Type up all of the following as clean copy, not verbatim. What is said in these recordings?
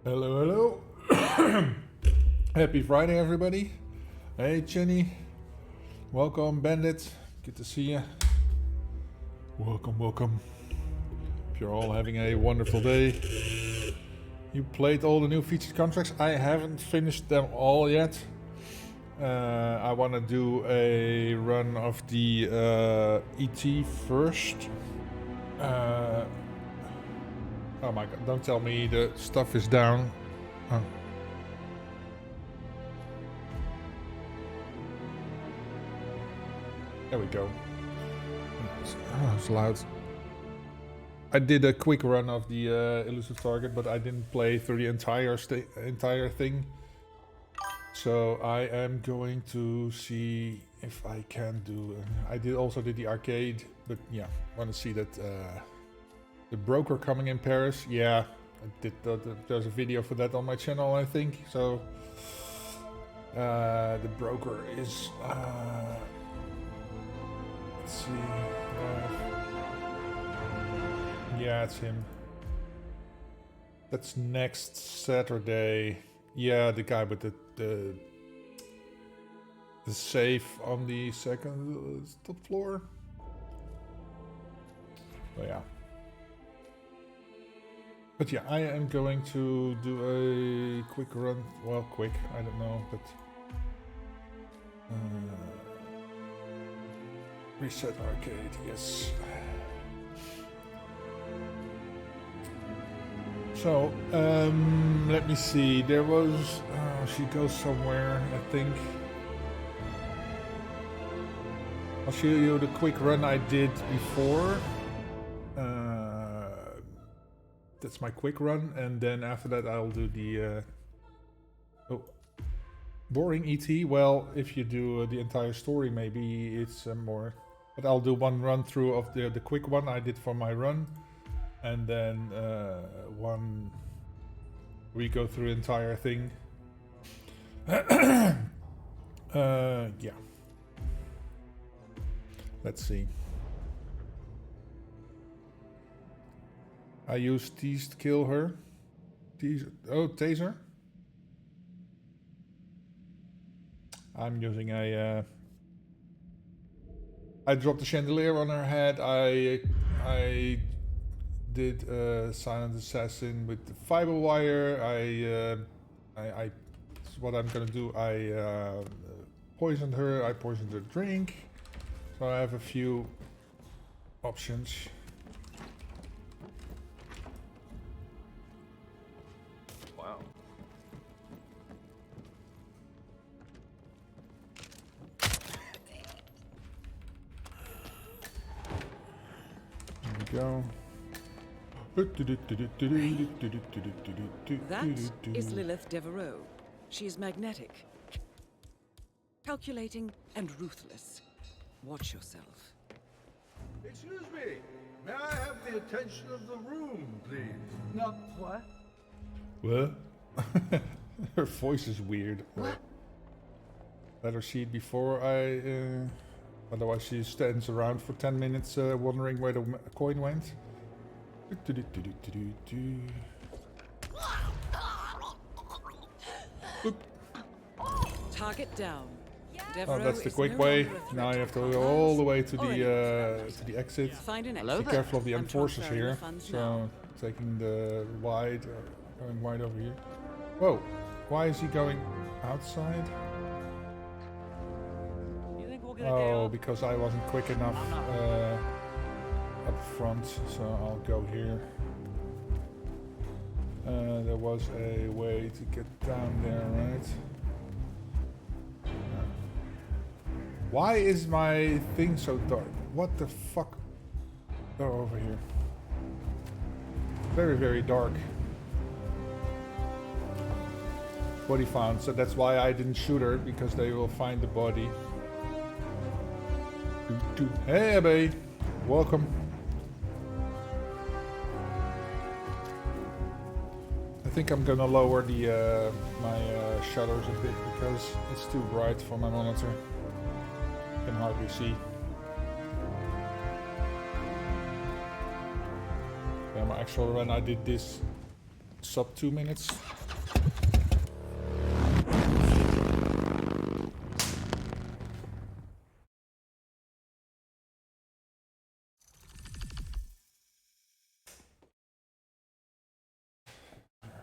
Hello, hello. Happy Friday, everybody. Hey, Jenny. Welcome, Bandit. Good to see you. Welcome, welcome. Hope you're all having a wonderful day. You played all the new featured contracts. I haven't finished them all yet. I want to do a run of the ET first. Oh my god, don't tell me the stuff is down. Oh. There we go. Oh, it's loud. I did a quick run of the Elusive target, but I didn't play through the entire thing. So I am going to see if I can do... I also did the arcade, but yeah, want to see that... the broker coming in Paris, yeah, I did. There's a video for that on my channel, I think. So the broker is. Let's see. Yeah, it's him. That's next Saturday. Yeah, the guy with the safe on the second top floor. Oh yeah. But yeah, I am going to do a quick run. Well, quick, I don't know, but... reset arcade, yes. So, let me see. There was... she goes somewhere, I think. I'll show you the quick run I did before. That's my quick run, and then after that I'll do the boring ET. Well, if you do the entire story, maybe it's more, but I'll do one run through of the quick one I did for my run, and then one we go through the entire thing. Yeah, let's see. I use Tease to kill her. Taser. I'm using a... I dropped the chandelier on her head. I did Silent Assassin with the fiber wire. What I'm gonna do, I poisoned her. I poisoned her drink. So I have a few options. Go. That is Lilith Devereaux. She is magnetic, calculating, and ruthless. Watch yourself. Excuse me. May I have the attention of the room, please? Not what? What? Her voice is weird. What? Let her see it before I... Otherwise she stands around for 10 minutes wondering where the coin went. Target down. Oh, that's the quick way. Now you have to go all the way to the exit. Be careful of the enforcers here. So taking the wide, going wide over here. Whoa, why is he going outside? Oh, because I wasn't quick enough up front, so I'll go here. There was a way to get down there, right? Why is my thing so dark? What the fuck? Oh, over here. Very, very dark. Body found, so that's why I didn't shoot her, because they will find the body. Hey, babe. Welcome. I think I'm gonna lower the my shutters a bit because it's too bright for my monitor. Can hardly see. Yeah, my actual run, I did this sub 2 minutes.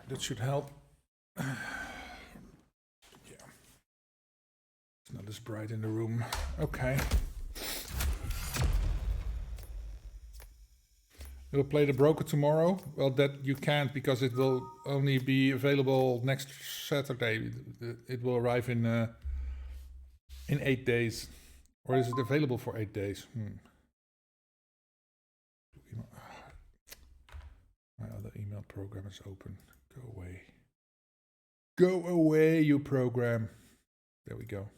That should help. Yeah. It's not as bright in the room. Okay. You'll play the broker tomorrow? Well, that you can't because it will only be available next Saturday. It will arrive in 8 days. Or is it available for 8 days? My other email program is open. Go away. Go away, you program. There we go.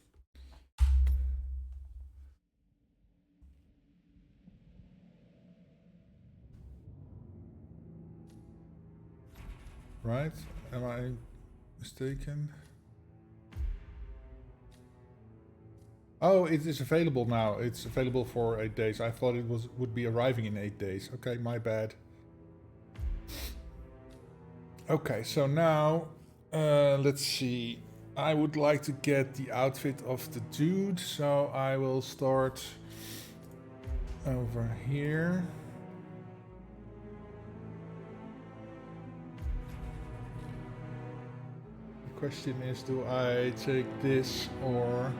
Right? Am I mistaken? Oh, it is available now. It's available for 8 days. I thought it would be arriving in 8 days. Okay, my bad. Okay, so now let's see. I would like to get the outfit of the dude, so I will start over here. The question is, do I take this or...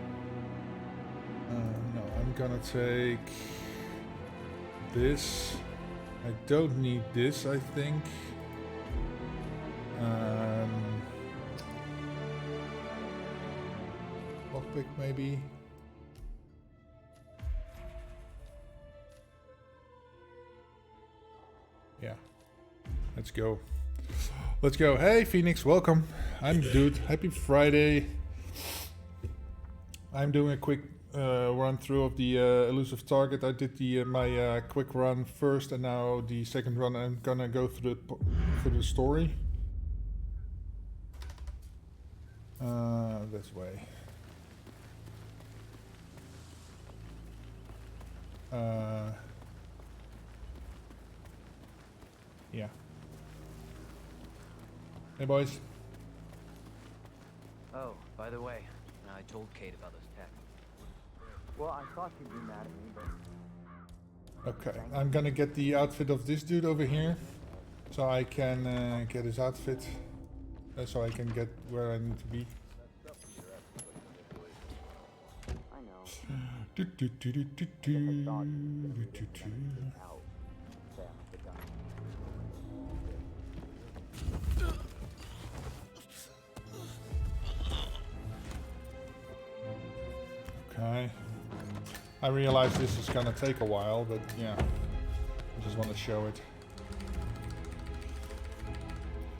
no, I'm gonna take this. I don't need this, I think. Lockpick maybe. Yeah. Let's go. Let's go. Hey Phoenix, welcome. I'm Dude. Happy Friday. I'm doing a quick run through of the elusive target. I did my quick run first, and now the second run. I'm gonna go through the story. This way. Yeah. Hey boys. Oh, by the way, I told Kate about those texts. Well, I thought you'd be mad at me, but... Okay, I'm gonna get the outfit of this dude over here, so I can get his outfit, so I can get where I need to be. I know. Do, do, do, do, do, do, do, do, do. Okay. I realize this is gonna take a while, but yeah, I just want to show it.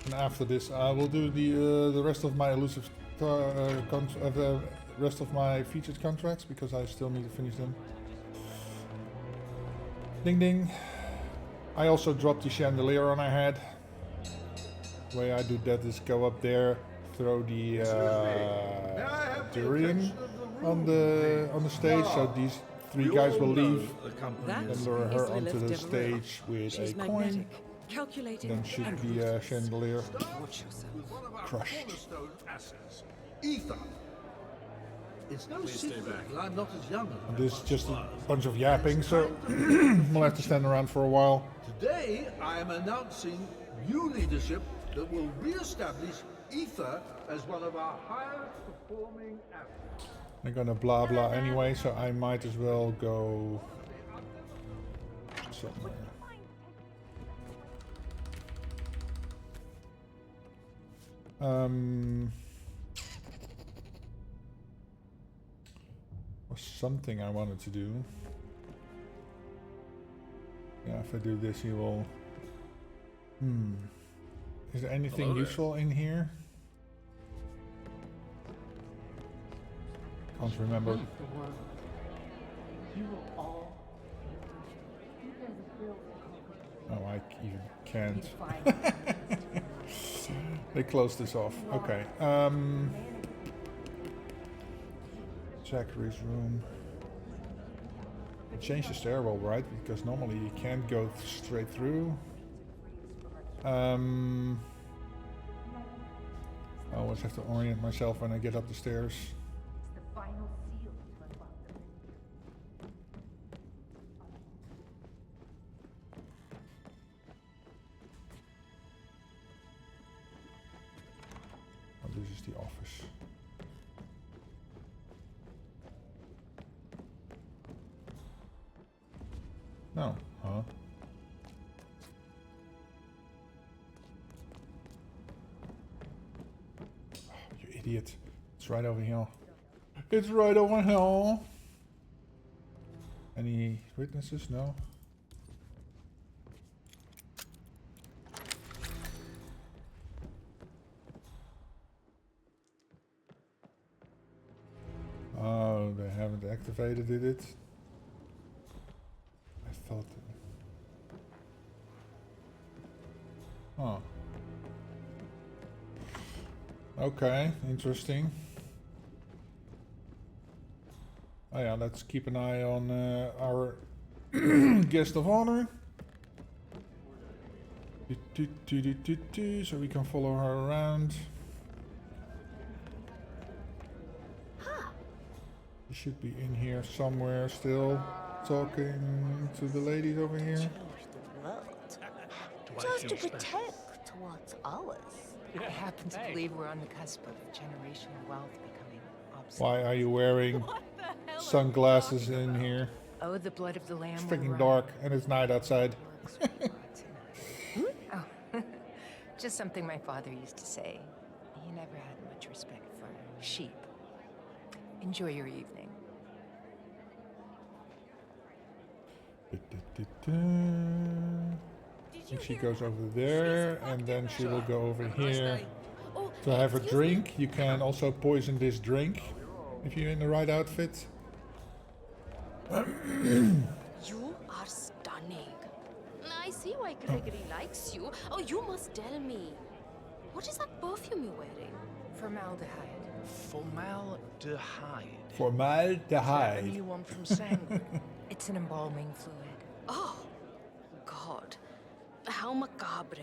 And after this, I will do the rest of my elusive, the rest of my featured contracts because I still need to finish them. Ding ding. I also dropped the chandelier on our head. The way I do that is go up there, throw the durian on the stage, so these three guys will leave, then lure her onto the stage with a coin, then shoot the chandelier, crush. Ether. It's no secret that I'm not as young as This is just a bunch of yapping, so we'll have to stand around for a while. Today, I am announcing new leadership that will re-establish Ether as one of our highest performing athletes. They're gonna blah blah anyway, so I might as well go somewhere. Was something I wanted to do. Yeah, if I do this, he will. Is there anything useful in here? Can't remember. Oh, I even can't. They closed this off. Okay. Zachary's room. Change the stairwell, right? Because normally you can't go straight through. I always have to orient myself when I get up the stairs. It's the final seal to unlock the Oh, this is the office. No, huh? You idiot. It's right over here. It's right over here. Any witnesses? No. Oh, they haven't activated it. I thought. Oh. Okay, interesting. Oh yeah, let's keep an eye on our guest of honor. So we can follow her around. She should be in here somewhere still, talking to the ladies over here. The world. Just to protect what's ours. I happen to believe we're on the cusp of generational wealth becoming obsolete. Why are you wearing sunglasses in here? Oh, the blood of the lamb. It's will freaking run. dark and it's night outside. Oh, just something my father used to say. He never had much respect for sheep. Enjoy your evening. I think she goes over there and then she will go over here to have a drink. You can also poison this drink if you're in the right outfit. You are stunning. I see why Gregory likes you. Oh, you must tell me. What is that perfume you're wearing? Formaldehyde. Formaldehyde. Formaldehyde. Anyone from Sangre? It's an embalming fluid. Oh, God. How macabre.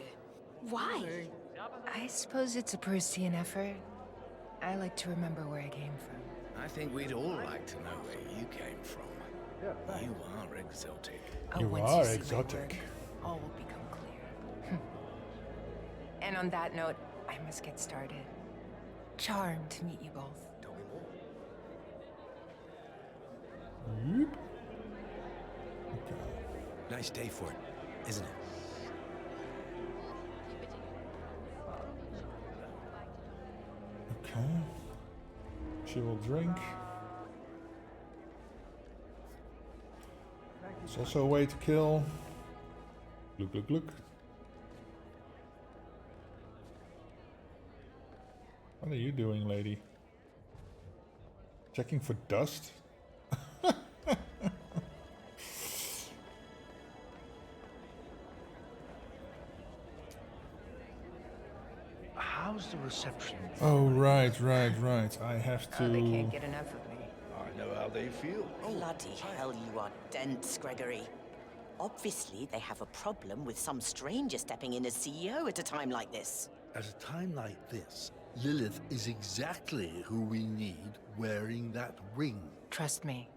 Why? I suppose it's a Parisian effort. I like to remember where I came from. I think we'd all like to know where you came from. You are exotic. Oh, You once are see my exotic. work, all will become clear. And on that note, I must get started. Charmed to meet you both. Tell me more. Yoop. Nice day for it, isn't it? Okay. She will drink. It's also a way to kill. Look, look, look. What are you doing, lady? Checking for dust? How's the reception? Oh, right. I have to... Oh, they can't get enough of me. I know how they feel. Bloody hell, you are dense, Gregory. Obviously, they have a problem with some stranger stepping in as CEO at a time like this. At a time like this, Lilith is exactly who we need wearing that ring. Trust me.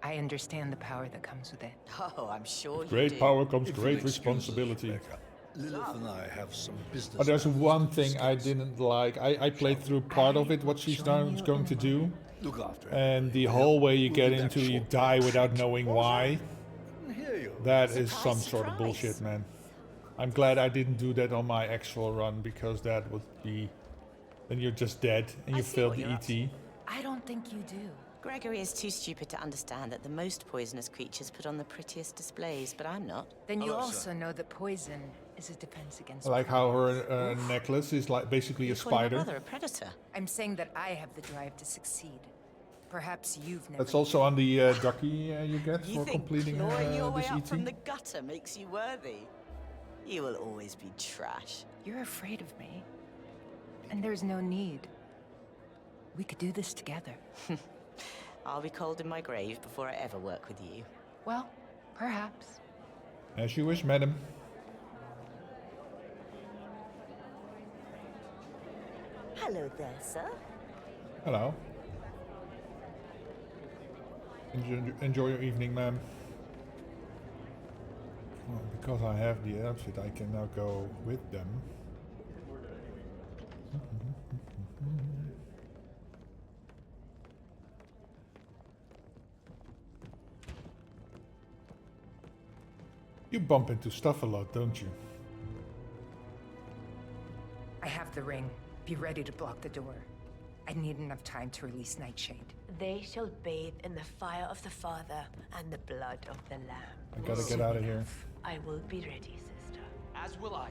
I understand the power that comes with it. Oh, I'm sure you Great do. power comes If you'll great excuse us, responsibility. Rebecca, Lilith and I have some business. But there's matters one to thing I discuss. didn't like. I played through part of it, what she's now going to do. Look after And the everybody. whole way you We'll get be back into, you shortly. die without knowing why. Couldn't hear you. That is Surprise, some sort of surprise. bullshit, man. I'm glad I didn't do that on my actual run, because that would be... Then you're just dead, and I you see failed what the you're up ET. I don't think you do. Gregory is too stupid to understand that the most poisonous creatures put on the prettiest displays, but I'm not. Then you Hello, also know that poison is a defense against I like how predators. her necklace is like basically a Calling my spider. brother a predator. I'm saying that I have the drive to succeed. Perhaps you've never... That's also on the ducky you get You for think completing clawing your way this up from ET. the gutter makes you worthy? You will always be trash. You're afraid of me. And there's no need. We could do this together. I'll be cold in my grave before I ever work with you. Well, perhaps. As you wish, madam. Hello there, sir. Hello. Enjoy your evening, ma'am. Well, because I have the outfit, I can now go with them. You bump into stuff a lot, don't you? I have the ring. Be ready to block the door. I need enough time to release Nightshade. They shall bathe in the fire of the Father and the blood of the Lamb. I gotta get out of here. I will be ready, sister. As will I.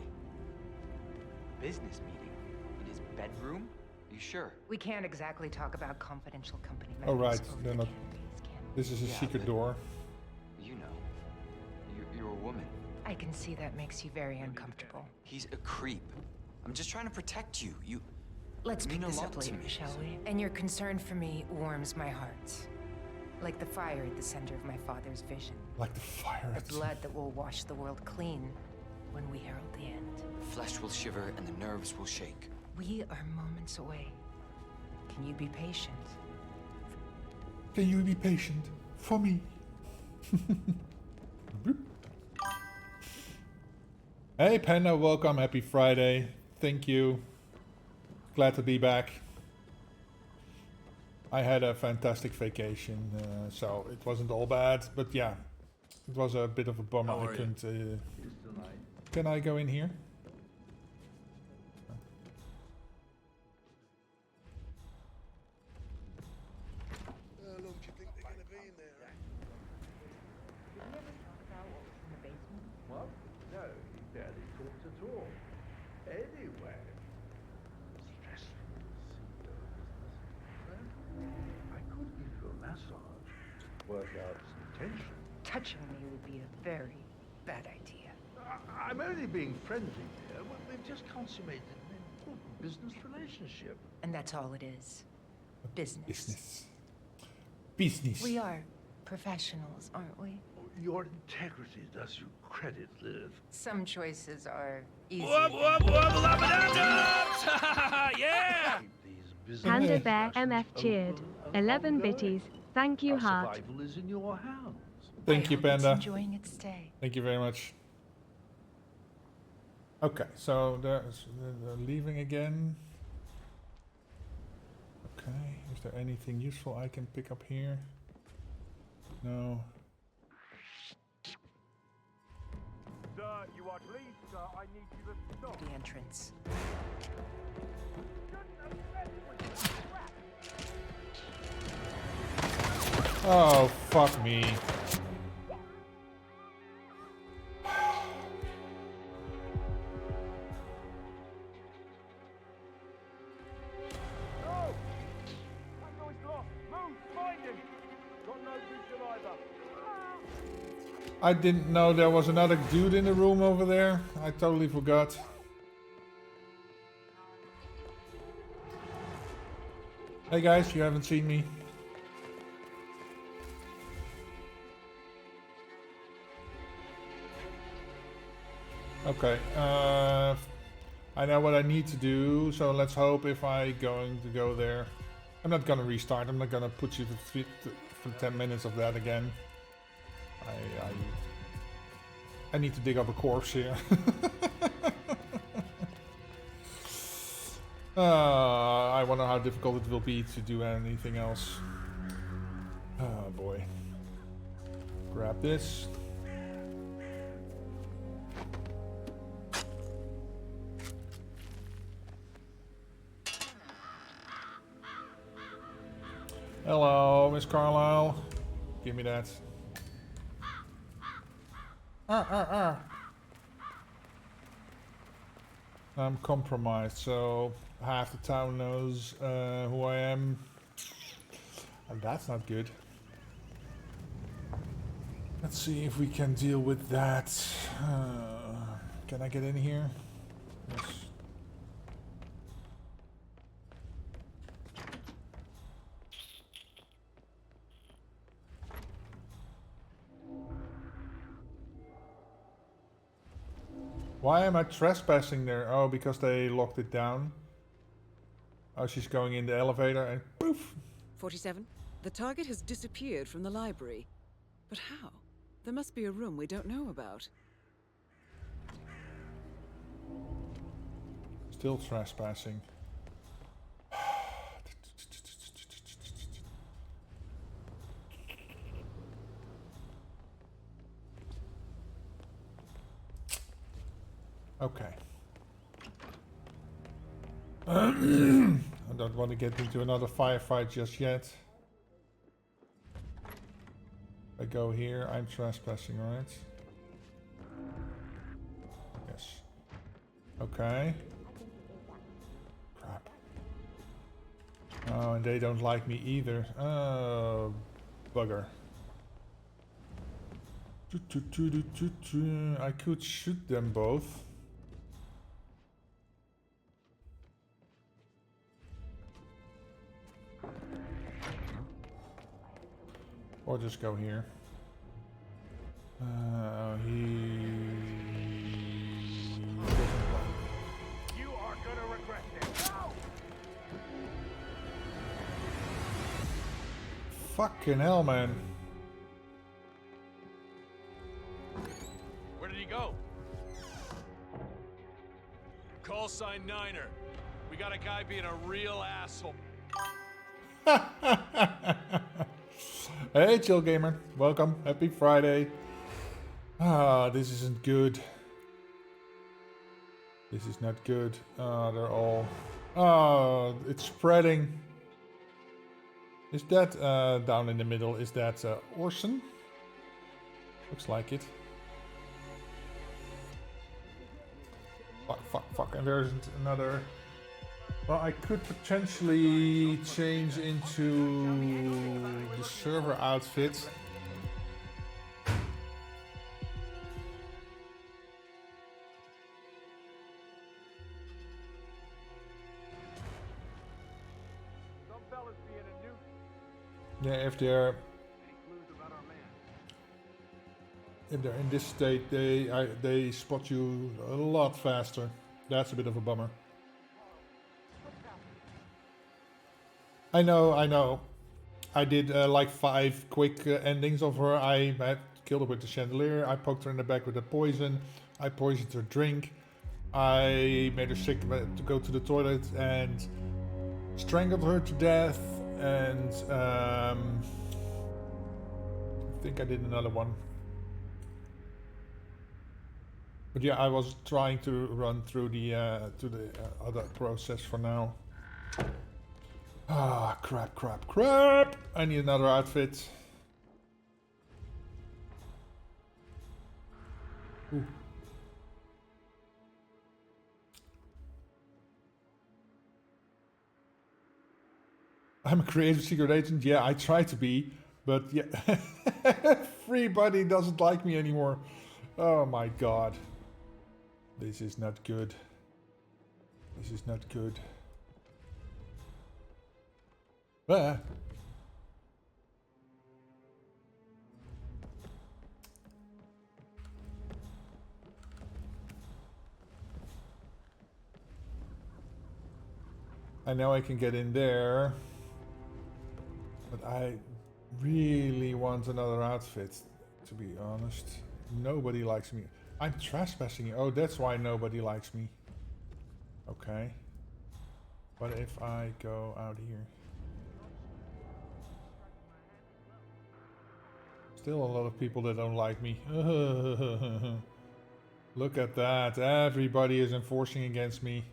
Business meeting? In his bedroom? Are you sure? We can't exactly talk about confidential company Oh matters right, over they're the not. canapes, can we? This is a Yeah, secret but- door. You know. You're a woman. I can see that makes you very uncomfortable. He's a creep. I'm just trying to protect you. You Let's mean pick a this lot up to later, me. shall we? And your concern for me warms my heart. Like the fire at the center of my father's vision. Like the fire. The blood that will wash the world clean when we herald the end. The flesh will shiver and the nerves will shake. We are moments away. Can you be patient? Can you be patient for me? Hey Panda, welcome. Happy Friday. Thank you. Glad to be back. I had a fantastic vacation, so it wasn't all bad. But yeah, it was a bit of a bummer. I couldn't. Can I go in here? What? No, he barely talked at all. Anyway, stressful CEO business. I could give you a massage, work out some tension. Touching me would be a very bad idea. I'm only being friendly here. We've just consummated an important business relationship. And that's all it is. Business. Business. We are professionals, aren't we? Your integrity does you credit, Liv. Some choices are easy. Yeah! Keep these business Panda Bear discussions MF cheered. open and 11 ongoing. bitties. Thank you, Our heart. survival is in your hands. Thank you, I hope it's Panda. enjoying its stay. Thank you very much. Okay, so they're leaving again. Okay, is there anything useful I can pick up here? No. Sir, you are to leave, sir. I need you to stop. The entrance. Oh, fuck me. No! That boy's lost. Move! Find him! Got no vision either. I didn't know there was another dude in the room over there. I totally forgot. Hey guys, you haven't seen me. Okay, I know what I need to do, so let's hope if I going to go there. I'm not gonna restart, I'm not gonna put you for 10 minutes of that again. I need to dig up a corpse here. I wonder how difficult it will be to do anything else. Oh boy. Grab this. Hello, Miss Carlisle. Give me that. I'm compromised, so half the town knows who I am. And that's not good. Let's see if we can deal with that. Can I get in here? Yes. Why am I trespassing there? Oh, because they locked it down. Oh, she's going in the elevator and poof. 47. The target has disappeared from the library. But how? There must be a room we don't know about. Still trespassing. Okay. I don't want to get into another firefight just yet. I go here, I'm trespassing, right? Yes. Okay. Crap. Oh, and they don't like me either. Oh, bugger. I could shoot them both. Or just go here. He doesn't like me. You are gonna regret this. No! Fucking hell, man. Where did he go? Call sign Niner. We got a guy being a real asshole. Hey, Chill Gamer. Welcome. Happy Friday. Ah, this isn't good. This is not good. They're all... Oh, it's spreading. Is that, down in the middle, is that Orson? Looks like it. Fuck. And there's another... Well, I could potentially change into the server outfit. Some fellas being a nuisance. Yeah, if they're in this state, they spot you a lot faster. That's a bit of a bummer. I know. I did like 5 quick endings of her. I had killed her with the chandelier. I poked her in the back with the poison. I poisoned her drink. I made her sick to go to the toilet and strangled her to death. And I think I did another one. But yeah, I was trying to run through the other process for now. Ah, crap. I need another outfit. Ooh. I'm a creative secret agent. Yeah, I try to be. But yeah, everybody doesn't like me anymore. Oh my god. This is not good. This is not good. Ah. I know I can get in there, but I really want another outfit, to be honest. Nobody likes me. I'm trespassing. Oh, that's why nobody likes me. Okay. What if I go out here? Still a lot of people that don't like me. Look at that. Everybody is enforcing against me.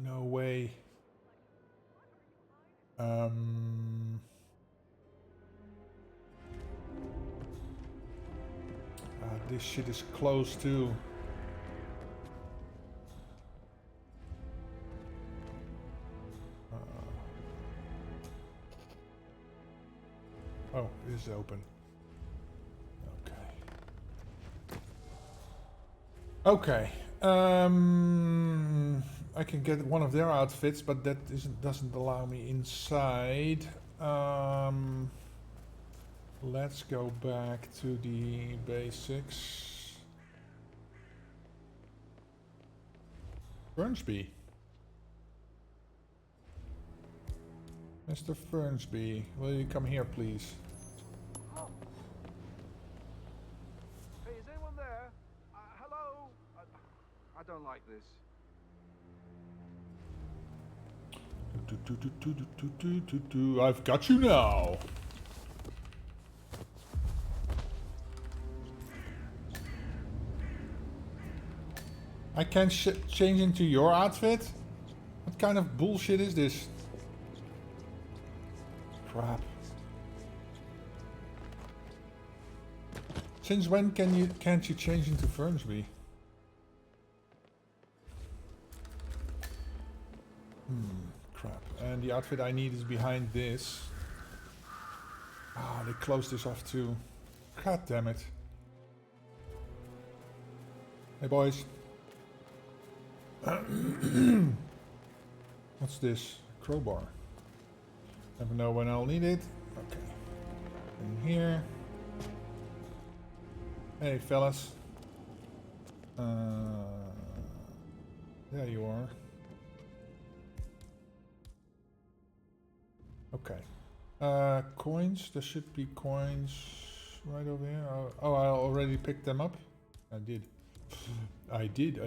No way. This shit is close too. Oh, it is open. Okay. I can get one of their outfits, but that doesn't allow me inside. Let's go back to the basics. Burnsby. Mr. Fernsby, will you come here, please? Hey, is anyone there? Hello? I don't like this. I've got you now. I can't change into your outfit? What kind of bullshit is this? Crap. Since when can't you change into Fernsby? Crap. And the outfit I need is behind this. Ah, they closed this off too. God damn it. Hey boys. What's this? Crowbar. Never know when I'll need it. Okay. In here. Hey fellas. There you are. Okay. Coins. There should be coins right over here. Oh, I already picked them up? I did. I did.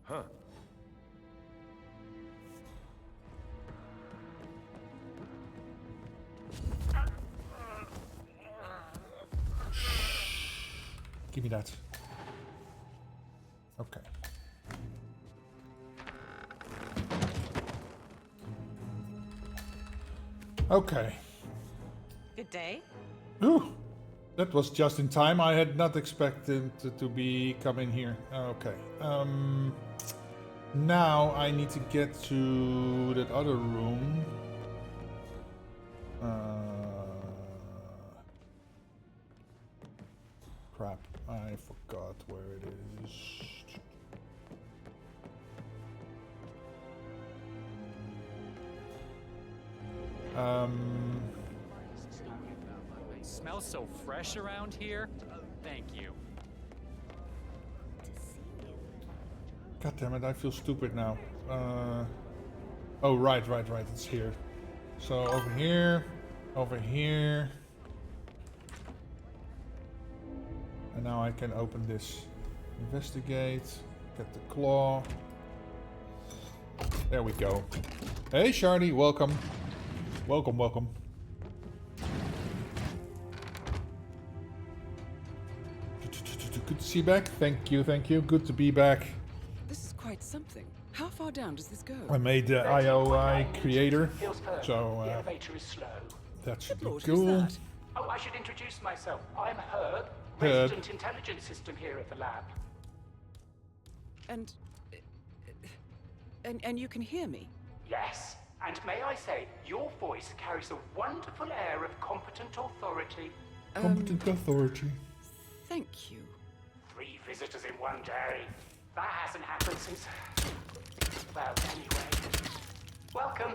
Huh. Give me that. Okay. Okay. Good day. Ooh, that was just in time. I had not expected to be coming here. Okay. Now I need to get to that other room. Crap, I forgot where it is. It smells so fresh around here. Thank you. God damn it, I feel stupid now. Oh, right, it's here. So over here. And now I can open this. Investigate. Get the claw. There we go. Hey, Shardy, welcome. Welcome. Good to see you back. Thank you. Good to be back. This is quite something. How far down does this go? I made the IOI creator, so the elevator is slow. that should be Lord, cool. who's that? Oh, I should introduce myself. I'm Herb, Herb. resident intelligence system here at the lab. And you can hear me? Yes, and may I say, your voice carries a wonderful air of competent authority. Competent authority. Thank you. 3 visitors in one day. That hasn't happened since... Well, anyway. Welcome.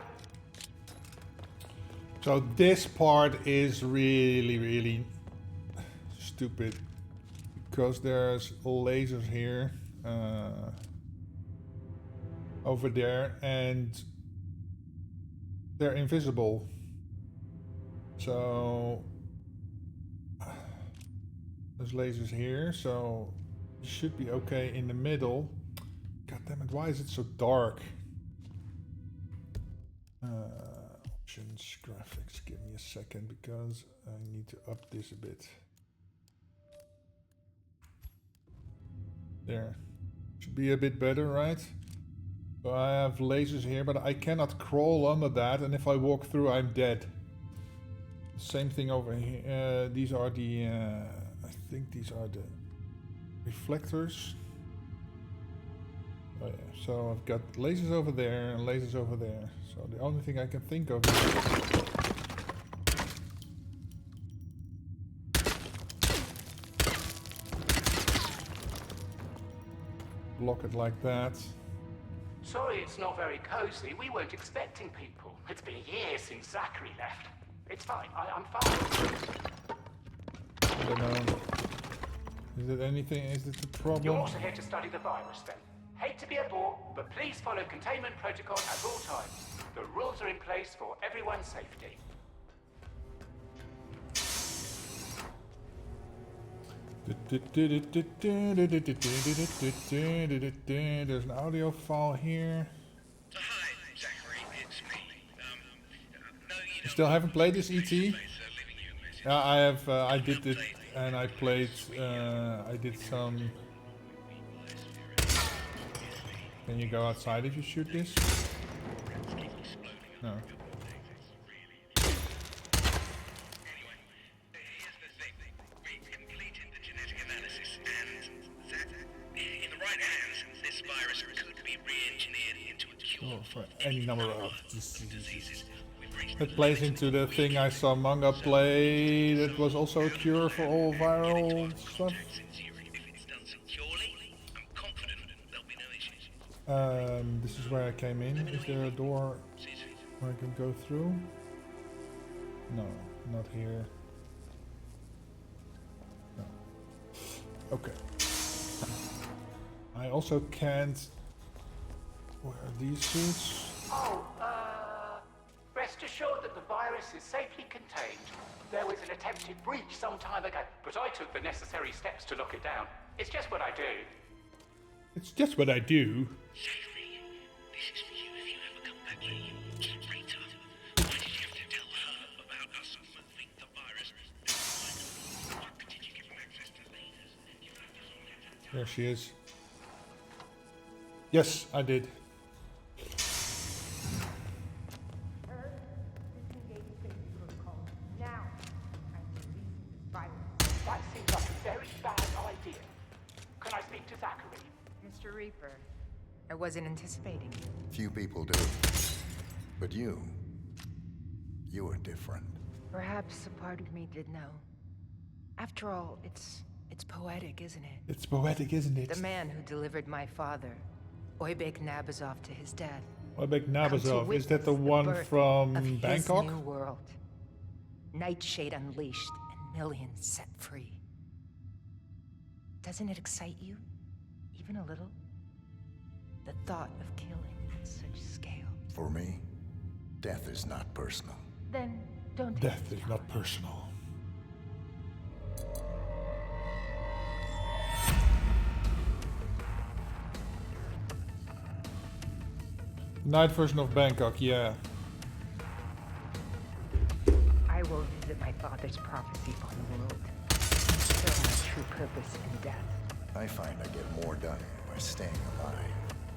So this part is really stupid because there's lasers here, over there, and they're invisible. So there's lasers here, so it should be okay in the middle. God damn it, why is it so dark? Options, graphics, give me a second because I need to up this a bit. There. Should be a bit better, right? So I have lasers here, but I cannot crawl under that, and if I walk through, I'm dead. Same thing over here. These are the... I think these are the reflectors. Oh yeah, so I've got lasers over there and lasers over there. So the only thing I can think of is... block it like that. Sorry it's not very cozy. We weren't expecting people. It's been years since Zachary left. It's fine. I'm fine. I don't know. Is it anything? Is it a problem? You're also here to study the virus then. Hate to be a bore, but please follow containment protocol at all times. The rules are in place for everyone's safety. There's an audio file here. Hi, Zachary, it's me. No, You still haven't played this ET? Yeah, I have. I did it, and I played. I did some. Can you go outside if you shoot this? No. For any number of diseases. It plays into the thing I saw manga play that was also a cure for all viral stuff. This is where I came in. Is there a door where I can go through? No, not here. No. Okay. I also can't wear these suits. Oh, rest assured that the virus is safely contained. There was an attempted breach some time ago, but I took the necessary steps to lock it down. It's just what I do. It's just what I do. There she is. Yes, I did. That seems like a very bad idea. Can I speak to Zachary? Mr. Reaper, I wasn't anticipating you. Few people do. But you are different. Perhaps a part of me did know. After all, it's poetic, isn't it? It's poetic, isn't it? The man who delivered my father, Oybek Nabazov, to his death. Oybek Nabazov, is that the one from Bangkok? His new world. Nightshade unleashed and millions set free. Doesn't it excite you? Even a little? The thought of killing on such scale. For me, death is not personal. Then don't. Death is not personal. Night version of Bangkok, yeah. I will visit my father's prophecy on the world. Show my true purpose in death. I find I get more done by staying alive.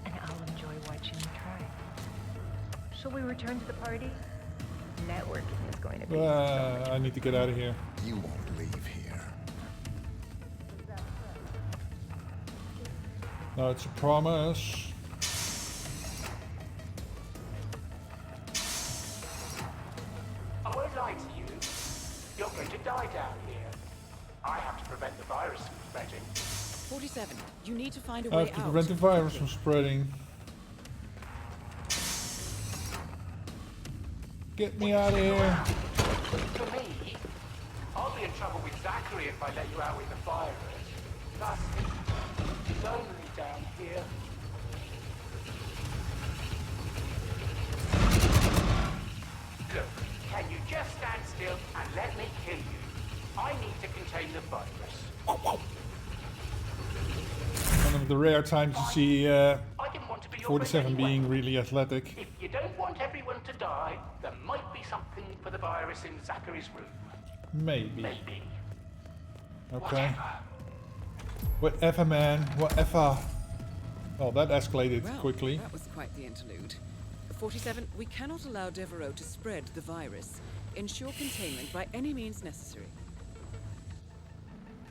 And I'll enjoy watching you try. Shall we return to the party? Networking is going to be I need to get out of here. You won't leave here. No, it's a promise. I won't lie to you. You're going to die down here. I have to prevent the virus from spreading. 47, you need to find a I way have to out. prevent the virus from spreading. Get me out of here. For me, I'll be in trouble with Zachary if I let you out with the virus. Plus, it's lonely down here. Look, can you just stand still and let me kill you? I need to contain the virus. One of the rare times you see I didn't want to be your 47 friend anyway. being really athletic. If you don't want everyone to die, there might be something for the virus in Zachary's room. Maybe. Maybe. Okay. Whatever, man. Whatever. Well, that escalated Well, quickly. that was quite the interlude. 47, we cannot allow Devereaux to spread the virus. Ensure containment by any means necessary.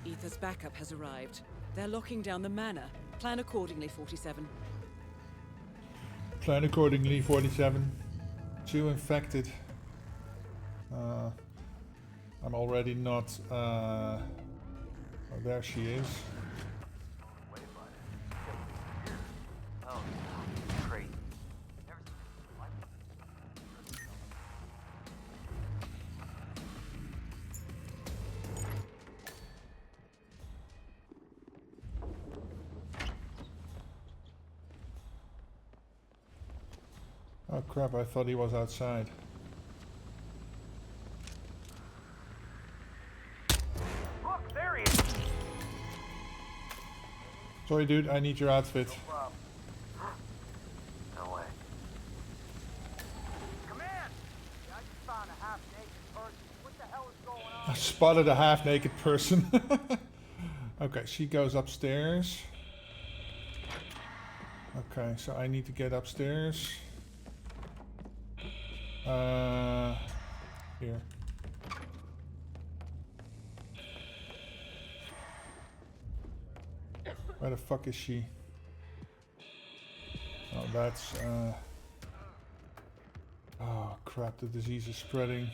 Ether's backup has arrived. They're locking down the manor. Plan accordingly, 47. Plan accordingly, 47. 2 infected. I'm already not... oh, there she is. Oh, crazy. Never seen anything like Oh crap, I thought he was outside. Look, there he is. Sorry dude, I need your outfit. No problem. No way. Command! I just found a half-naked person. What the hell is going on? I spotted a half-naked person. Okay, she goes upstairs. Okay, so I need to get upstairs. Here. Where the fuck is she? Oh, that's oh crap, the disease is spreading.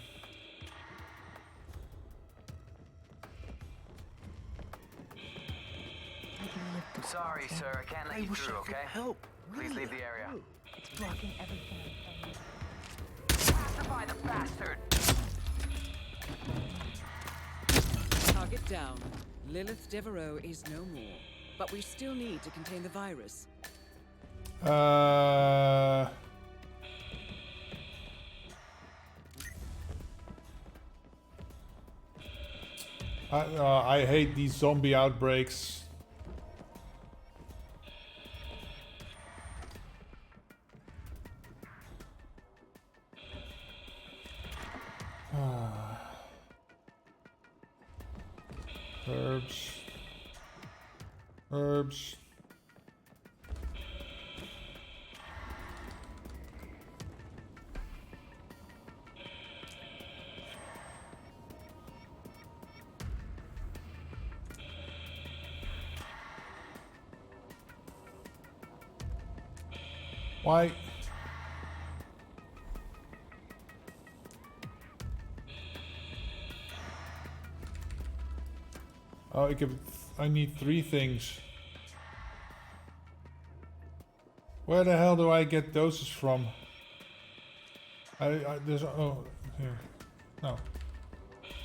Sorry, sir, I can't let you through, okay? Help. Please leave the area. It's blocking everything. Pacify the bastard! Target down. Lilith Devereaux is no more. But we still need to contain the virus. I hate these zombie outbreaks. Herbs. Herbs. Why? Oh, I need 3 things. Where the hell do I get doses from? There's, oh, here. No.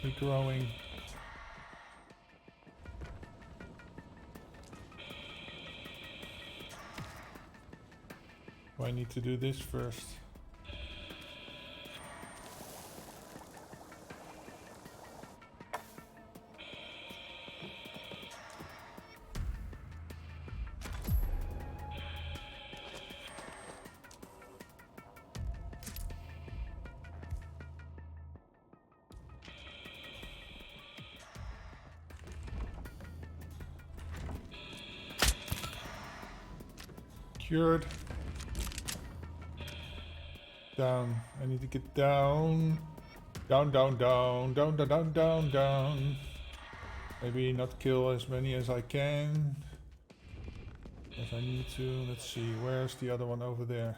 Regrowing. Do I need to do this first? Cured. Down. I need to get down. Down, down, down, down, down, down, down, down. Maybe not kill as many as I can. As I need to. Let's see, where's the other one over there?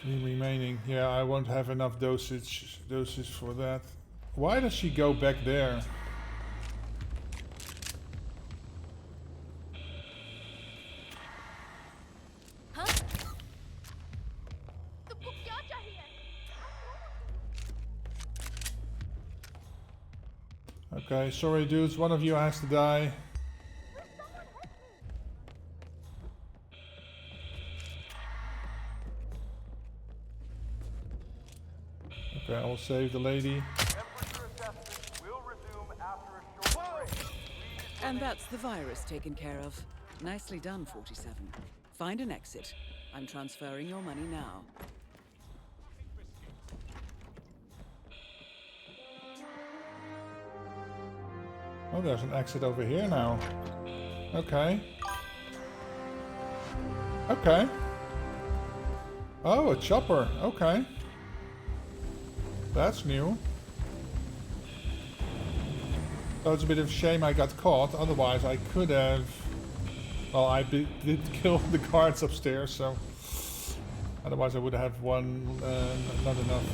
Remaining. Yeah, I won't have enough doses for that. Why does she go back there? Huh? Okay, sorry dudes, one of you has to die. Okay, I will save the lady. And that's the virus taken care of. Nicely done, 47. Find an exit. I'm transferring your money now. Oh, there's an exit over here now. Okay. Okay. Oh, a chopper. Okay. That's new. So it's a bit of a shame I got caught, otherwise I could have... Well, I did kill the guards upstairs, so... Otherwise I would have one, not enough...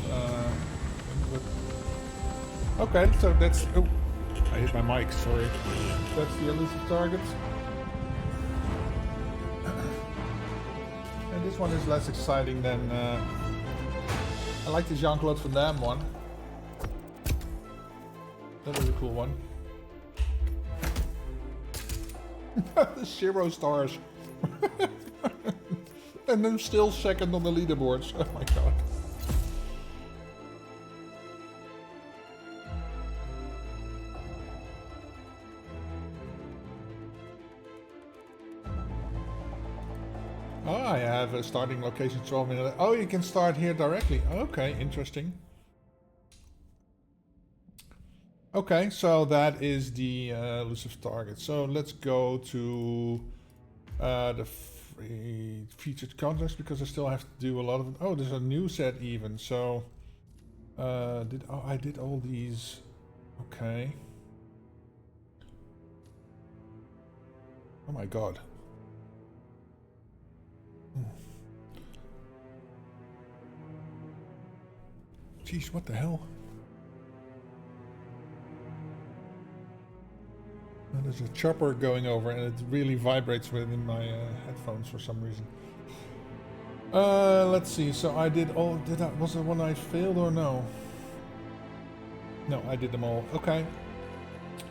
Okay, so that's... Oh, I hit my mic, sorry. That's the elusive target. And this one is less exciting than I like the Jean-Claude Van Damme one. That was a cool one. 0 stars. And then still second on the leaderboards. Oh my god. Oh, I have a starting location 12 minutes. Oh, you can start here directly. Okay, interesting. Okay, so that is the elusive target. So let's go to the free featured contracts because I still have to do a lot of. Oh, there's a new set even. So I did all these. Okay. Oh my god. Jeez, what the hell? Oh, there's a chopper going over and it really vibrates within my headphones for some reason. Let's see. So I did all. Was the one I failed or no? No, I did them all. Okay.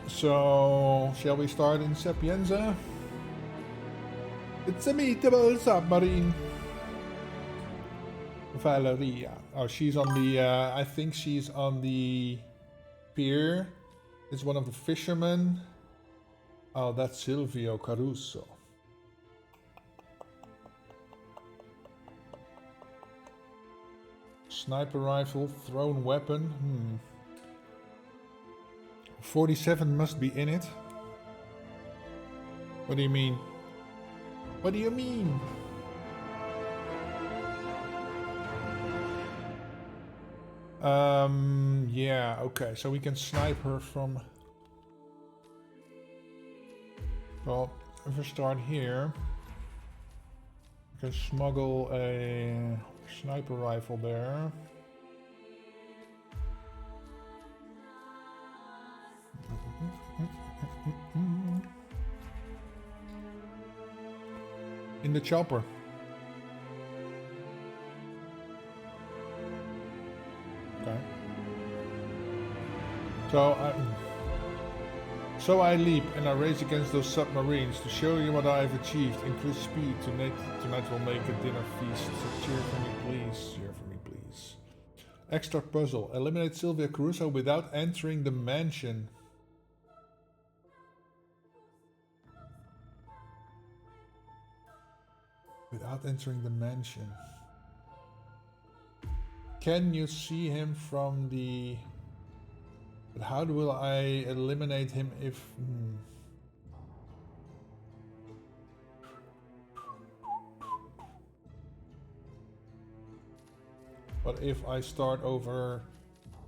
So shall we start in Sapienza? It's a meetable submarine. Valeria. Oh, she's on the. I think she's on the pier. It's one of the fishermen. Oh, that's Silvio Caruso. Sniper rifle, thrown weapon. 47 must be in it. What do you mean? What do you mean? Yeah, okay, so we can snipe her from... Well, if we start here, we can smuggle a sniper rifle there. In the chopper. Okay. So I leap and I race against those submarines to show you what I have achieved. Increase speed. Tonight will make a dinner feast. So cheer for me, please. Cheer for me, please. Extra puzzle. Eliminate Silvia Caruso without entering the mansion. Without entering the mansion. Can you see him from the... But how will I eliminate him if... But if I start over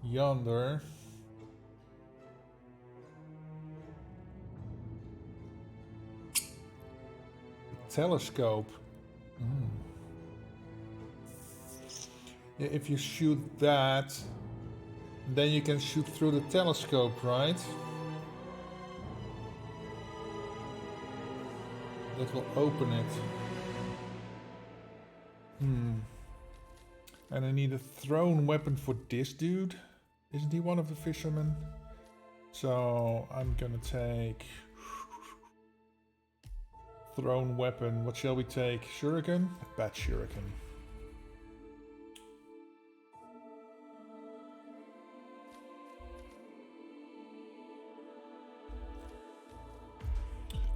yonder... Telescope. If you shoot that, then you can shoot through the telescope, right? That will open it. And I need a thrown weapon for this dude. Isn't he one of the fishermen? So I'm gonna take thrown weapon. What shall we take? Shuriken? Bad shuriken.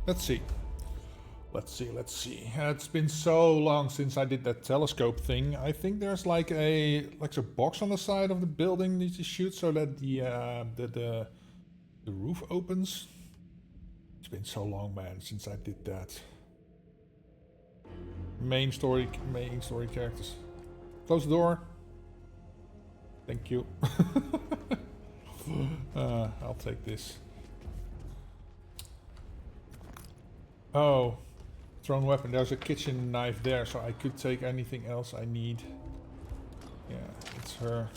Let's see. It's been so long since I did that telescope thing. I think there's like a box on the side of the building needs to shoot so that the roof opens. It's been so long, man, since I did that. Main story characters. Close the door. Thank you. I'll take this. Oh, thrown weapon. There's a kitchen knife there, so I could take anything else I need. Yeah, it's her.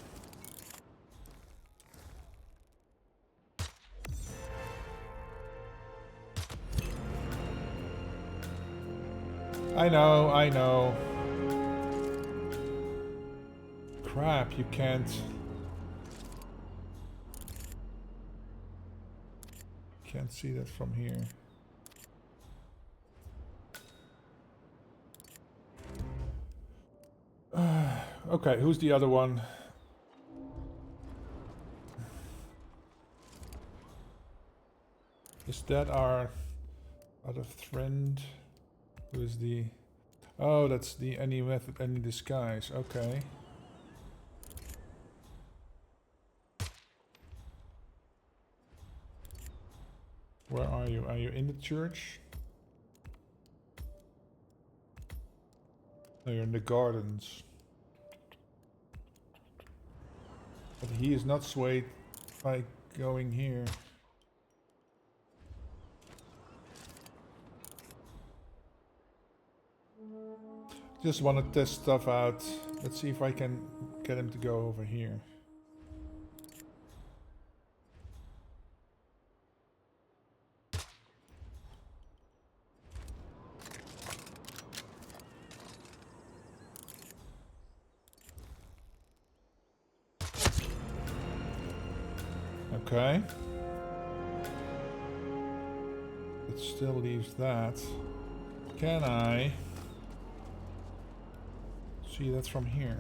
I know. crap, you can't... Can't see that from here. Okay, who's the other one? Is that our other friend? Who is the... Oh, that's the any method, any disguise. Okay. Where are you? Are you in the church? No, you're in the gardens. But he is not swayed by going here. Just want to test stuff out. Let's see if I can get him to go over here. Okay. It still leaves that. Can I see that from here?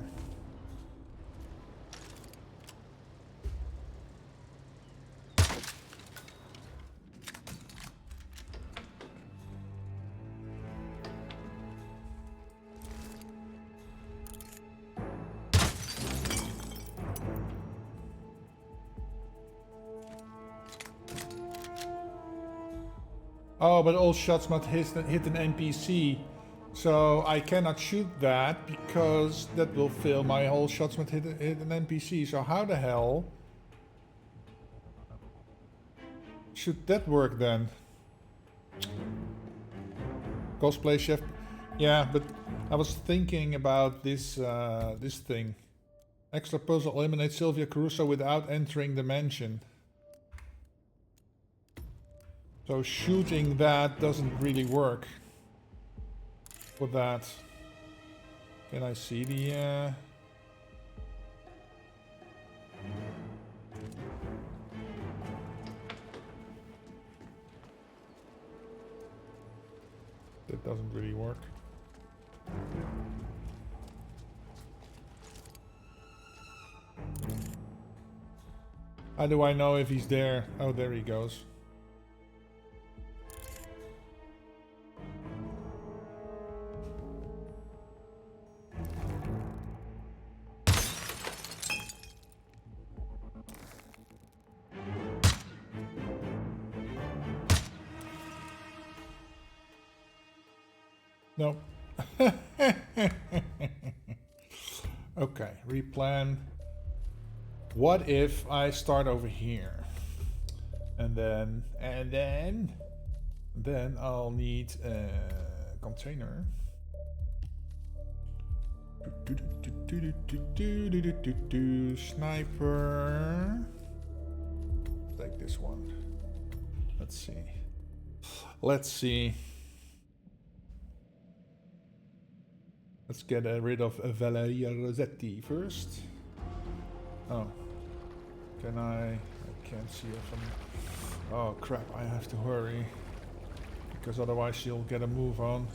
Oh, but all shots must hit an NPC. So I cannot shoot that because that will fail my whole shots must hit an NPC. So how the hell should that work then? Cosplay chef. Yeah, but I was thinking about this this thing. Extra puzzle, eliminate Sylvia Caruso without entering the mansion. So shooting that doesn't really work for that. Can I see the... That doesn't really work. How do I know if he's there? Oh, there he goes. Nope. Okay, replan. What if I start over here? And then I'll need a container. Sniper. Take this one. Let's see. Let's get rid of Valeria Rossetti first. Oh. Can I can't see her from... Oh crap, I have to hurry. Because otherwise she'll get a move on.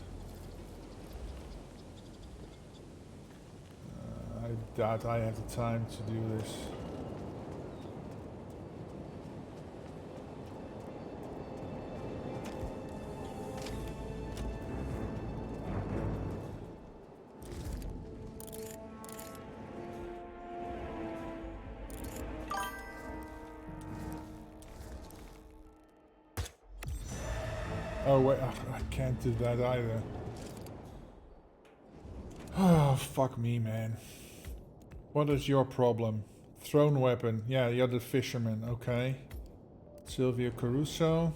I doubt I have the time to do this. Oh wait, I can't do that either. Oh, fuck me, man. What is your problem? Thrown weapon. Yeah, you're the fisherman, okay. Sylvia Caruso.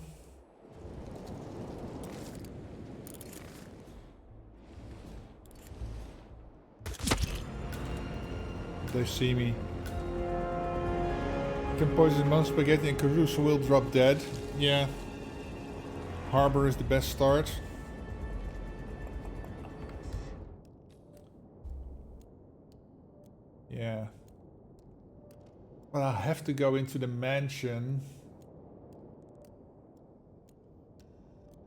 They see me. You can poison Mount Spaghetti and Caruso will drop dead. Yeah. Harbor is the best start. Yeah. But I have to go into the mansion.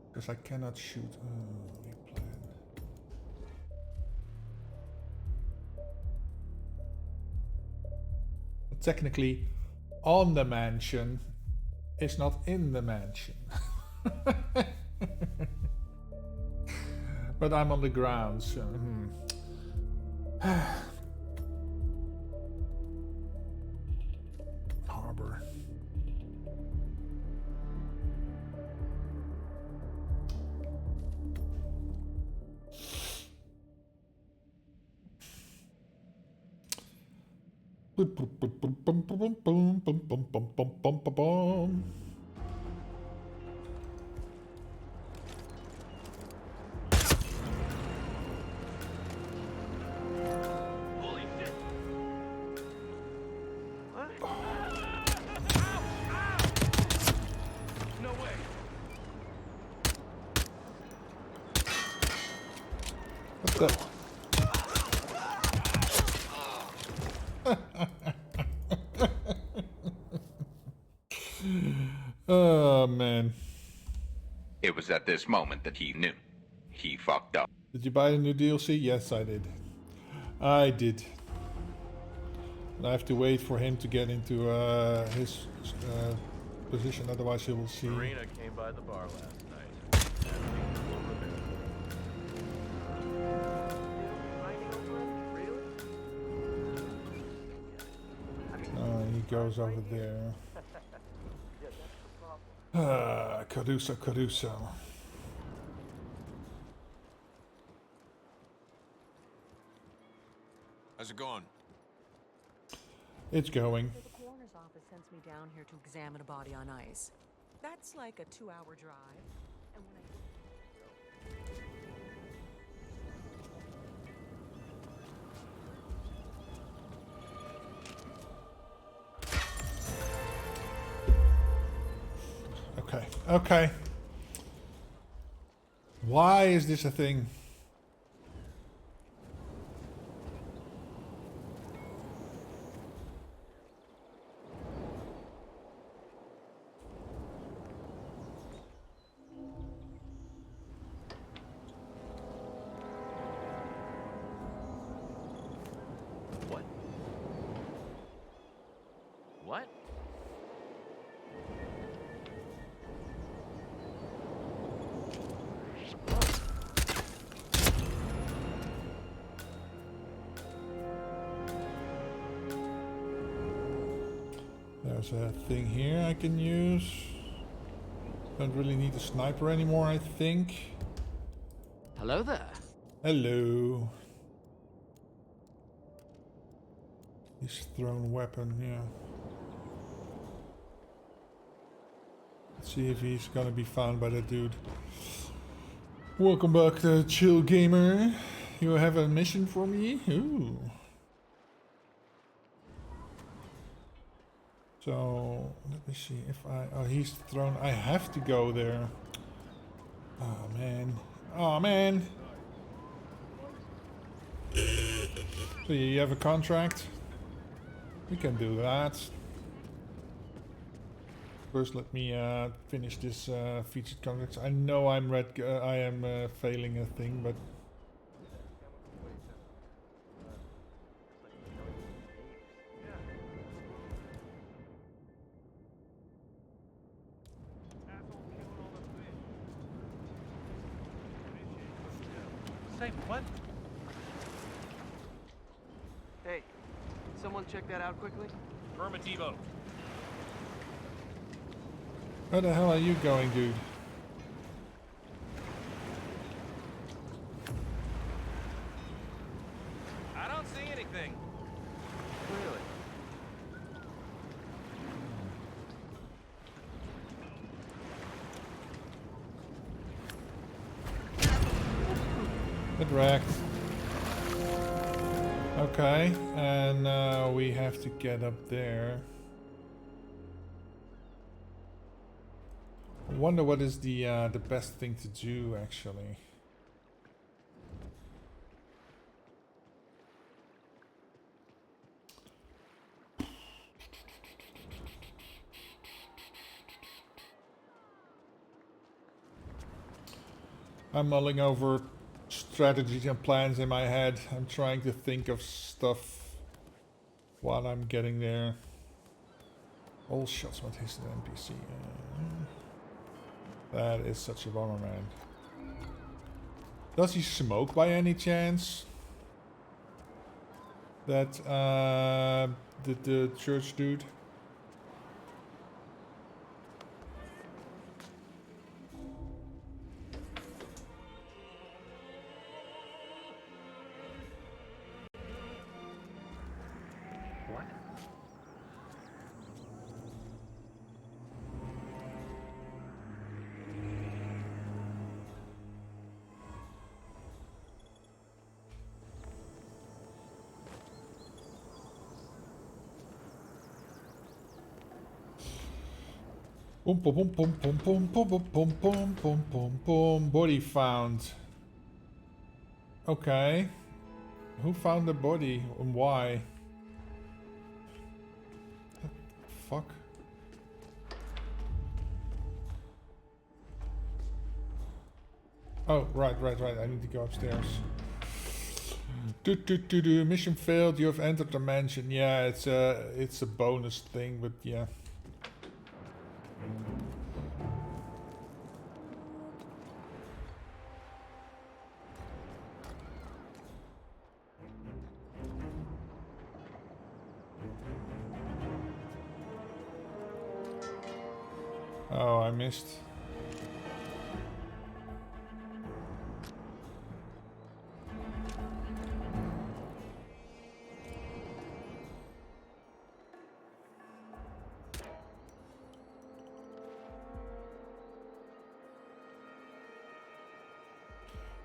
Because I cannot shoot. Replan. But technically, on the mansion is not in the mansion. But I'm on the ground, so... Harbor. Holy shit! What? No way! What the? Oh man. It was at this moment that he knew. He fucked up. Did you buy the new DLC? Yes, I did. I did. And I have to wait for him to get into his position, otherwise he will see. Marina came by the bar last night. He goes over there. Caruso, Caruso. How's it going? It's going. The coroner's office sends me down here to examine a body on ice. That's like a 2-hour drive. And when Okay, okay. Why is this a thing? What? What? There's a thing here I can use. Don't really need a sniper anymore, I think. Hello there. Hello. His thrown weapon, yeah. Let's see if he's gonna be found by that dude. Welcome back to Chill Gamer. You have a mission for me? Ooh. So, let me see if I... Oh, he's thrown... I have to go there. Oh, man. Oh, man. So you have a contract? We can do that. First, let me finish this featured contract. I know I am failing a thing, but... Say what? Hey, someone check that out quickly? Affirmativo. Where the hell are you going, dude? I don't see anything. Really? Get wrecked. Okay, and now we have to get up there. I wonder what is the best thing to do, actually. I'm mulling over strategies and plans in my head. I'm trying to think of stuff while I'm getting there. All shots what hits the NPC. That is such a bummer, man. Does he smoke by any chance? That the church dude? What? Boom, boom, boom, boom, boom, boom, boom, boom, boom, boom, boom, boom, boom. Body found. Okay. Who found the body and why? Fuck. Oh, right. I need to go upstairs. Mission failed. You have entered the mansion. Yeah, it's a bonus thing, but yeah. Oh, I missed.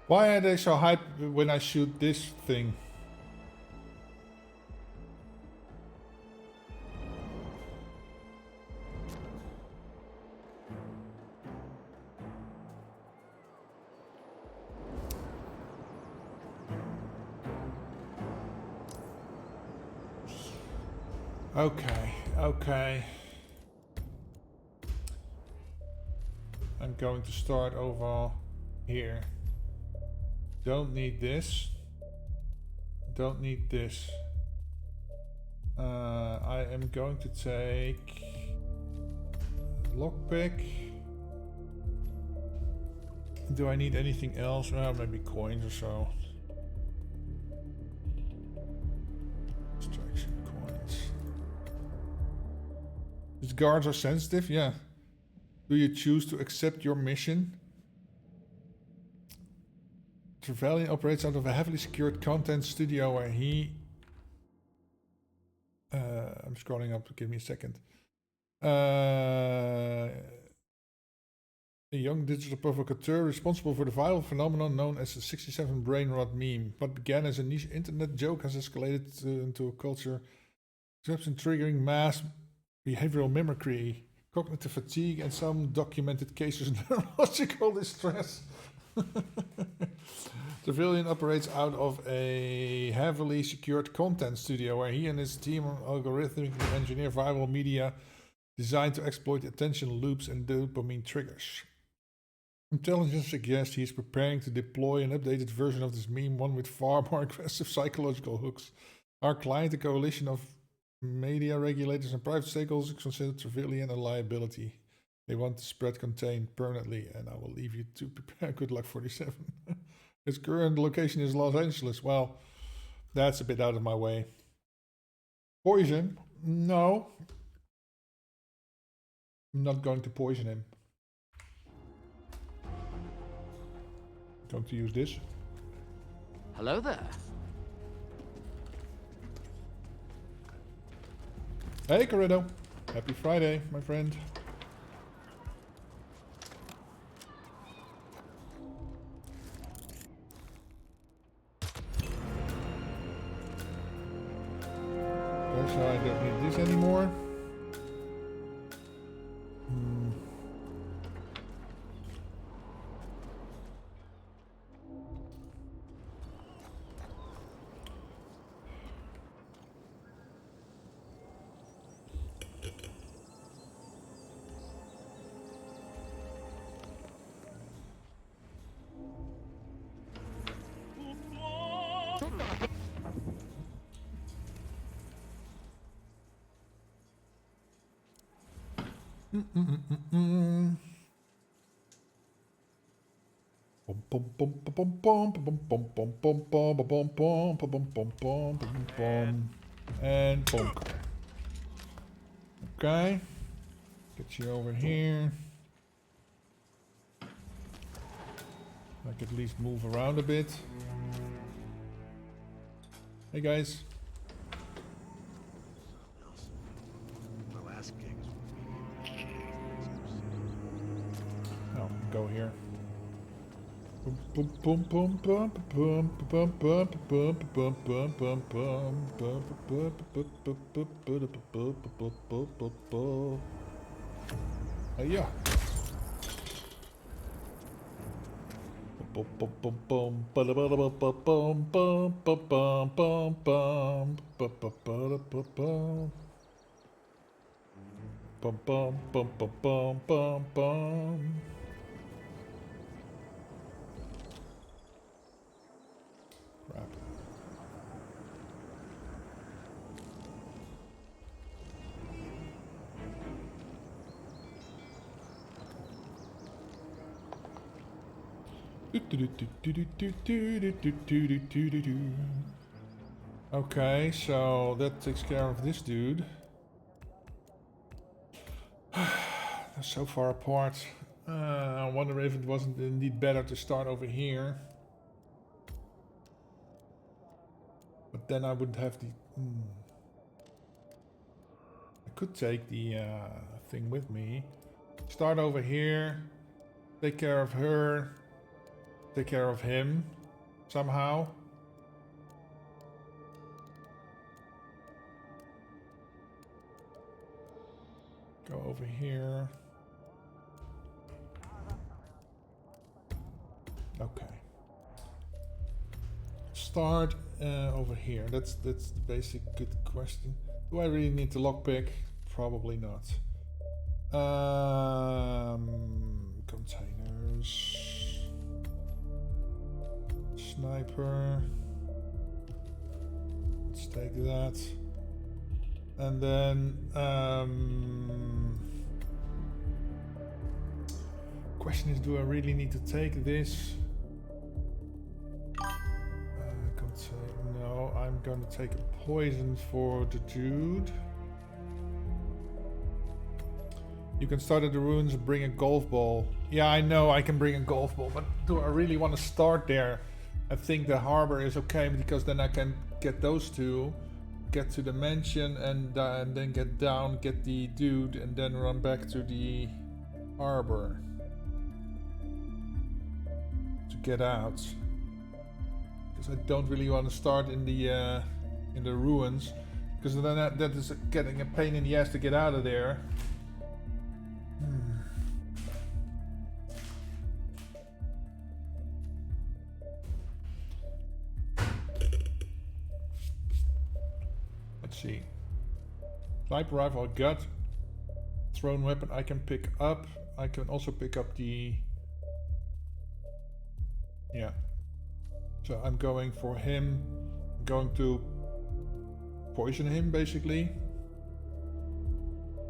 Why are they so hyped when I shoot this thing? Okay. I'm going to start over here. Don't need this. Don't need this. I am going to take lockpick. Do I need anything else? Maybe coins or so. Extraction coins. These guards are sensitive? Yeah. Do you choose to accept your mission? Trevelyan operates out of a heavily secured content studio where he... I'm scrolling up, give me a second. A young digital provocateur responsible for the viral phenomenon known as the 67 brain rot meme. What began as a niche internet joke has escalated into a culture, perhaps triggering mass behavioral mimicry, cognitive fatigue, and some documented cases of neurological distress. Trevelyan operates out of a heavily secured content studio where he and his team algorithmically engineer viral media designed to exploit attention loops and dopamine triggers. Intelligence suggests he is preparing to deploy an updated version of this meme, one with far more aggressive psychological hooks. Our client, a coalition of media regulators and private stakeholders, consider Trevelyan a liability. They want the spread contained permanently, and I will leave you to prepare. Good luck, 47. His current location is Los Angeles. Well, that's a bit out of my way. Poison? No. I'm not going to poison him. I'm going to use this. Hello there. Hey, Corrido. Happy Friday, my friend. So I don't need this anymore. And bonk. Okay. Get you over here. I can at least move around a bit. Hey guys. Oh, go here. Yeah. Crap. Okay, so that takes care of this dude. They're so far apart. I wonder if it wasn't indeed better to start over here. But then I would have the... I could take the thing with me. Start over here. Take care of her. Take care of him. Somehow. Go over here. Okay. Start over here. That's the basic good question. Do I really need to lockpick? Probably not. Containers. Sniper. Let's take that. And then question is, do I really need to take this? No, I'm gonna take a poison for the dude. You can start at the ruins and bring a golf ball. Yeah, I know I can bring a golf ball, but do I really want to start there? I think the harbor is okay because then I can get those two, get to the mansion, and then get down, get the dude, and then run back to the harbor to get out. Because I don't really want to start in the ruins, because then that is getting a pain in the ass to get out of there. Let's see. Sniper rifle I got. Thrown weapon I can pick up. I can also pick up the... Yeah. So I'm going for him. I'm going to poison him basically.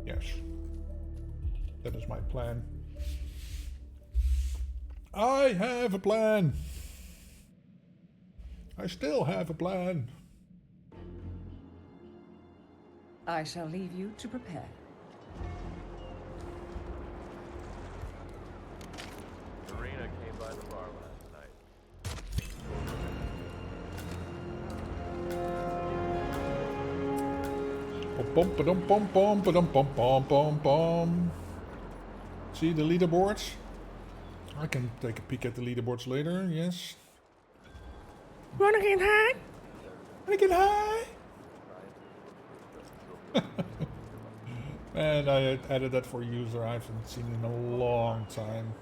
Yes. That is my plan. I have a plan. I still have a plan. I shall leave you to prepare. Marina came by the bar last night. See the leaderboards? I can take a peek at the leaderboards later, yes. Wanna get high? Wanna get high? And I added that for a user I haven't seen in a long time.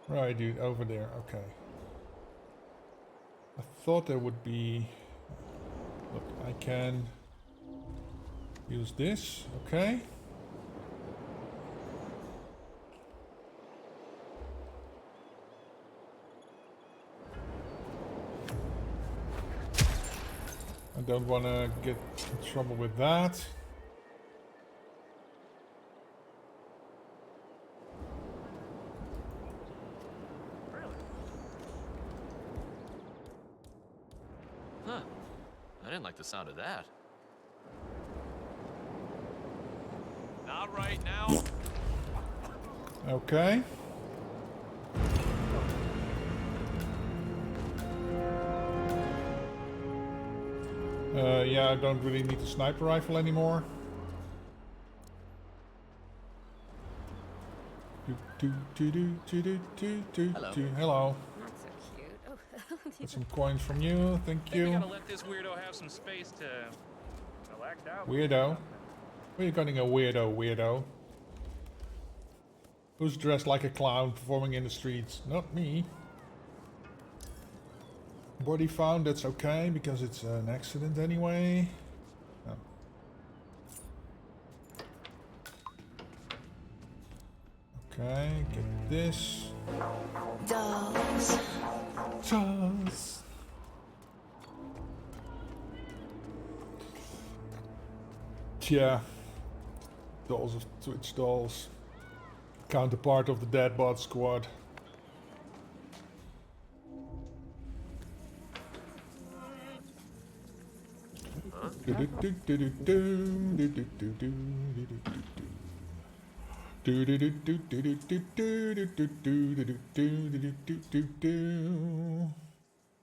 Right, dude, over there, okay. I thought there would be... Look, I can use this, okay. don't want to get in trouble with that. Huh. I didn't like the sound of that. Not right now. Okay. Yeah, I don't really need the sniper rifle anymore. Hello. Hello. Not so cute. Oh, Got some coins from you, thank I think we you. gotta let this weirdo have some space to relax out. Weirdo. Where are you getting a weirdo? Who's dressed like a clown performing in the streets? Not me. Body found, that's okay, because it's an accident anyway. Oh. Okay, get this. Dolls. Dolls. Yeah. Dolls of Twitch dolls. Counterpart of the Deadbot squad.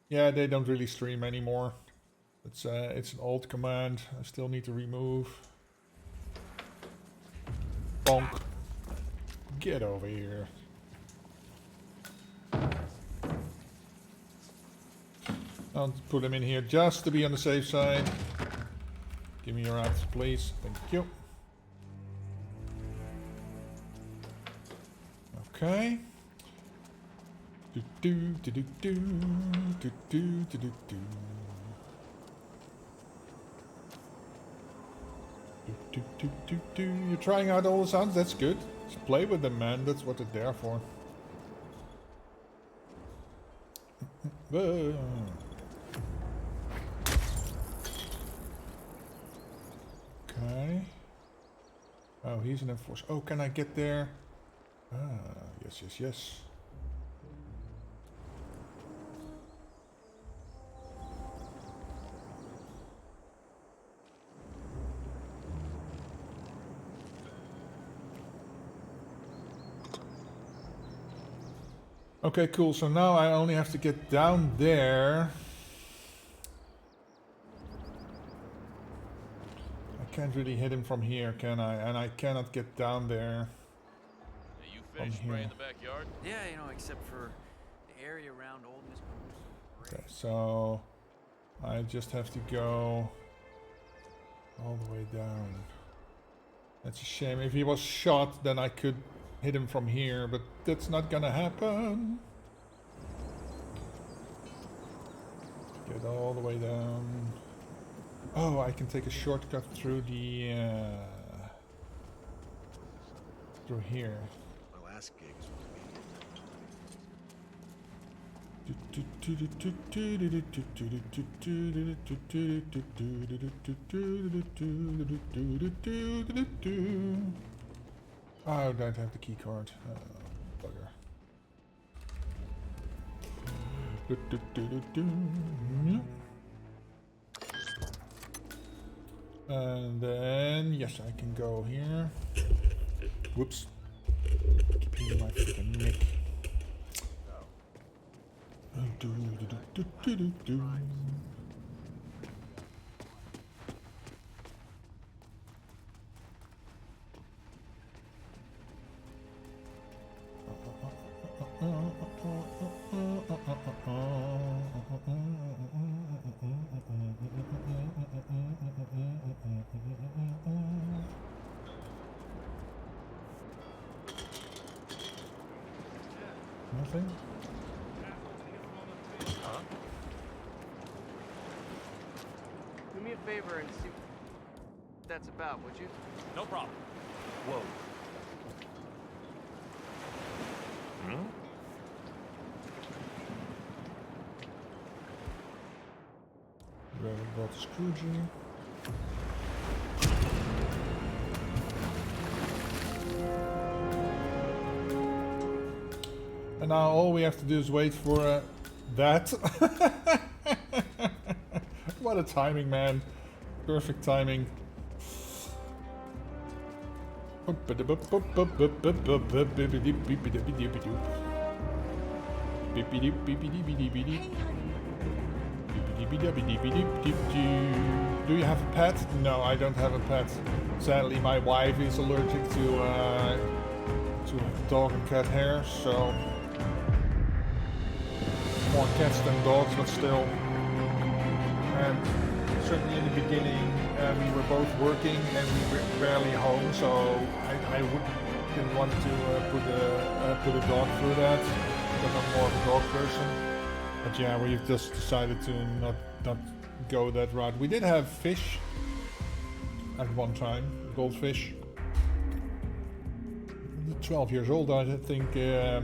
Yeah, they don't really stream anymore. It's an old command. I still need to remove. Bonk. Get over here. I'll put him in here just to be on the safe side. Give me your axe, please. Thank you. Okay. You're trying out all the sounds? That's good. Just play with them, man. That's what they're there for. Okay. Oh, he's an enforcer. Oh, can I get there? Ah, yes. Okay, cool. So now I only have to get down there. I can't really hit him from here, can I? And I cannot get down there. Hey, you finished spraying the backyard? Yeah, you know, except for the area around Old Miss. Okay, so I just have to go all the way down. That's a shame. If he was shot, then I could hit him from here, but that's not gonna happen. Get all the way down. Oh, I can take a shortcut through the through here. My last gig is Oh, I don't have the key card. Bugger. And then, yes, I can go here. Whoops. Keep my freaking neck. Nothing? Huh? Do me a favor and see what that's about, would you? No problem. Whoa. Hmm? Grab a Scrooge. And now all we have to do is wait for that. What a timing, man. Perfect timing. Do you have a pet? No, I don't have a pet. Sadly, my wife is allergic to dog and cat hair, so more cats than dogs, but still. And certainly in the beginning, we were both working and we were barely home, so I didn't want to put a dog through that because I'm more of a dog person. But yeah, we've just decided to not go that route. We did have fish at one time, goldfish. 12 years old, I think the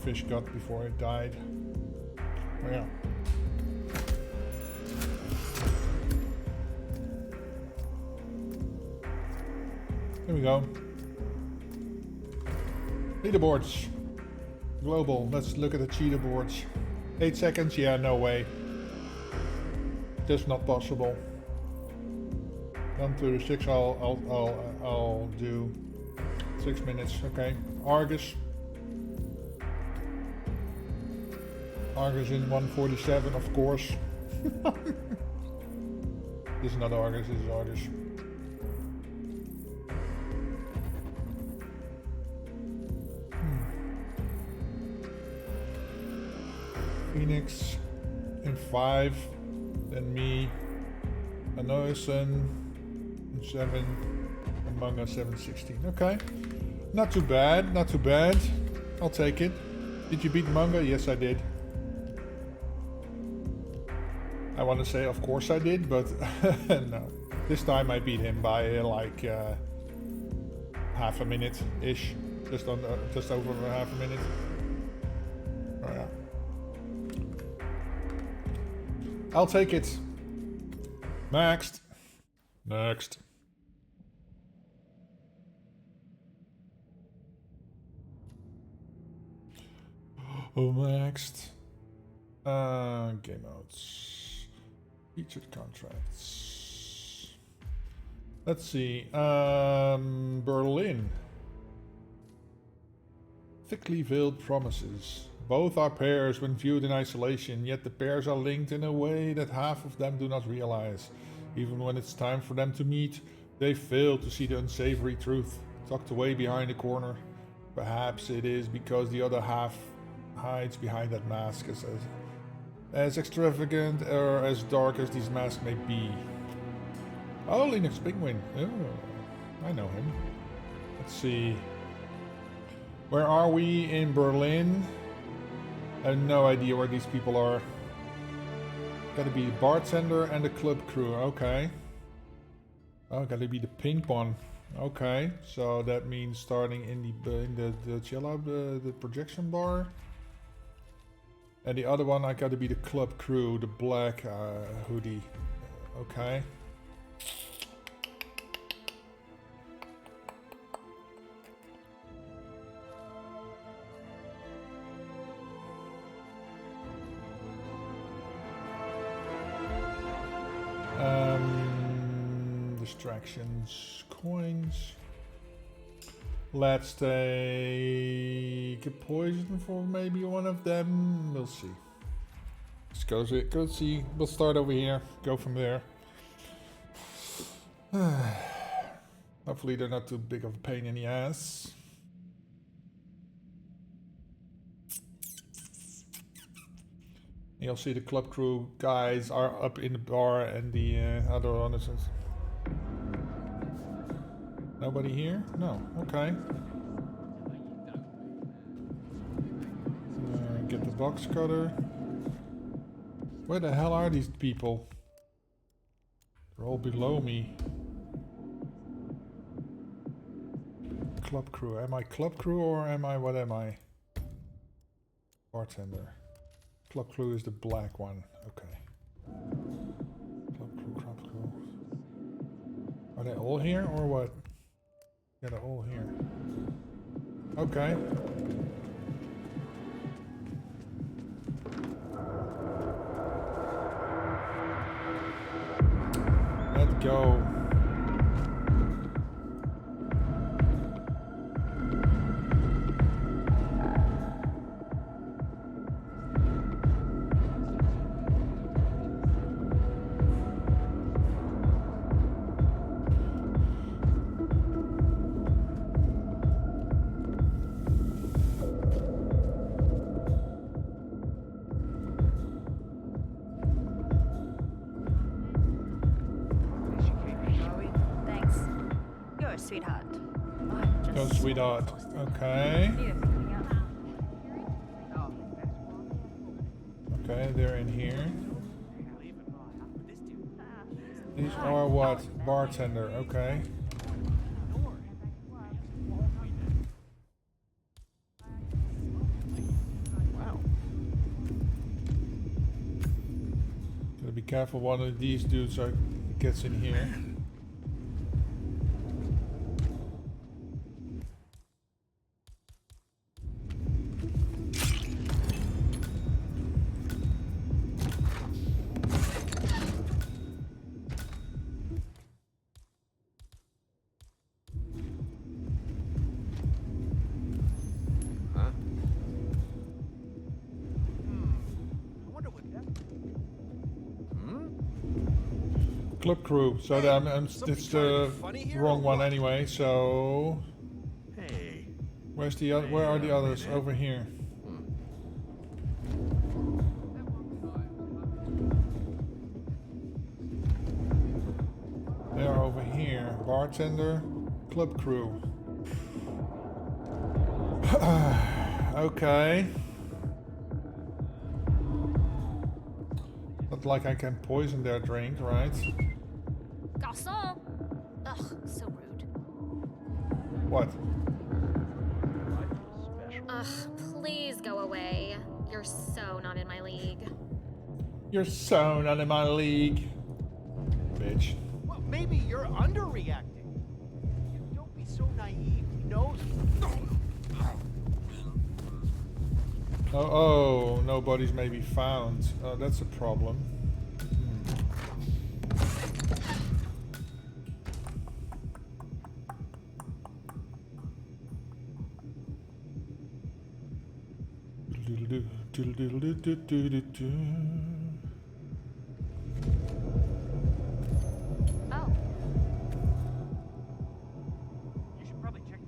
fish got before it died. Oh, yeah. Here we go. Leaderboards. Global. Let's look at the leaderboards. 8 seconds? Yeah, no way. Just not possible. 1 through 6. I'll do 6 minutes. Okay. Argus. Argus in 147, of course. This is not Argus. This is Argus. Phoenix in 5, then me, Anoisen in 7, and Manga 716. Okay, not too bad, not too bad. I'll take it. Did you beat Manga? Yes, I did. I want to say, of course I did, but no. This time I beat him by like half a minute-ish, just over half a minute. Oh yeah. I'll take it. Next. Next. Oh, next. Game modes. Featured contracts. Let's see. Berlin. Thickly veiled promises. Both are pairs when viewed in isolation, yet the pairs are linked in a way that half of them do not realize. Even when it's time for them to meet, they fail to see the unsavory truth, tucked away behind a corner. Perhaps it is because the other half hides behind that mask, as extravagant or as dark as these masks may be. Oh, Linux Penguin. Oh, I know him. Let's see. Where are we in Berlin? I have no idea where these people are. Gotta be the bartender and the club crew. Okay. Oh, gotta be the pink one. Okay, so that means starting in the chill out, the projection bar. And the other one, I gotta be the club crew, the black hoodie. Okay. Distractions, coins. Let's take a poison for maybe one of them. We'll see. Let's go see. We'll start over here. Go from there. Hopefully they're not too big of a pain in the ass. You'll see the club crew guys are up in the bar and the other owners. Nobody here? No. Okay. Get the box cutter. Where the hell are these people? They're all below me. Club crew. Am I club crew or am I, what am I? Bartender. Club crew is the black one. Okay. they all here or what? Yeah, they're all here. Okay. Let's go. Thanks. You're a sweetheart. I'm just Go, sweetheart. Okay. Okay, they're in here. These are what? Bartender, okay. Wow. Gotta be careful, one of these dudes gets in here. Club crew, so it's the wrong one anyway, so... Where's the other, where are the others? Over here. They are over here. Bartender, club crew. Okay. Not like I can poison their drink, right? Garçon! Ugh, so rude. What? Ugh, please go away. You're so not in my league. You're so not in my league. Bitch. Well, maybe you're underreacting. Don't be so naive. He knows. Oh, no bodies may be found. Oh, that's a problem. Oh. You should probably check.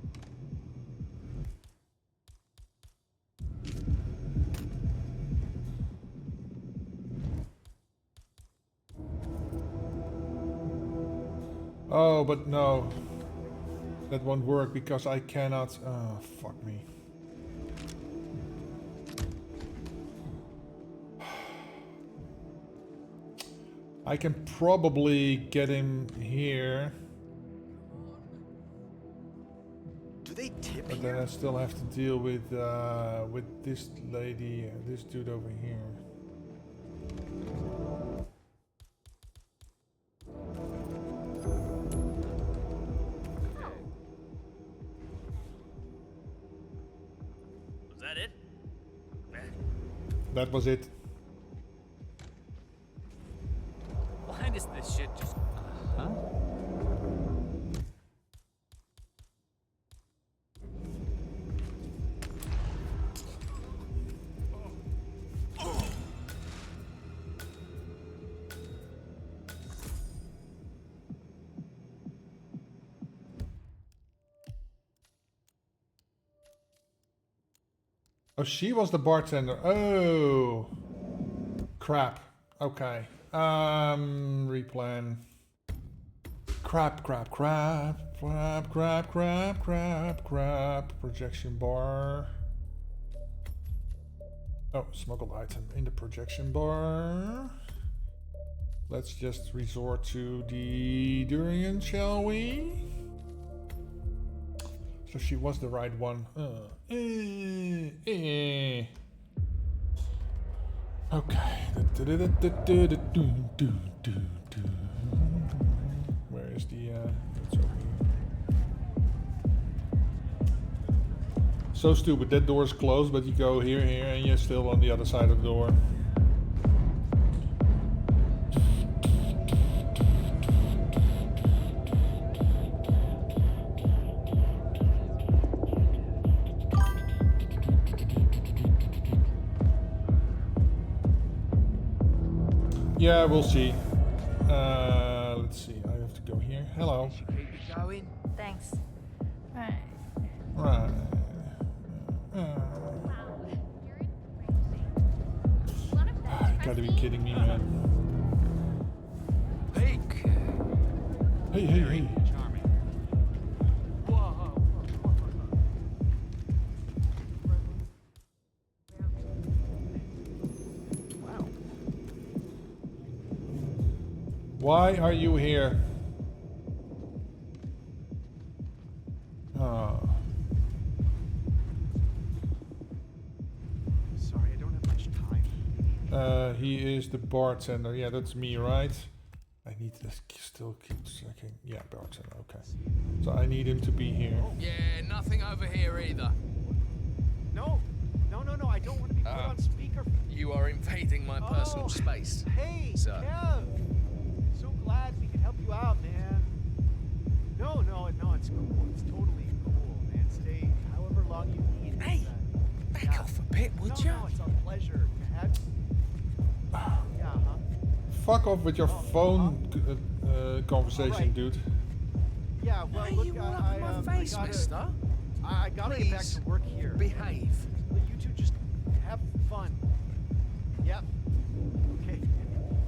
Oh, but no. That won't work because I cannot... Oh, fuck me. I can probably get him here. Do they tip but then I still have to deal with this lady, this dude over here. Was that it? That was it. Why does this shit just... Huh? Oh, she was the bartender. Oh, crap. Okay. Replan. Crap. Projection bar. Oh, smuggled item in the projection bar. Let's just resort to the durian, shall we? So she was the right one. Okay. Where is the So stupid. That door's closed, but you go here, and you're still on the other side of the door. Yeah, we'll see. Let's see. I have to go here. Hello. Keep it going. Thanks. Right. Right. You gotta be kidding me, man. Hey. Hey. Charming. Whoa. Wow. Why are you here? Sorry, I don't have much time. He is the bartender. Yeah, that's me, right? I need to still keep checking. Yeah, bartender. Okay. So I need him to be here. Yeah, nothing over here either. No, I don't want to be put on speaker. You are invading my personal space. Hey, So. Kev. So glad we could help you out, man. No, it's cool. It's totally cool, man. Stay however long you need. Hey, back off a bit, would you? No, it's our pleasure. Yeah, huh? Fuck off with your phone conversation, dude. Yeah, well, Hey, look, you all up in my face, mister. I gotta get back to work here. Behave. You two just have fun. Yep. Okay.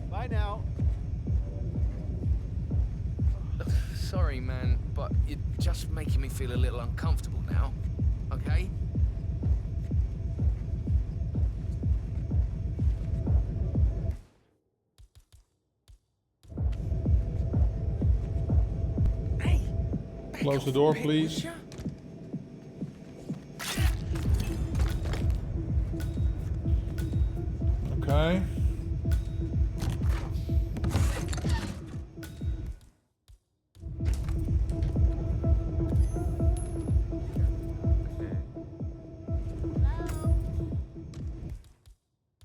Bye now. Sorry, man, but you're just making me feel a little uncomfortable now. Okay? Hey, Close the door, please. Okay.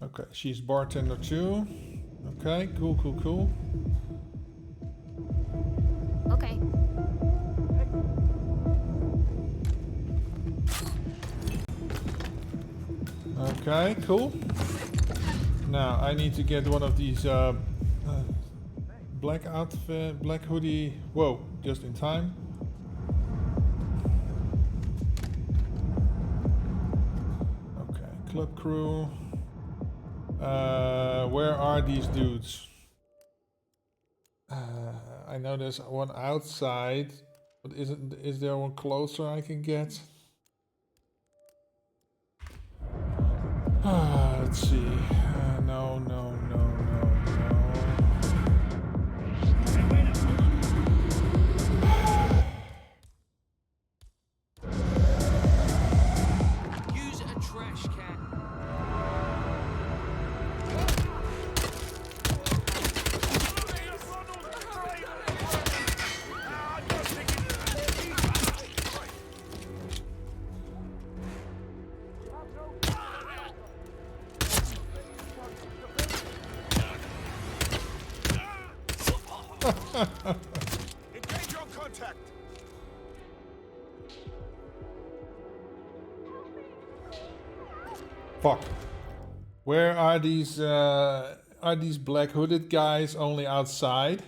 Okay, she's bartender too. Okay, cool. Okay. Okay, cool. Now I need to get one of these black outfit, black hoodie. Whoa, just in time. Okay, club crew. Where are these dudes? I know there's one outside, but is there one closer I can get? Let's see. No. Use a trash can. Engage on contact. Fuck. Where are these black hooded guys only outside?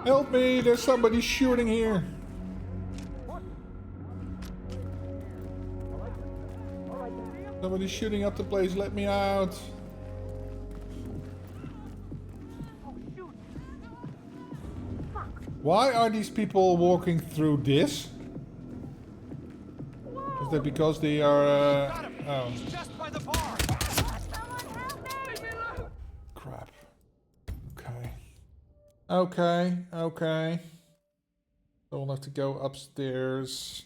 Help me, there's somebody shooting here. Somebody's shooting up the place, let me out. Why are these people walking through this? Is that because they are oh. Just by the bar. Crap. Okay. So we'll have to go upstairs.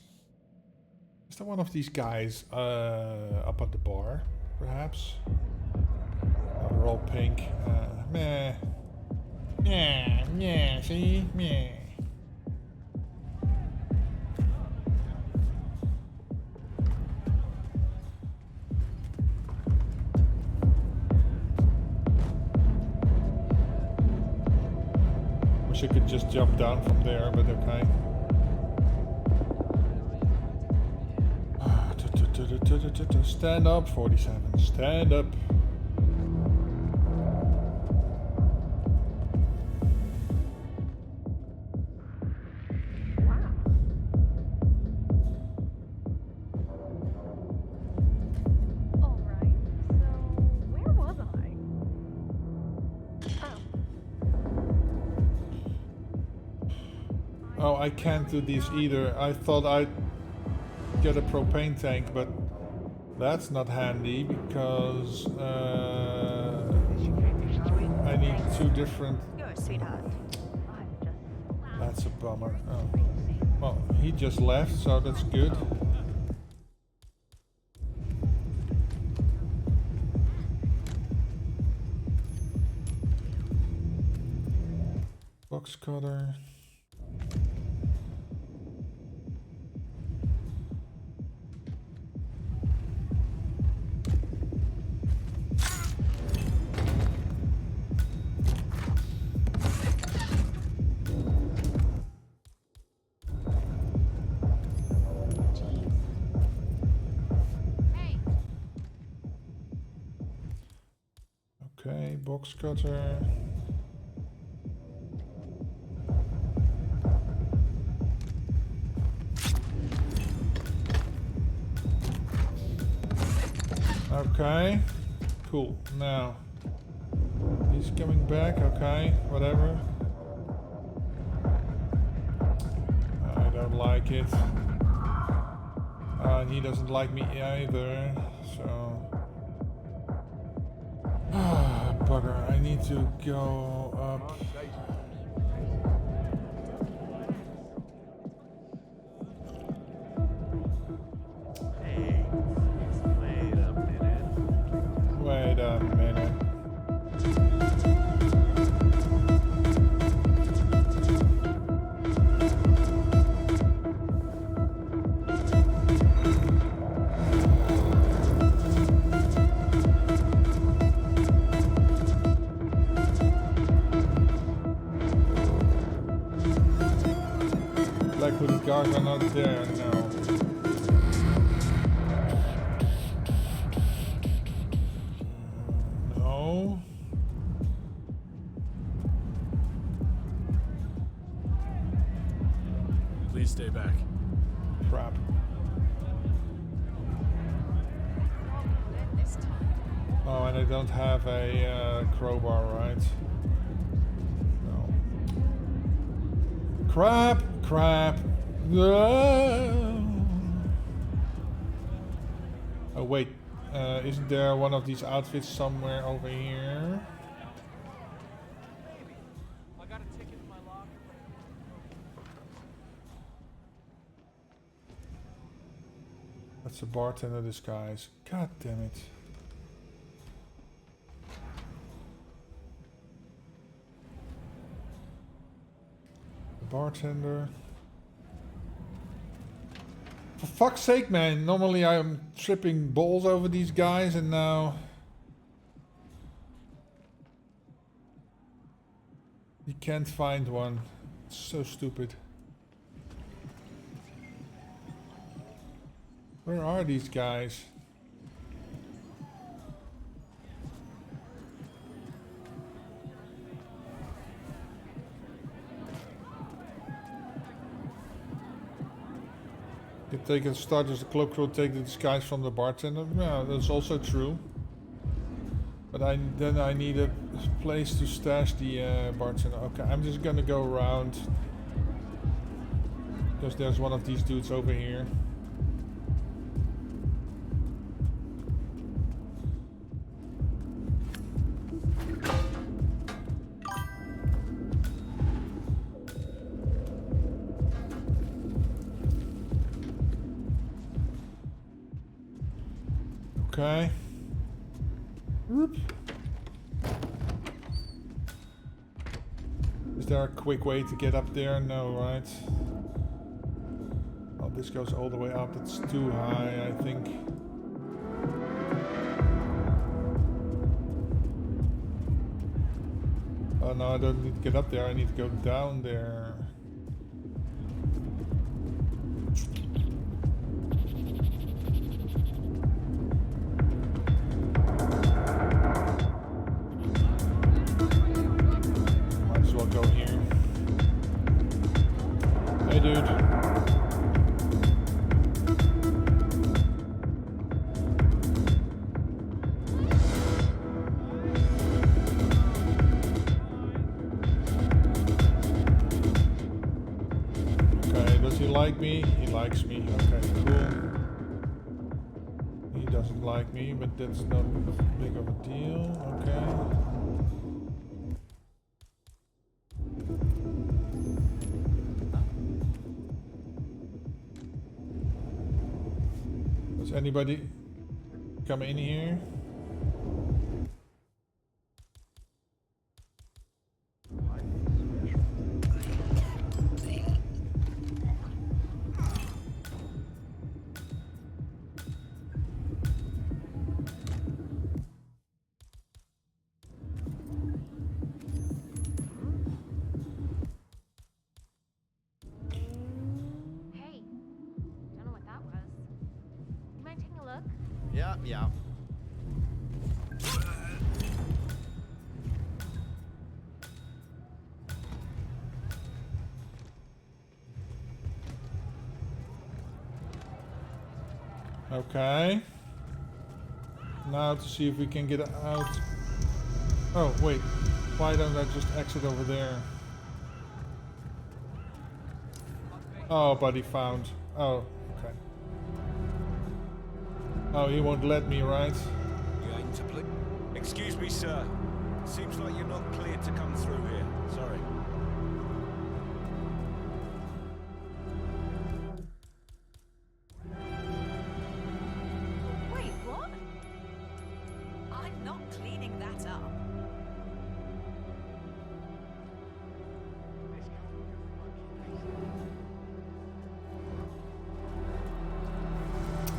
Is there one of these guys up at the bar, perhaps? Oh, they're all pink. Meh. Yeah, see? Meh. you could just jump down from there, but okay. Stand up, 47. Stand up. Oh, I can't do these either. I thought I'd get a propane tank, but that's not handy because I need two different... You're a sweetheart. That's a bummer. Oh. Well, he just left, so that's good. Box cutter. Okay, box cutter. Okay, cool. Now he's coming back. Okay, whatever. I don't like it. And he doesn't like me either. So, bugger. I need to go up. Wait a minute. Black hooded guards are not there, no. No. Please stay back. Crap. Oh, and I don't have a crowbar, right? No. Crap! Crap! Oh wait, isn't there one of these outfits somewhere over here? I got a ticket in my locker. That's a bartender disguise. God damn it. Bartender. For fuck's sake, man. Normally I'm tripping balls over these guys and now... You can't find one. It's so stupid. Where are these guys? You take a start as the cloak will take the disguise from the bartender. Yeah, that's also true. But then I need a place to stash the bartender. Okay, I'm just gonna go around. Because there's one of these dudes over here. Okay. Whoop. Is there a quick way to get up there? No, right? Oh, this goes all the way up. It's too high, I think. Oh no, I don't need to get up there. I need to go down there. Might as well go here. Hey, dude. Does he like me? He likes me. Okay, cool. He doesn't like me, but that's not big of a deal. Okay. Does anybody come in here? Hey, don't know what that was. You mind taking a look? Yeah, yeah. Okay. Now to see if we can get out. Oh, wait. Why don't I just exit over there? Oh, but he found. Oh, okay. Oh, he won't let me, right? You aim to play? Excuse me, sir. Seems like you're not cleared to come through here. Sorry. Wait, what? I'm not cleaning that up.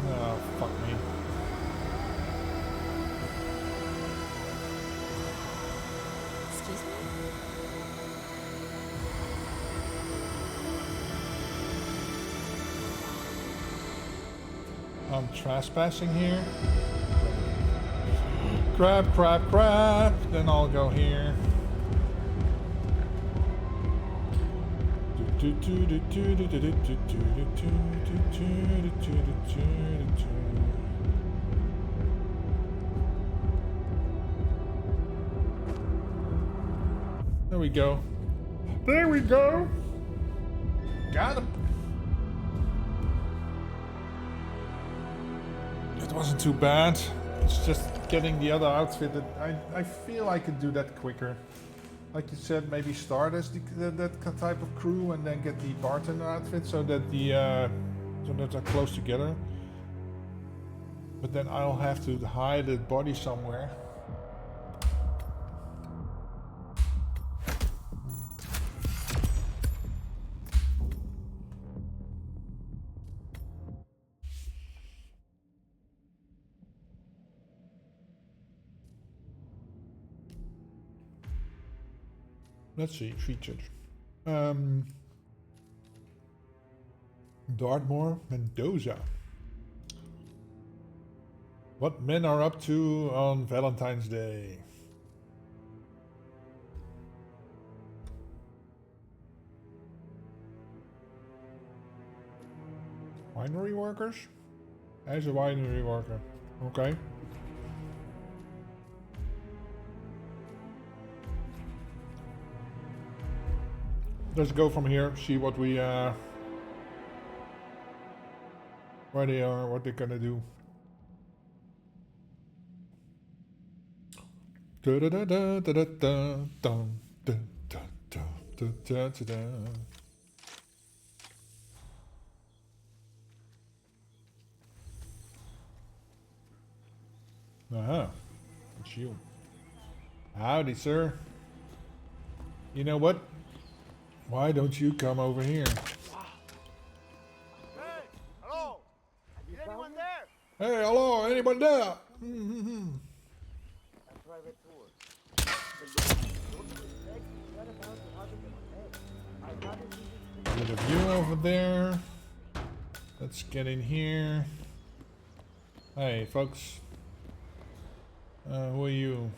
Oh, fuck me. Excuse me? I'm trespassing here. Crap, crap, crap. Then I'll go here. There we go. There we go. Got him. It wasn't too bad. It's just getting the other outfit that I feel I could do that quicker. Like you said, maybe start as that type of crew and then get the bartender outfit so that they're close together. But then I'll have to hide the body somewhere. Let's see, featured. Dartmoor, Mendoza. What men are up to on Valentine's Day. Winery workers? As a winery worker. Okay. Let's go from here, see what we where they are, what they're gonna do. Aha, it's you. Howdy, sir. You know what? Why don't you come over here? Hey, hello. Is anyone there? Hey, hello, anyone there? Private tour. Bit of you over there. Let's get in here. Hey, folks. Who are you?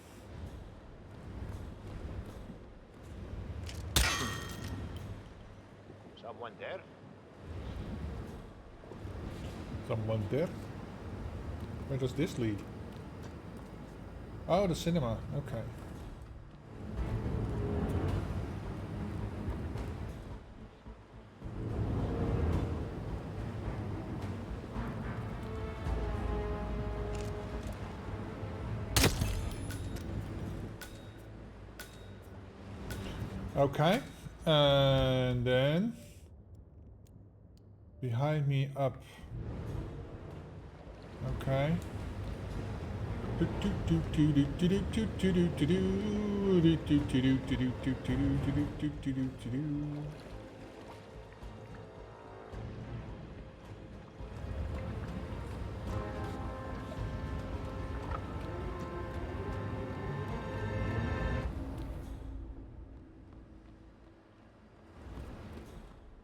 Someone there? Someone there? Where does this lead? Oh, the cinema. Okay. Okay. And then behind me up. Okay.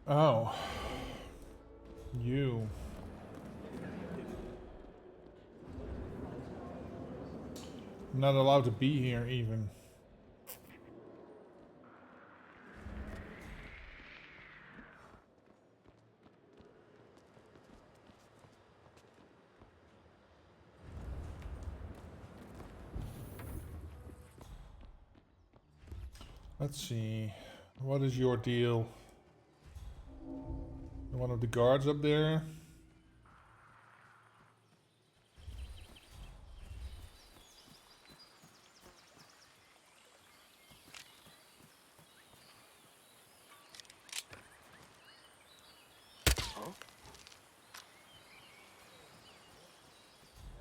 Oh. You. I'm not allowed to be here even. Let's see. What is your deal? One of the guards up there?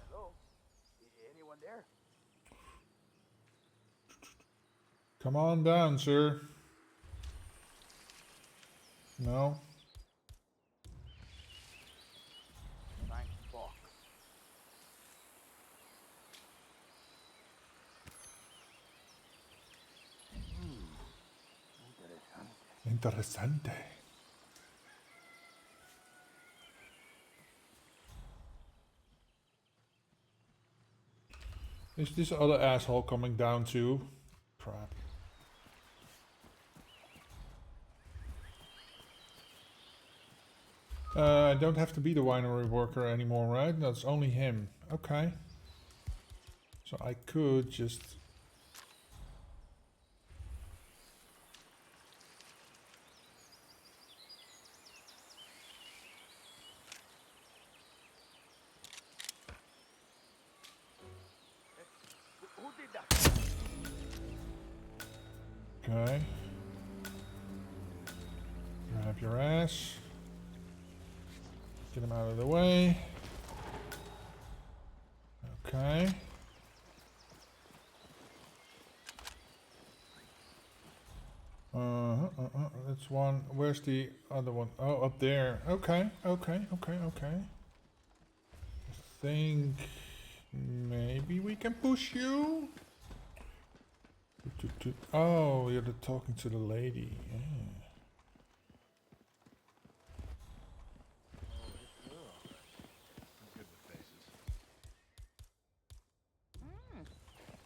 Hello? Anyone there? Come on down, sir. No? Thank fuck. Interessante. Is this other asshole coming down too? Crap. I don't have to be the winery worker anymore, right? That's only him. Okay. So I could just... Who did that? Okay. Grab your ass. Get him out of the way. Okay. That's one. Where's the other one? Oh, up there. Okay, okay. I think maybe we can push you. Oh, you're talking to the lady. Yeah.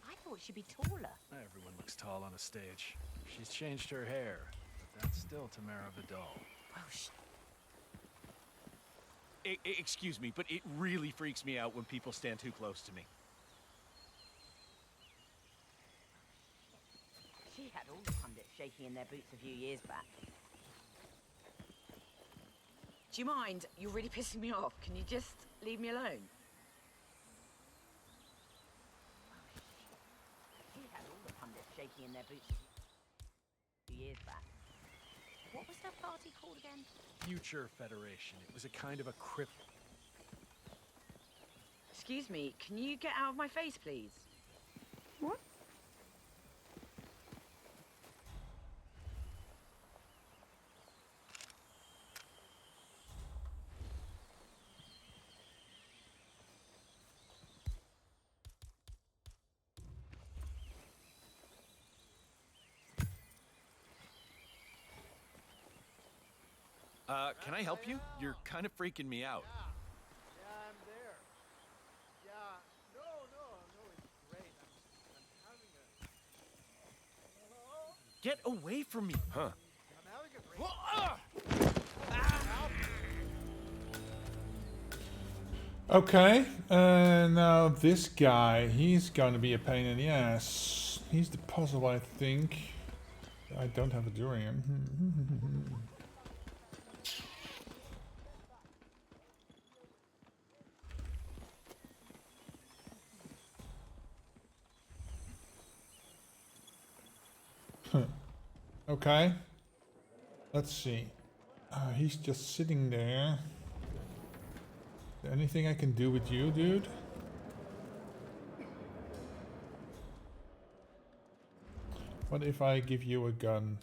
I thought she'd be taller. Everyone looks tall on a stage. She's changed her hair, but that's still Tamara Vidal. Excuse me, but it really freaks me out when people stand too close to me. She had all the pundits shaking in their boots a few years back. Do you mind? You're really pissing me off. Can you just leave me alone? She had all the pundits shaking in their boots a few years back. What was that party called again? Future Federation. It was a kind of a crypt. Excuse me, can you get out of my face, please? What? Can I help you? You're kind of freaking me out. Yeah, I'm there. Yeah, no, it's great. I'm having a... Get away from me. Huh. I'm having a great... Okay, now this guy, he's going to be a pain in the ass. He's the puzzle, I think. I don't have a durian. Okay, let's see. He's just sitting there. Is there anything I can do with you, dude? What if I give you a gun?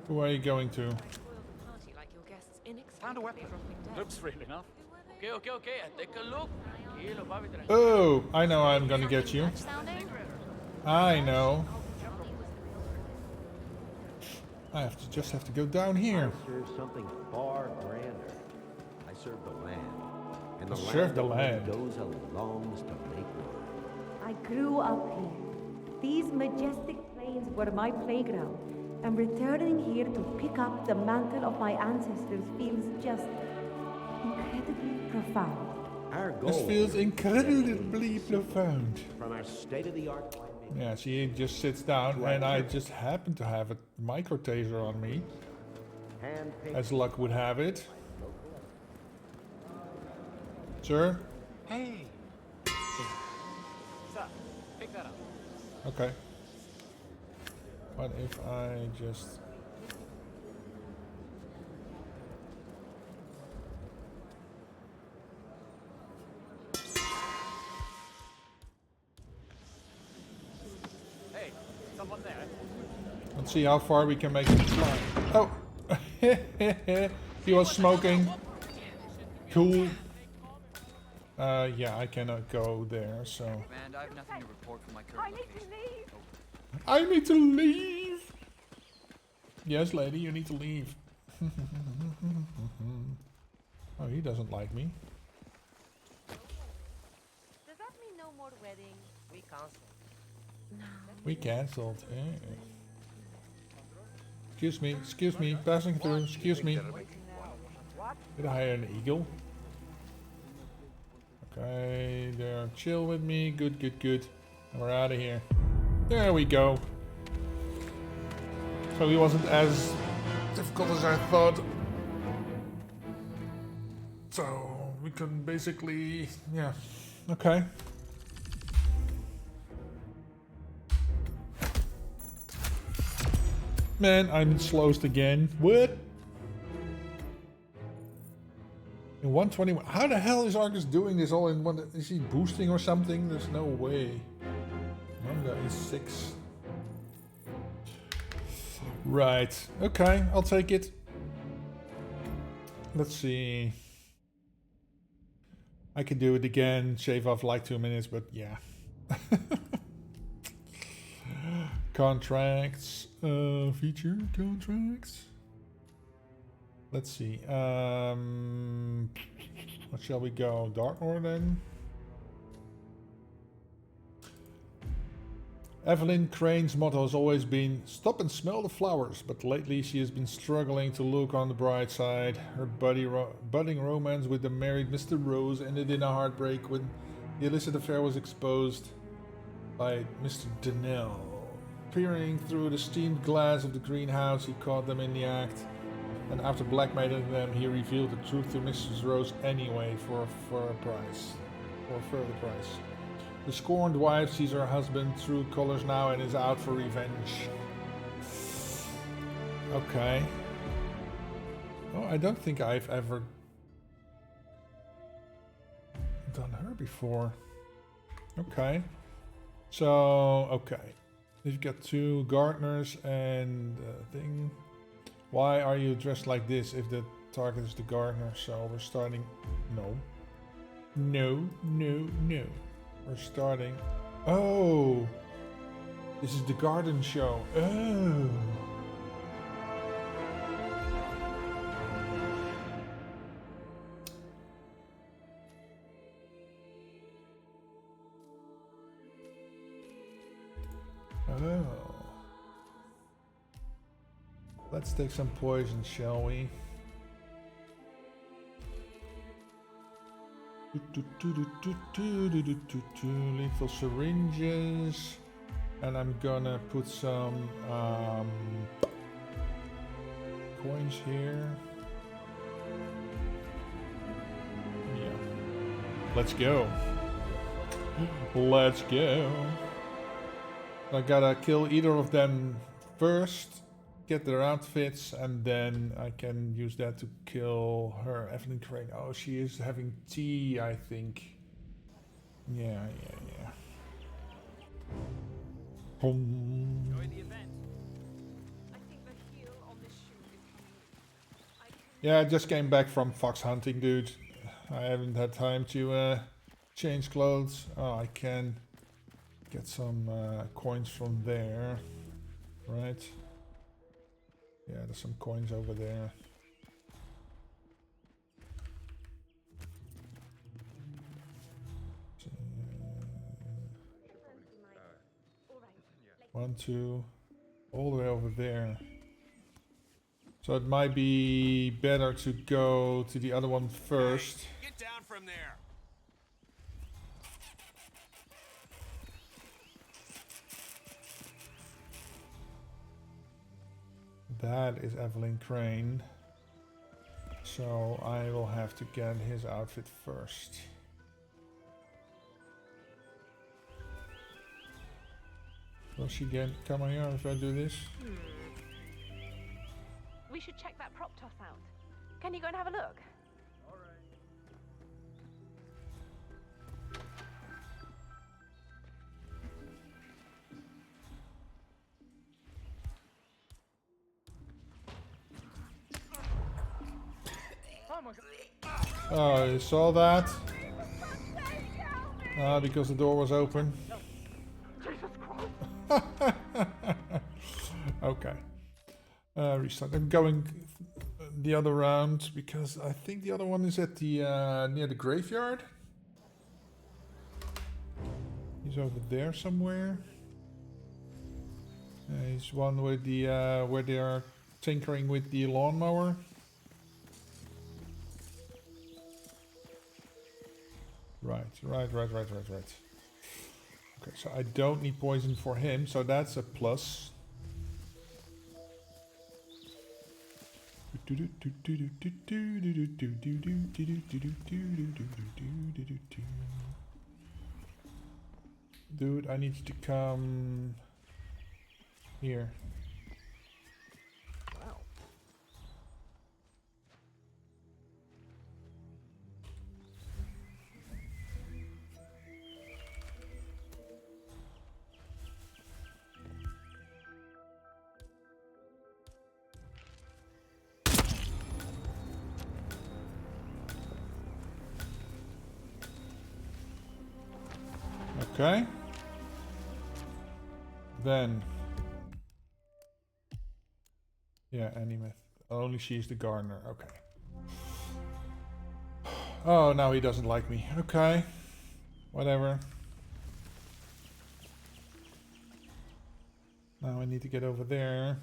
Who are you going to? Found a weapon. Looks real enough. Okay, take a look. Oh, I know I'm gonna get you. I know. I just have to go down here. I serve something far grander. I serve the land. And the Serve the land. goes alongs to make one. I grew up here. These majestic plains were my playground, and returning here to pick up the mantle of my ancestors feels just incredibly profound. Our goal This feels incredibly profound. From our state-of-the-art. Yeah, she just sits down, and I just happen to have a micro taser on me, as luck would have it. Sir? Hey. Stop. Pick that up. Okay. What if I just... Hey, someone there. Let's see how far we can make it fly. Oh! He was smoking. Cool. Yeah, I cannot go there, so... Command, I have nothing to report from my current location. I need to leave! Yes, lady, you need to leave. Oh, he doesn't like me. Does that mean no more wedding? We canceled. We cancelled. Excuse me, passing through, excuse me. Did I hire an eagle? Okay, they're chill with me. Good. And we're out of here. There we go. So he wasn't as difficult as I thought. So we can basically, yeah, okay. Man, I'm slowest again. What? In 121. How the hell is Argus doing this all in one? Is he boosting or something? There's no way. Manga is 6. Right. Okay, I'll take it. Let's see. I can do it again. Shave off like 2 minutes, but yeah. Contracts. Feature contracts. Let's see. What shall we go? Dartmoor then? Evelyn Crane's motto has always been stop and smell the flowers, but lately she has been struggling to look on the bright side. Her budding romance with the married Mr. Rose ended in a heartbreak when the illicit affair was exposed by Mr. Donnell. Peering through the steamed glass of the greenhouse, he caught them in the act. And after blackmailing them, he revealed the truth to Mrs. Rose anyway for a further price. The scorned wife sees her husband true colors now and is out for revenge. Okay. Oh, I don't think I've ever done her before. Okay. So, okay. You've got 2 gardeners and thing. Why are you dressed like this if the target is the gardener? So we're starting... No. No, no, no. We're starting. Oh! This is the garden show. Oh! Oh. Let's take some poison, shall we? Lethal syringes. And I'm gonna put some coins here. Yeah. Let's go. Let's go. I gotta kill either of them first, get their outfits, and then I can use that to kill her. Evelyn Crane. Oh, she is having tea, I think. Yeah. Boom. Enjoy the event. Yeah, I just came back from fox hunting, dude. I haven't had time to change clothes. Oh, I can get some coins from there, right? Yeah, there's some coins over there. One, two, all the way over there. So it might be better to go to the other one first. Hey, get down from there. That is Evelyn Crane. So I will have to get his outfit first. Will she come here if I do this? We should check that prop toss out. Can you go and have a look? Oh, you saw that? Because the door was open. Okay. Restart. I'm going the other round because I think the other one is at the near the graveyard. He's over there somewhere. He's one with the where they are tinkering with the lawnmower. Right. Okay, so I don't need poison for him, so that's a plus. Dude, I need you to come here. Wow. Okay. Then. Yeah, Anymith. Only she's the gardener. Okay. Oh, now he doesn't like me. Okay. Whatever. Now I need to get over there.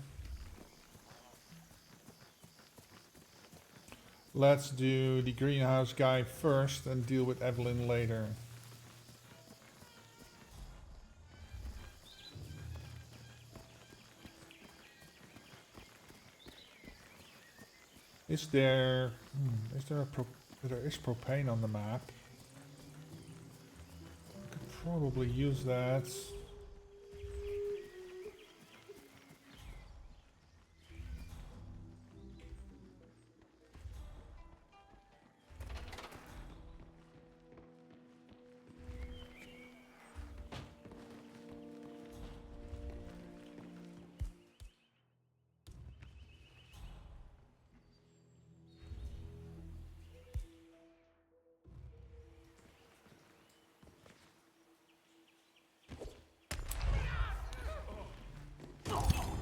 Let's do the greenhouse guy first and deal with Evelyn later. Is there there is propane on the map. I could probably use that.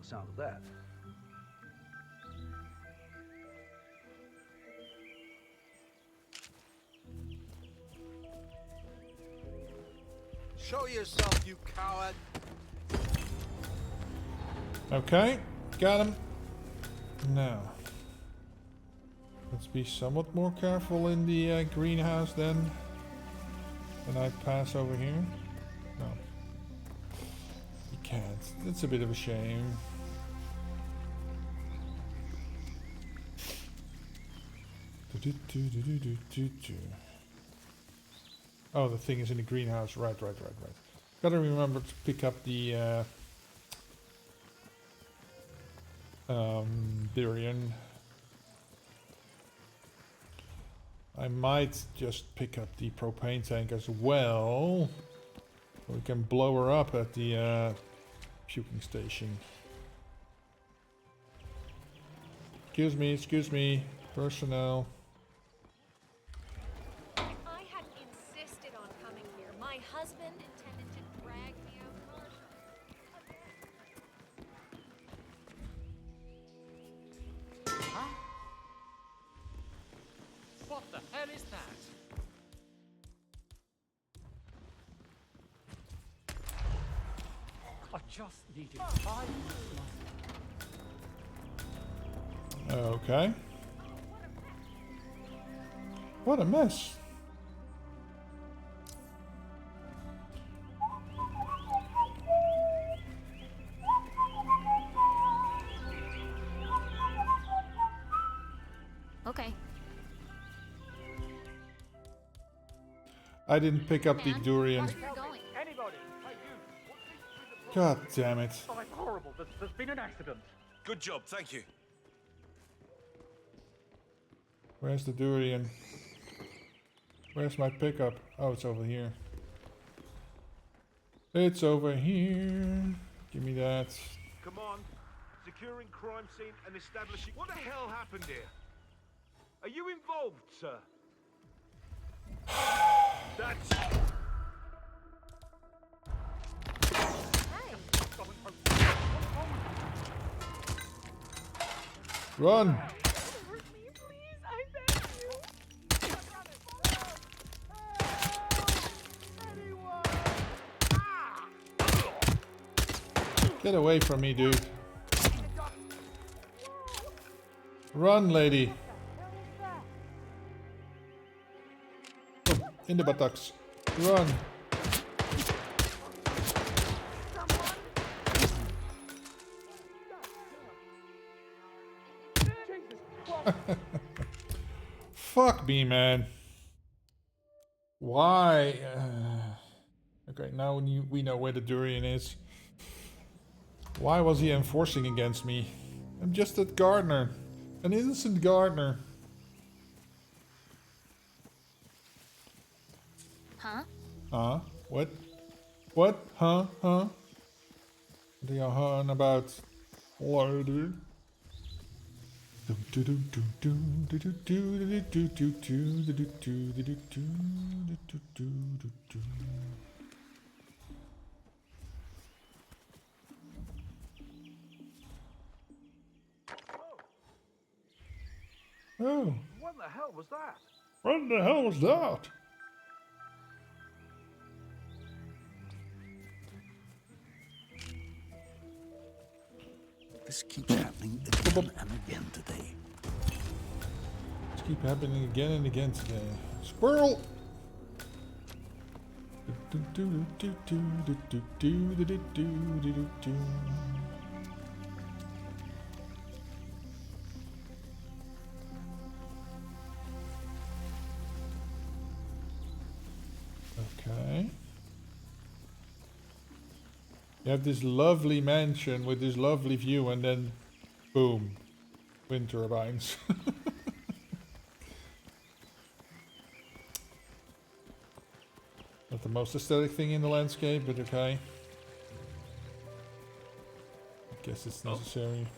the sound of that. Show yourself, you coward! Okay, got him. Now, let's be somewhat more careful in the greenhouse then. When I pass over here. No. You can't. That's a bit of a shame. Oh, the thing is in the greenhouse. Right. Gotta remember to pick up the durian. I might just pick up the propane tank as well. So we can blow her up at the puking station. Excuse me, personnel. If I hadn't insisted on coming here, my husband intended to drag me out martial. Huh? What the hell is that? I just needed 5 minutes. Okay. What a mess. Okay. I didn't pick up the durian. God damn it. Oh, that's horrible. There's been an accident. Good job, thank you. Where's the durian? Where's my pickup? Oh, it's over here. It's over here. Give me that. Come on. Securing crime scene and establishing... What the hell happened here? Are you involved, sir? That's... Run! Get away from me, dude. Run, lady. Oh, in the buttocks. Run. Fuck me, man. Why? Okay, now we know where the durian is. Why was he enforcing against me? I'm just a gardener. An innocent gardener. Huh? Huh? What? What? Huh? Huh? What are you on about? Lady? Oh. What the hell was that? What the hell was that? This keeps happening again and again today. This keeps happening again and again today. Squirrel! Okay. You have this lovely mansion with this lovely view and then boom, wind turbines. Not the most aesthetic thing in the landscape, but okay. I guess it's necessary. You can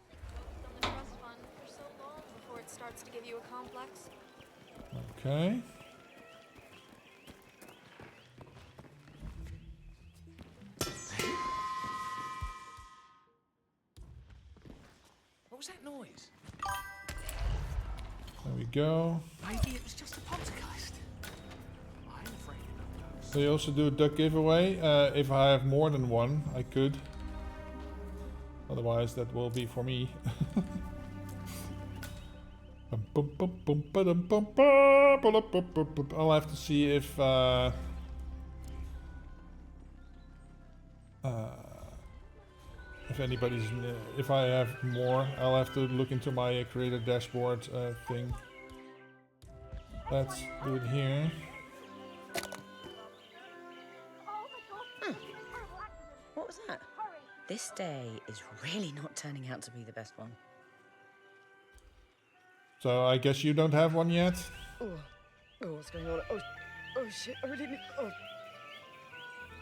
only focus on the trust fund for so long before it starts to give you a complex. Okay. There we go. Maybe it was just a poltergeist. I ain't afraid of no ghosts. They also do a duck giveaway. If I have more than one, I could. Otherwise, that will be for me. I'll have to see if anybody's, if I have more. I'll have to look into my creator dashboard thing. Let's do it here. What was that? This day is really not turning out to be the best one. So I guess you don't have one yet? Oh, what's going on? Oh shit, I really need... Oh.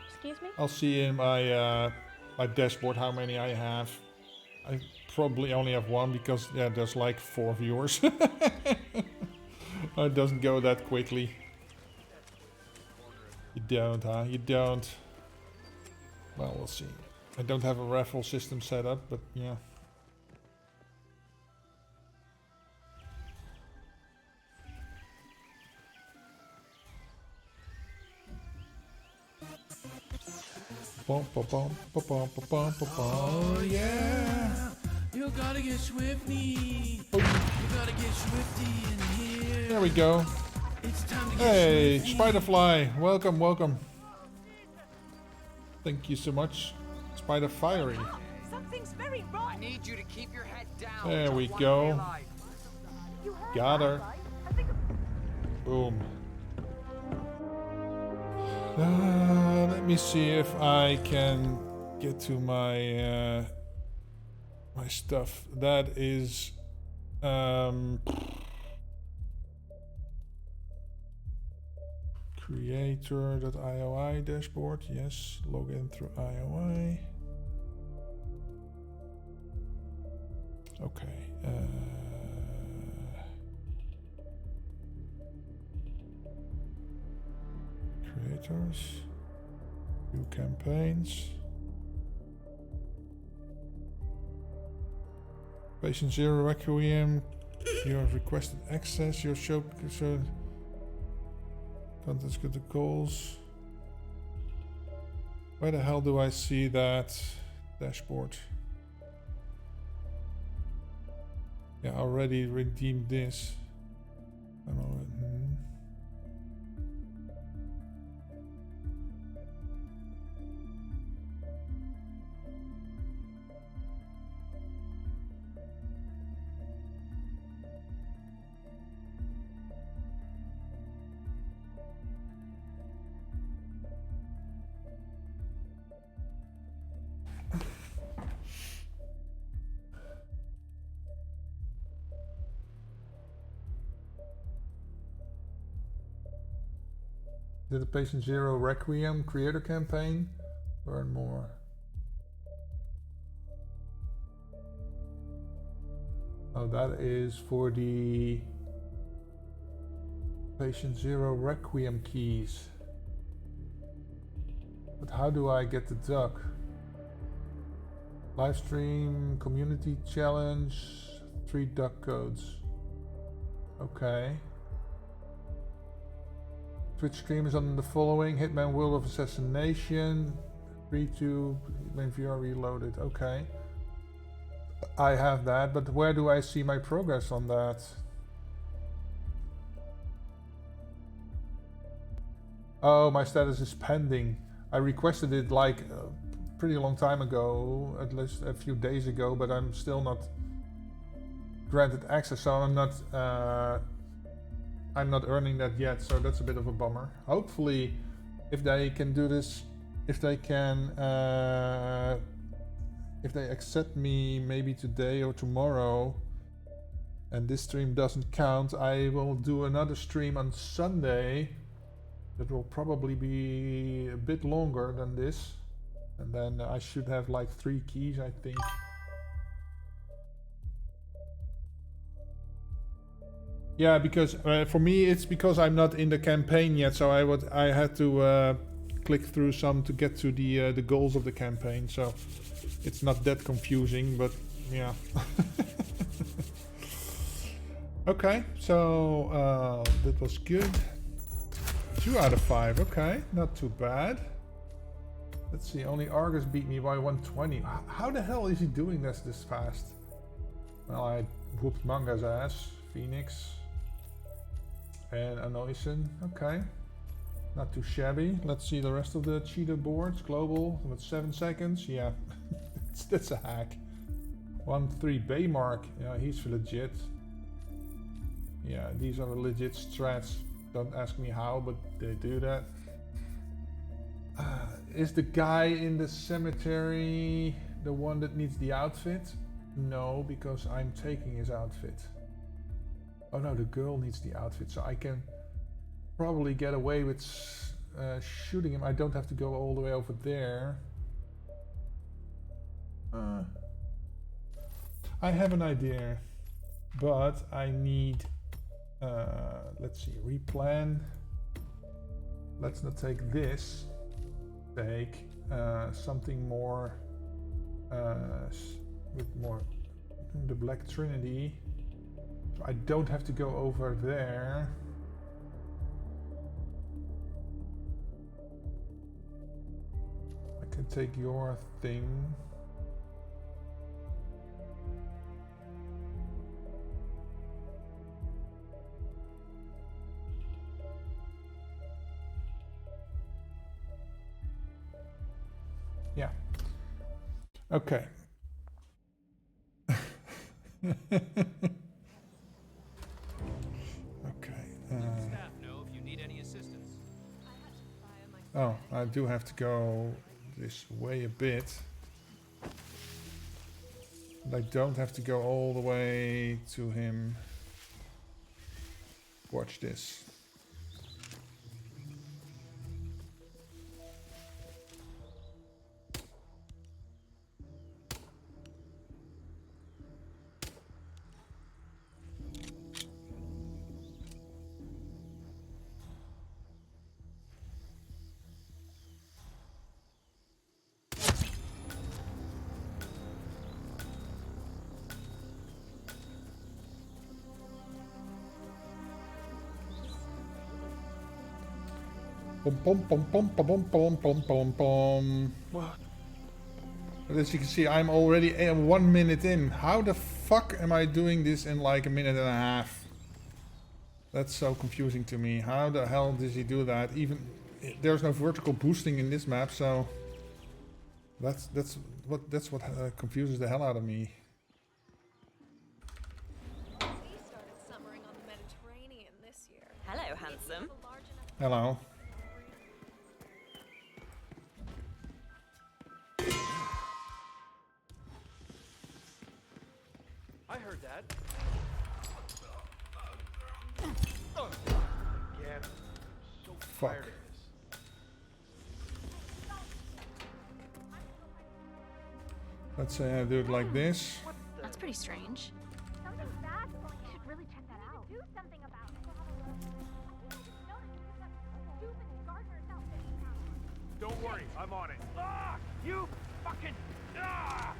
Excuse me? I'll see in my my dashboard how many I have. I probably only have one because, yeah, there's like 4 viewers. It doesn't go that quickly. You don't, huh? You don't. Well, we'll see. I don't have a raffle system set up, but yeah. Oh yeah, you gotta get swifty. You gotta get swifty in here. There we go. It's time to get Hey, swifty. Spiderfly, welcome, welcome. Thank you so much, Spider Fiery. Something's very wrong. I need you to keep your head down. There we Just go. wanna be alive. Got her. Boom. Let me see if I can get to my my stuff. That is creator.ioi dashboard. Yes, log in through IOI. Okay. Creators, new campaigns. Patient Zero Requiem, you have requested access, your show contents go to goals. Where the hell do I see that dashboard? Yeah, I already redeemed this. I'm already, Did the Patient Zero Requiem creator campaign? Learn more. Oh, that is for the Patient Zero Requiem keys. But how do I get the duck? Livestream, community challenge, 3 duck codes. Okay. Twitch stream is on the following: Hitman World of Assassination, 3-2, Hitman VR Reloaded. Okay. I have that, but where do I see my progress on that? Oh, my status is pending. I requested it like a pretty long time ago, at least a few days ago, but I'm still not granted access, so I'm not earning that yet, so that's a bit of a bummer. Hopefully, if they can do this, if they can, if they accept me maybe today or tomorrow, and this stream doesn't count, I will do another stream on Sunday. That will probably be a bit longer than this, and then I should have like 3 keys, I think. Yeah, because for me it's because I'm not in the campaign yet, so I had to click through some to get to the goals of the campaign, so it's not that confusing, but yeah. Okay, so that was good. 2 out of 5. Okay, not too bad. Let's see. Only Argus beat me by 120. How the hell is he doing this fast? Well, I whooped Manga's ass. Phoenix and Anoisen. Okay, not too shabby. Let's see the rest of the cheater boards. Global with 7 seconds. Yeah, that's a hack. 1-3 Baymark. Yeah, he's legit. Yeah, these are legit strats. Don't ask me how, but they do that. Is the guy in the cemetery the one that needs the outfit? No, because I'm taking his outfit. Oh no, the girl needs the outfit, so I can probably get away with shooting him. I don't have to go all the way over there. I have an idea, but I need... let's see, replan. Let's not take this. Take something more with more the Black Trinity. So I don't have to go over there. I can take your thing. Yeah. Okay. Okay. Staff know if you need any assistance. Oh, I do have to go this way a bit. But I don't have to go all the way to him. Watch this. Pom pom pom pom pom pom pom pom pom. What? As you can see, I'm already 1 minute in. How the fuck am I doing this in like a minute and a half? That's so confusing to me. How the hell does he do that? Even there's no vertical boosting in this map, so that's what confuses the hell out of me. We started summering on the Mediterranean this year. Hello, handsome. Hello. I heard that. Yeah, so Fuck. tired of this. Let's say I do it like this. That's pretty strange. Something's bad. You should really check that out. Do something about it. Don't worry, I'm on it. Ah! You fucking... Ah!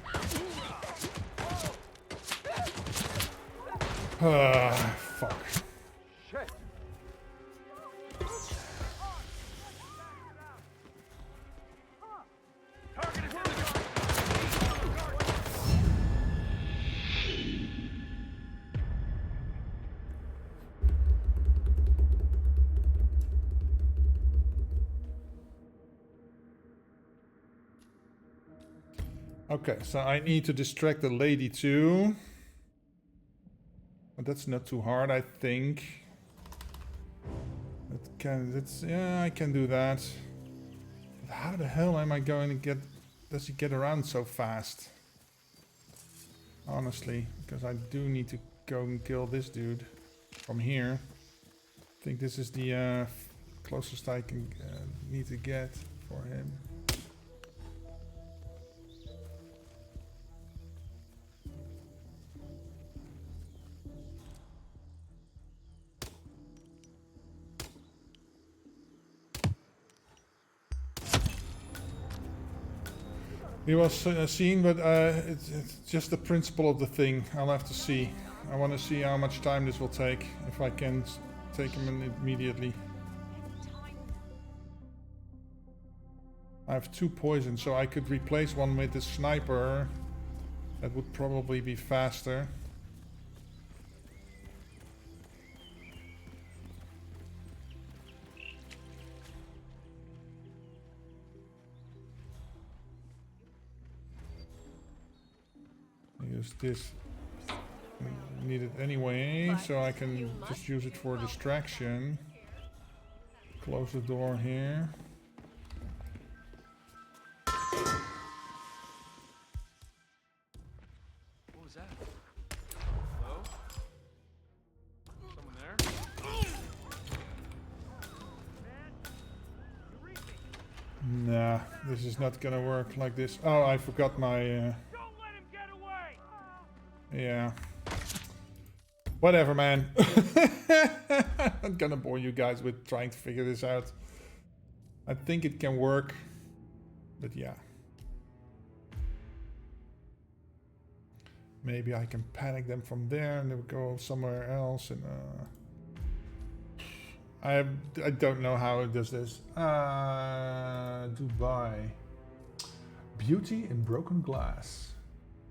Fuck. Shit. Okay, so I need to distract the lady too. But that's not too hard, I think. Yeah, I can do that. But how the hell am I going to get... Does he get around so fast? Honestly, because I do need to go and kill this dude from here. I think this is the closest I can need to get for him. He was seen, but it's just the principle of the thing. I'll have to see. I want to see how much time this will take. If I can take him immediately. I have 2 poisons, so I could replace one with the sniper. That would probably be faster. Use this. Need it anyway, so I can just use it for distraction. Close the door here. What was that? Hello? Someone there? Nah, this is not gonna work like this. Oh, I forgot my... Don't let him get away! Yeah. Whatever, man. I'm gonna bore you guys with trying to figure this out. I think it can work. But yeah. Maybe I can panic them from there and they'll go somewhere else. And I don't know how it does this. Dubai. Beauty in broken glass.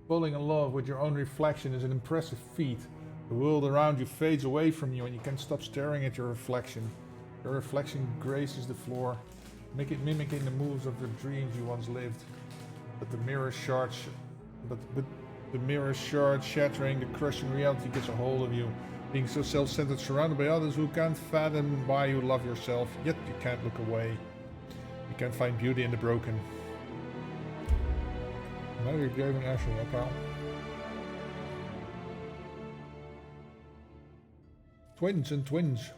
Falling in love with your own reflection is an impressive feat. The world around you fades away from you and you can't stop staring at your reflection. Your reflection graces the floor, mimicking the moves of the dreams you once lived. But the mirror shards, shattering the crushing reality gets a hold of you. Being so self-centered, surrounded by others who can't fathom why you love yourself, yet you can't look away. You can't find beauty in the broken. Nou, ik geef een Ashley, okay. Twins and twins.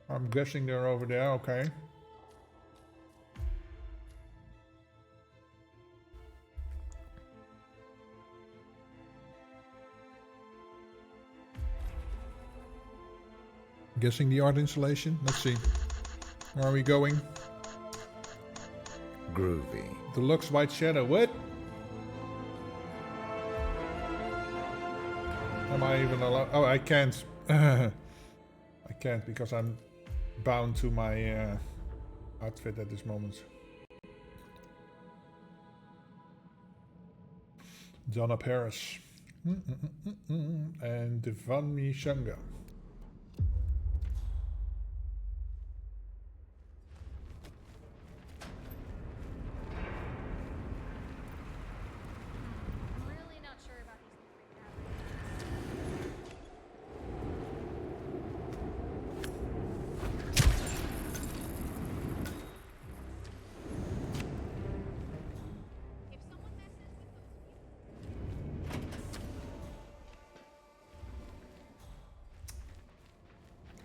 I'm guessing they're over there, okay. Guessing the art installation. Let's see. Where are we going? Groovy. Deluxe White Shadow. What? Am I even allowed? Oh, I can't. I can't because I'm bound to my outfit at this moment. Donna Paris. And Devani Shanga.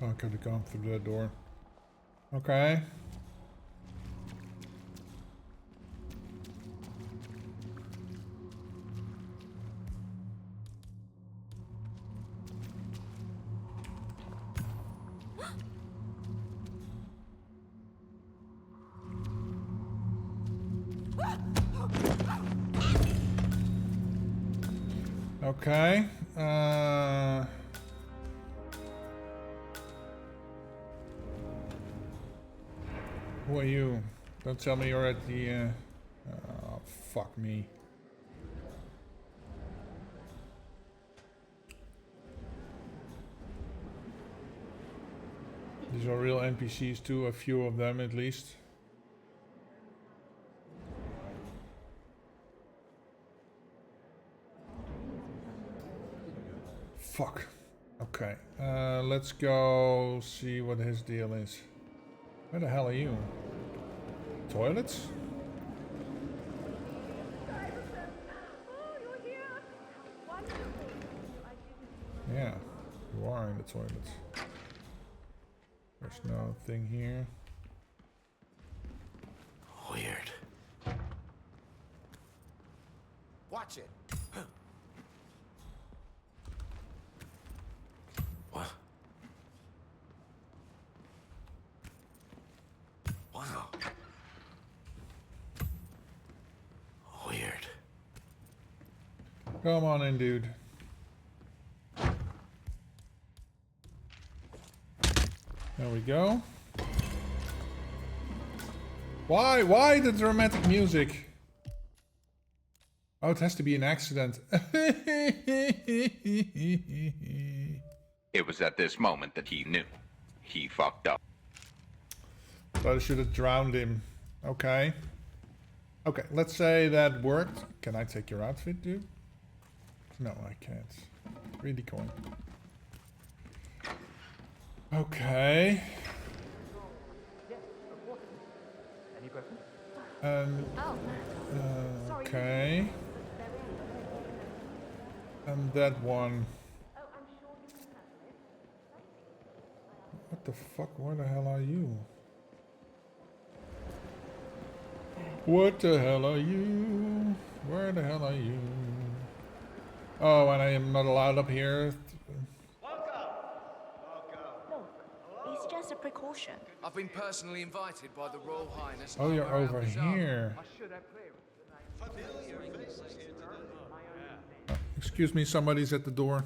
Oh, I could have gone through that door. Okay. Okay. Who are you? Don't tell me you're at the... oh, fuck me. These are real NPCs too, a few of them at least. Fuck. Okay. Let's go see what his deal is. Where the hell are you? Toilets? Yeah, you are in the toilets. There's no thing here. Weird. Watch it. What? Wow. Weird. Come on in, dude. There we go. Why the dramatic music? Oh, it has to be an accident. It was at this moment that he knew. He fucked up. So I should have drowned him. Okay. Okay, let's say that worked. Can I take your outfit, dude? No, I can't. 3D coin. Okay. Any questions? Okay. And that one. What the fuck? Where the hell are you? What the hell are you? Where the hell are you? Oh, and I am not allowed up here. It's just a precaution. I've been personally invited by the Royal Highness. Oh, you're over here. Excuse me, somebody's at the door.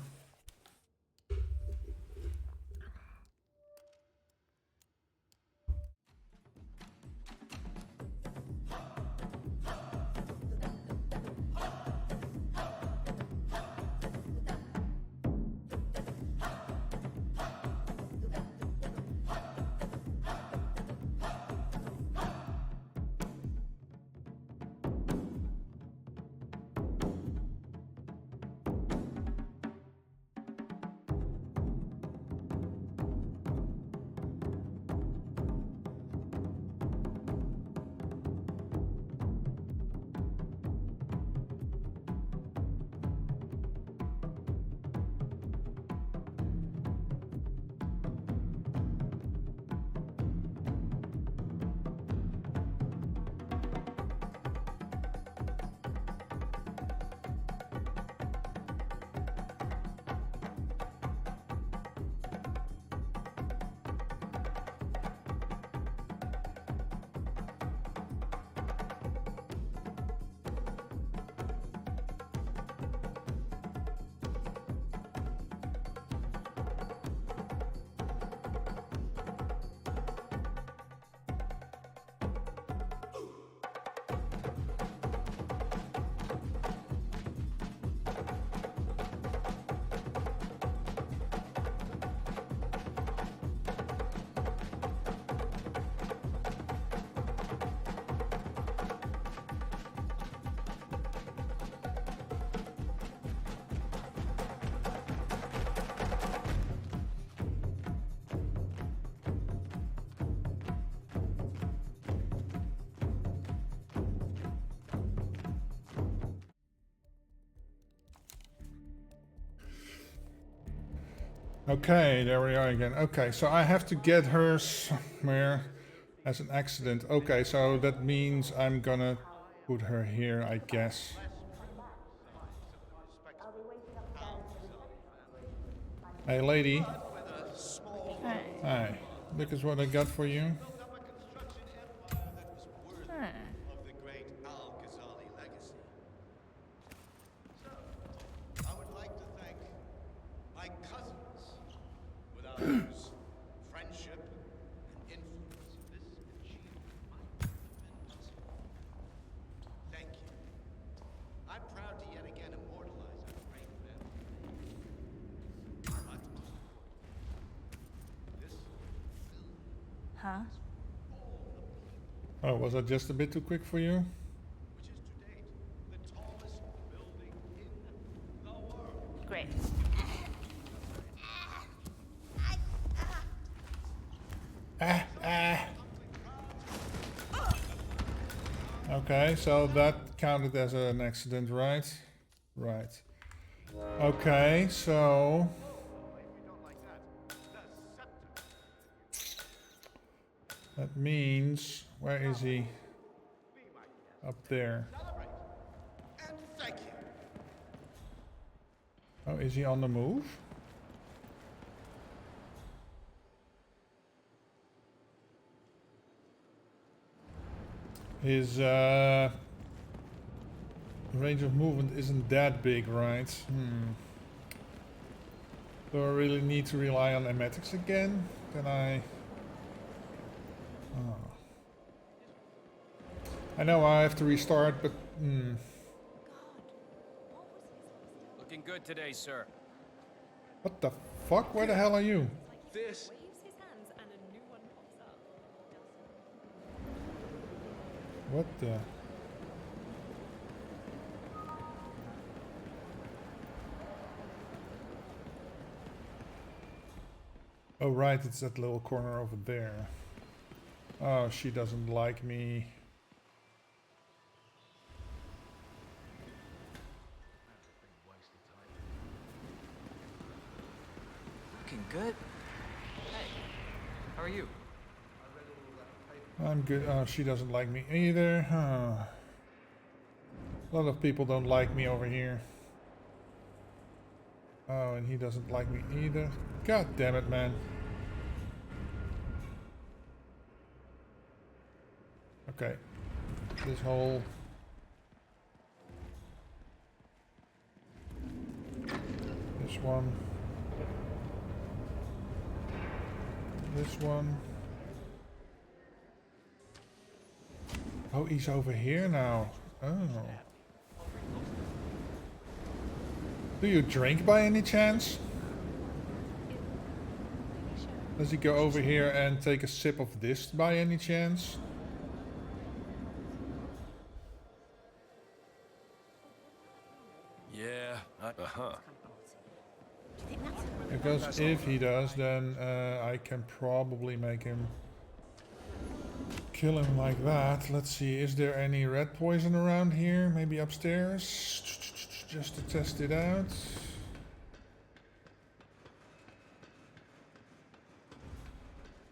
Okay, there we are again. Okay, so I have to get her somewhere as an accident. Okay, so that means I'm gonna put her here, I guess. Hey, lady. Hi. Look at what I got for you. Friendship and influence, this achievement might have been possible. Thank you. I'm proud to yet again immortalize our great family. But most important, this building. Huh? Oh, was that just a bit too quick for you? Which is to date the tallest building in the world. Great. Okay, so that counted as an accident, right? Right. Okay, so... that means... where is he? Up there. And thank you. Oh, is he on the move? His range of movement isn't that big, right? Do I really need to rely on emetics again? Can I Oh. I know I have to restart, but... Looking good today, sir. What the fuck? Where the hell are you? This. What the... Oh right, it's that little corner over there. Oh, she doesn't like me. Looking good. Hey, how are you? I'm good. Oh, she doesn't like me either. Huh. A lot of people don't like me over here. Oh, and he doesn't like me either. God damn it, man. Okay. This hole. This one. This one. Oh, he's over here now. Oh. Do you drink by any chance? Does he go over here and take a sip of this by any chance? Yeah. Uh-huh. Because if he does, then I can probably make him kill him like that. Let's see, is there any red poison around here? Maybe upstairs? Just to test it out.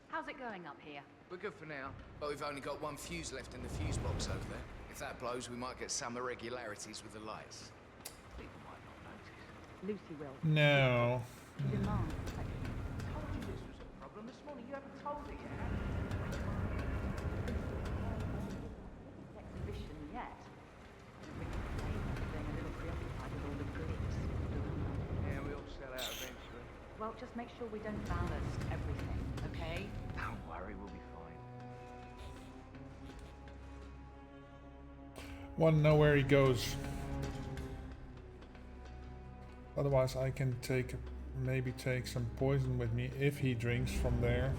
How's it going up here? We're good for now, but we've only got one fuse left in the fuse box over there. If that blows, we might get some irregularities with the lights. People might not notice. Lucy will. No. She demands protection. I told you this was a problem this morning. You haven't told her yet. Exhibition yet. I don't really blame her for being a little preoccupied with all the goodies. Yeah, we all sell out eventually. Well, just make sure we don't ballast everything, okay? Don't worry, we'll be fine. Want to know where he goes. Otherwise I can maybe take some poison with me if he drinks from there.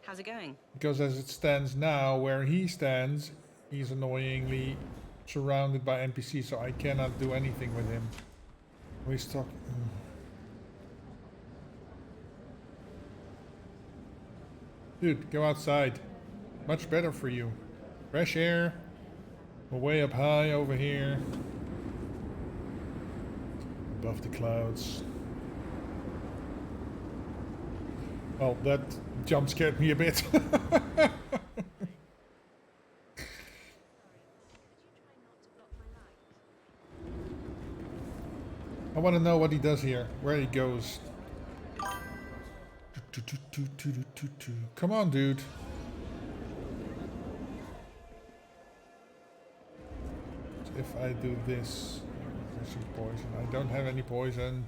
How's it going? Because as it stands now, where he stands, he's annoyingly surrounded by NPCs, so I cannot do anything with him. We're stuck. Dude, go outside. Much better for you. Fresh air. We're way up high over here. Above the clouds. Well, that jump scared me a bit. I want to know what he does here, where he goes. Come on, dude. If I do this, there's some poison. I don't have any poison.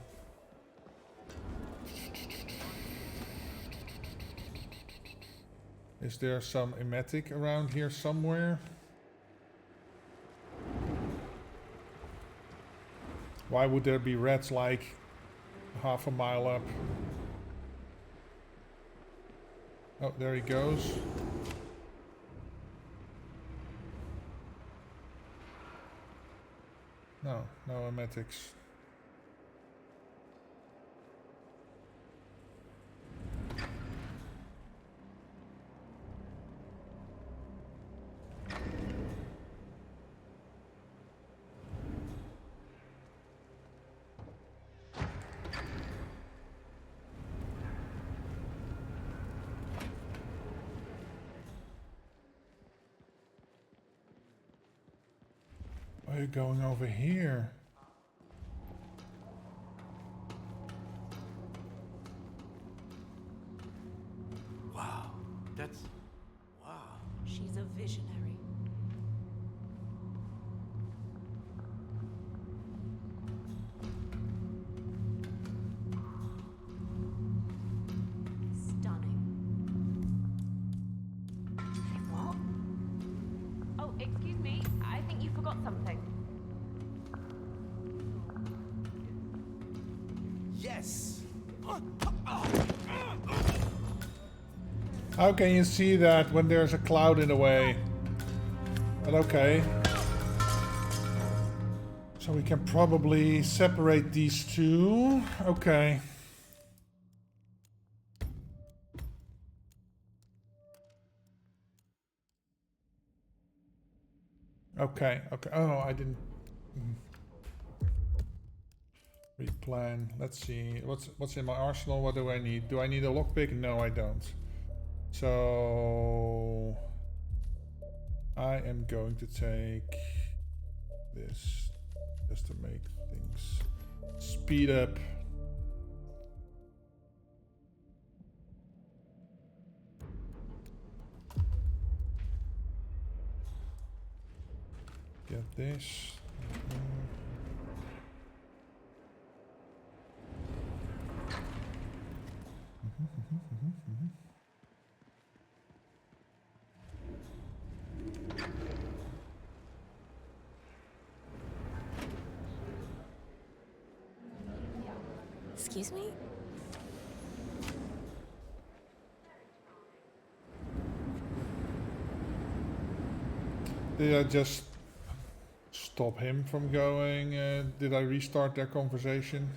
Is there some emetic around here somewhere? Why would there be rats like half a mile up? Oh, there he goes. No, no emetics. Why are you going over here? Wow, that's... wow. She's a visionary. Yes. How can you see that when there's a cloud in the way? But okay. So we can probably separate these two. Okay. Okay, okay. Oh, I didn't replan. Let's see. What's in my arsenal? What do I need? Do I need a lockpick? No, I don't. So I am going to take this just to make things speed up. Get this. Excuse me? Did I just stop him from going? Did I restart their conversation?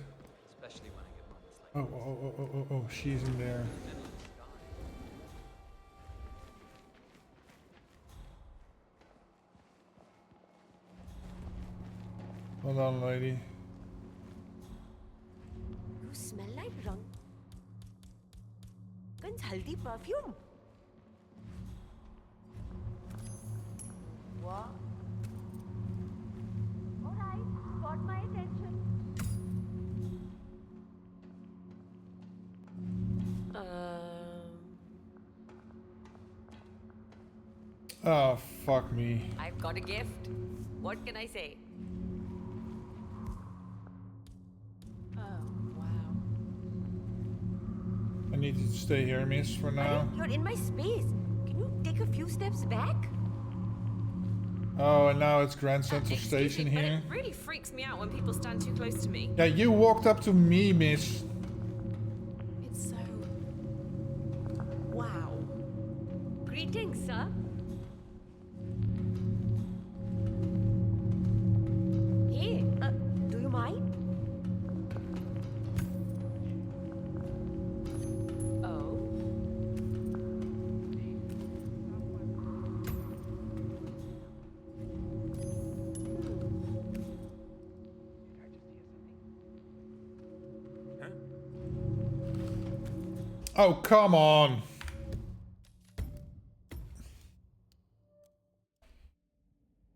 Especially when I get moments like Oh, she's in there. Hold on, lady. You smell like rang. Guns haldi perfume. What? Alright, got my attention. Oh, fuck me. I've got a gift. What can I say? Oh, wow. I need you to stay here, miss, for now. You're in my space. Can you take a few steps back? Oh, and now it's Grand Central Station But here. it really freaks me out when people stand too close to me. Yeah, you walked up to me, miss. It's so... Wow. Greetings, sir. Hey, do you mind? Oh? Oh, come on.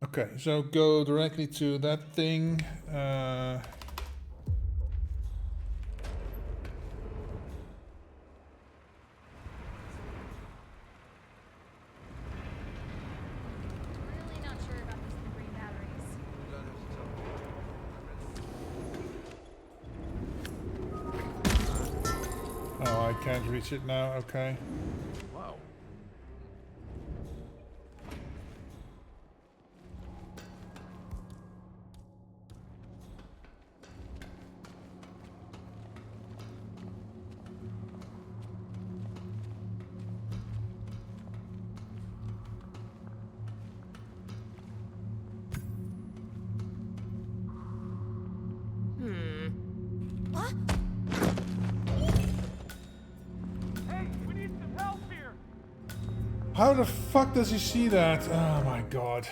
Okay, so go directly to that thing. Really not sure about these green batteries. Oh, I can't reach it now. Okay. Wow. What? Hey, we need some help here. How the fuck does he see that? Oh my god.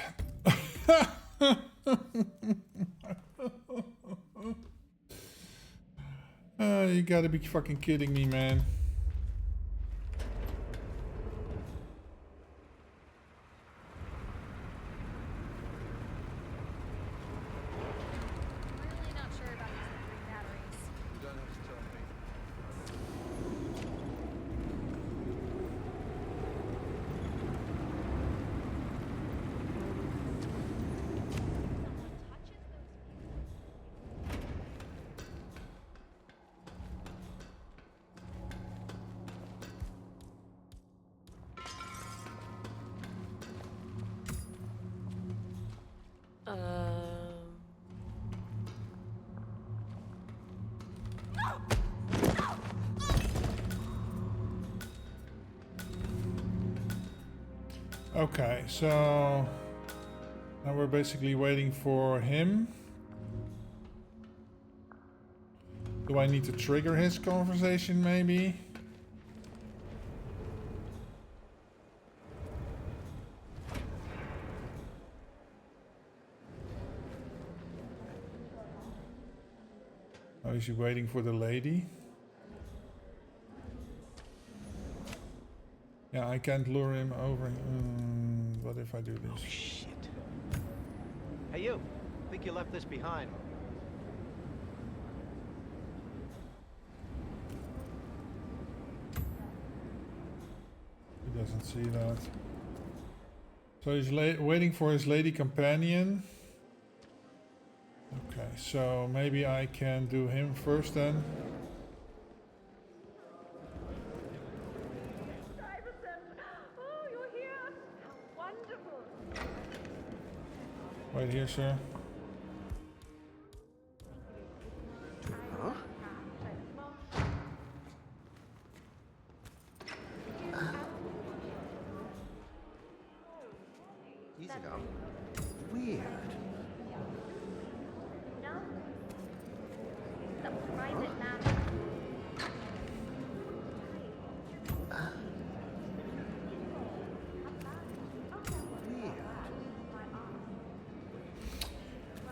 You gotta be fucking kidding me, man. Really not sure about these green batteries. You don't have to tell me. Okay, so now we're basically waiting for him. Do I need to trigger his conversation maybe? Oh, is he waiting for the lady? Yeah, I can't lure him over. What if I do this? Oh, shit. Hey, you. Think you left this behind. He doesn't see that. So he's waiting for his lady companion. Okay, so maybe I can do him first then. Oh, you're here! How wonderful! Right here, sir. Huh? Easy now. Weird. No? The private matter.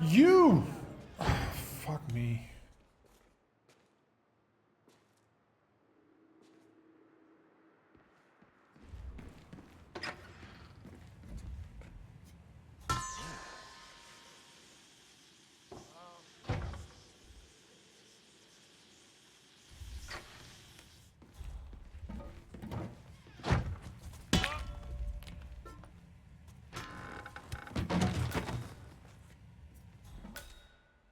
You! Fuck me.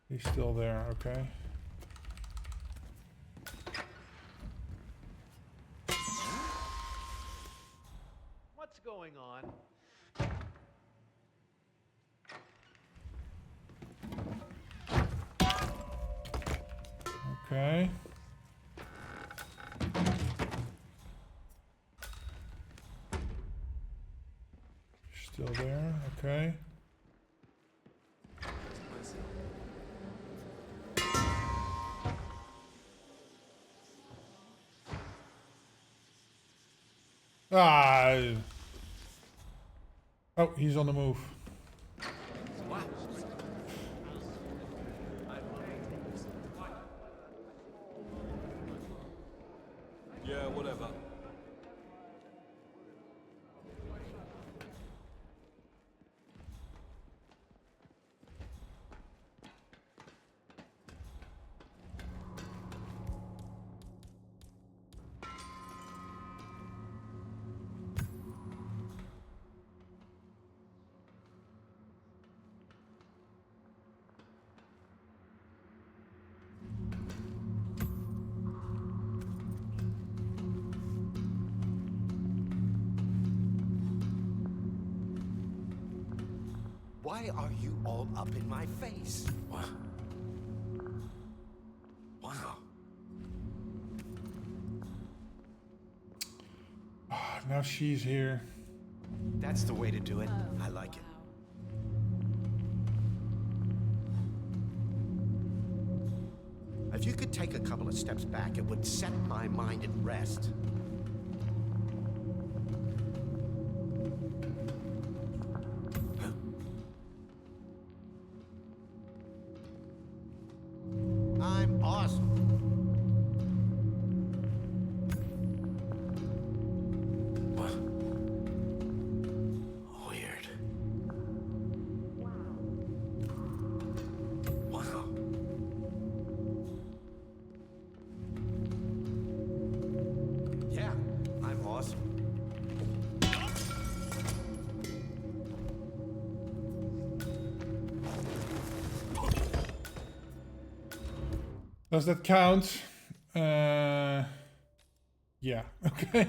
He's still there, okay. What's going on? Okay. Still there, okay. Ah. Oh, he's on the move. Yeah, whatever. Why are you all up in my face? What? Wow. Now she's here. That's the way to do it. I like it. If you could take a couple of steps back, it would set my mind at rest. I'm awesome. What? Weird. Wow. Yeah, I'm awesome. Does that count? Yeah, okay.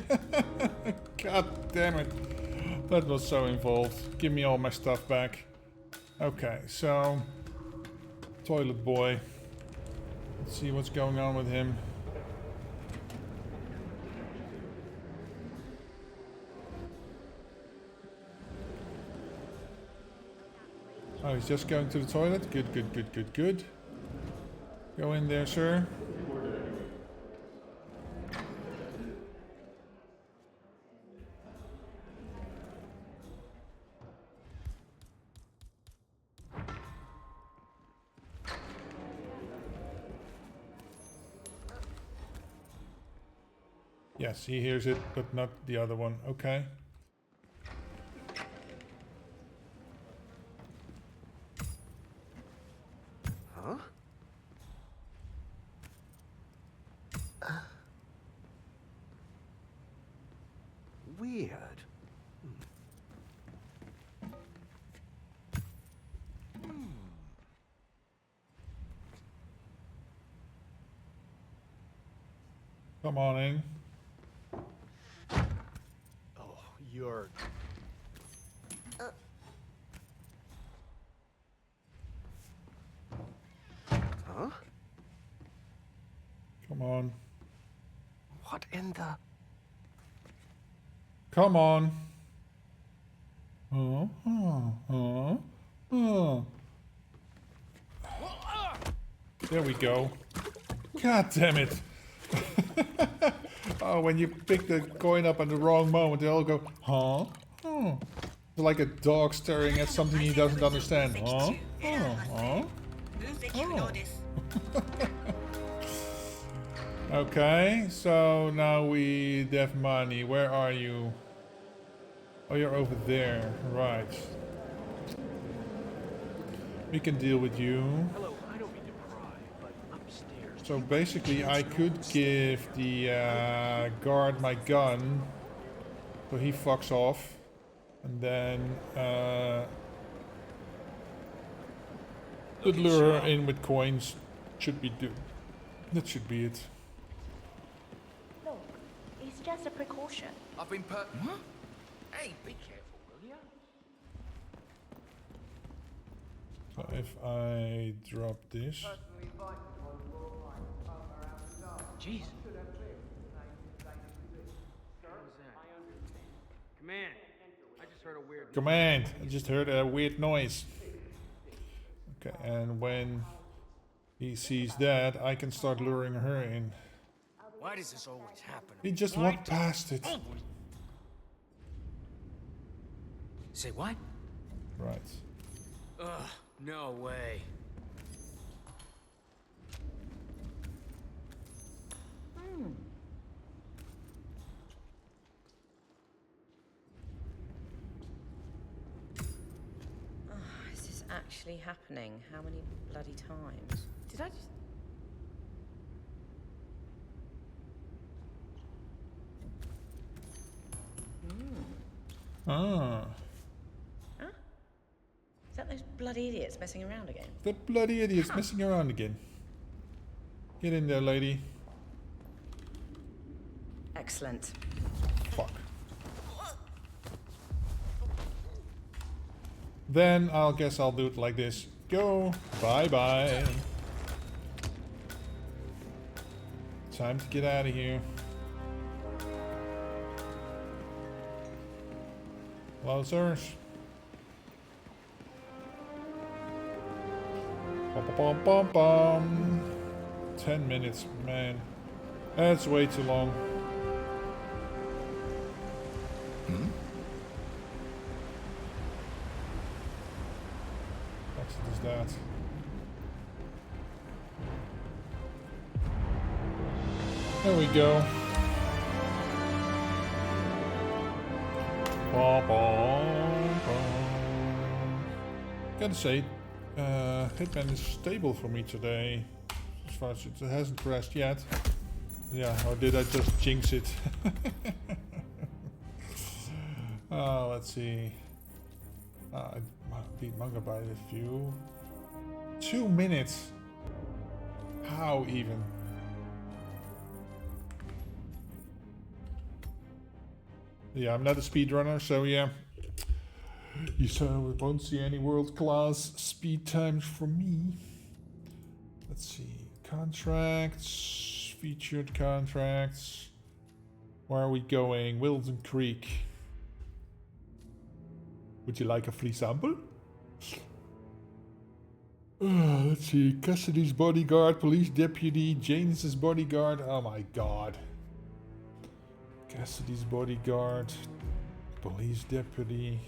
God damn it. That was so involved. Give me all my stuff back. Okay, so... Toilet boy. Let's see what's going on with him. Oh, he's just going to the toilet. Good, good, good, good, good. Go in there, sir. Yes, he hears it, but not the other one. Okay. Huh? Weird. Come on in. Oh, you're... Huh? Come on. What in the... Come on. Oh, oh, oh, oh. There we go. God damn it. Oh, when you pick the coin up at the wrong moment, they all go, huh? Oh. It's like a dog staring at something he doesn't understand. Huh? Oh, huh? Oh. Okay, so now we have money. Where are you? Oh, you're over there. Right. We can deal with you. Hello, I don't mean to pry, but upstairs... So basically I could give the guard my gun, so he fucks off, and then could lure her in with coins. Should be that should be it. Look, it's just a precaution. I've been Huh? Hey, be careful, will ya? So if I drop this. Jeez. Command. I just heard a weird... Command! I just heard a weird noise. Okay, and when he sees that, I can start luring her in. Why does this always happen? He just walked past it. Say what? Right. Ugh, no way. Is this actually happening? How many bloody times? Did I just... Ah. Huh? Is that those bloody idiots messing around again? The bloody idiot's messing around again. Get in there, lady. Excellent. Fuck. Then I'll guess I'll do it like this. Go. Bye-bye. Time to get out of here. Hello, sirs. Bum, bum, bum, bum. 10 minutes, man. That's way too long. What is that? There we go. Bum, bum, bum. Gotta say, Hitman is stable for me today. As far as it hasn't crashed yet. Yeah, or did I just jinx it? Let's see. I beat manga by a few. 2 minutes. How even? Yeah, I'm not a speedrunner, so yeah. You won't see any world-class speed times from me. Let's see. Contracts. Featured contracts. Where are we going? Wilton Creek. Would you like a free sample? Let's see. Cassidy's bodyguard, police deputy, Janes's bodyguard. Oh my god. Cassidy's bodyguard, police deputy,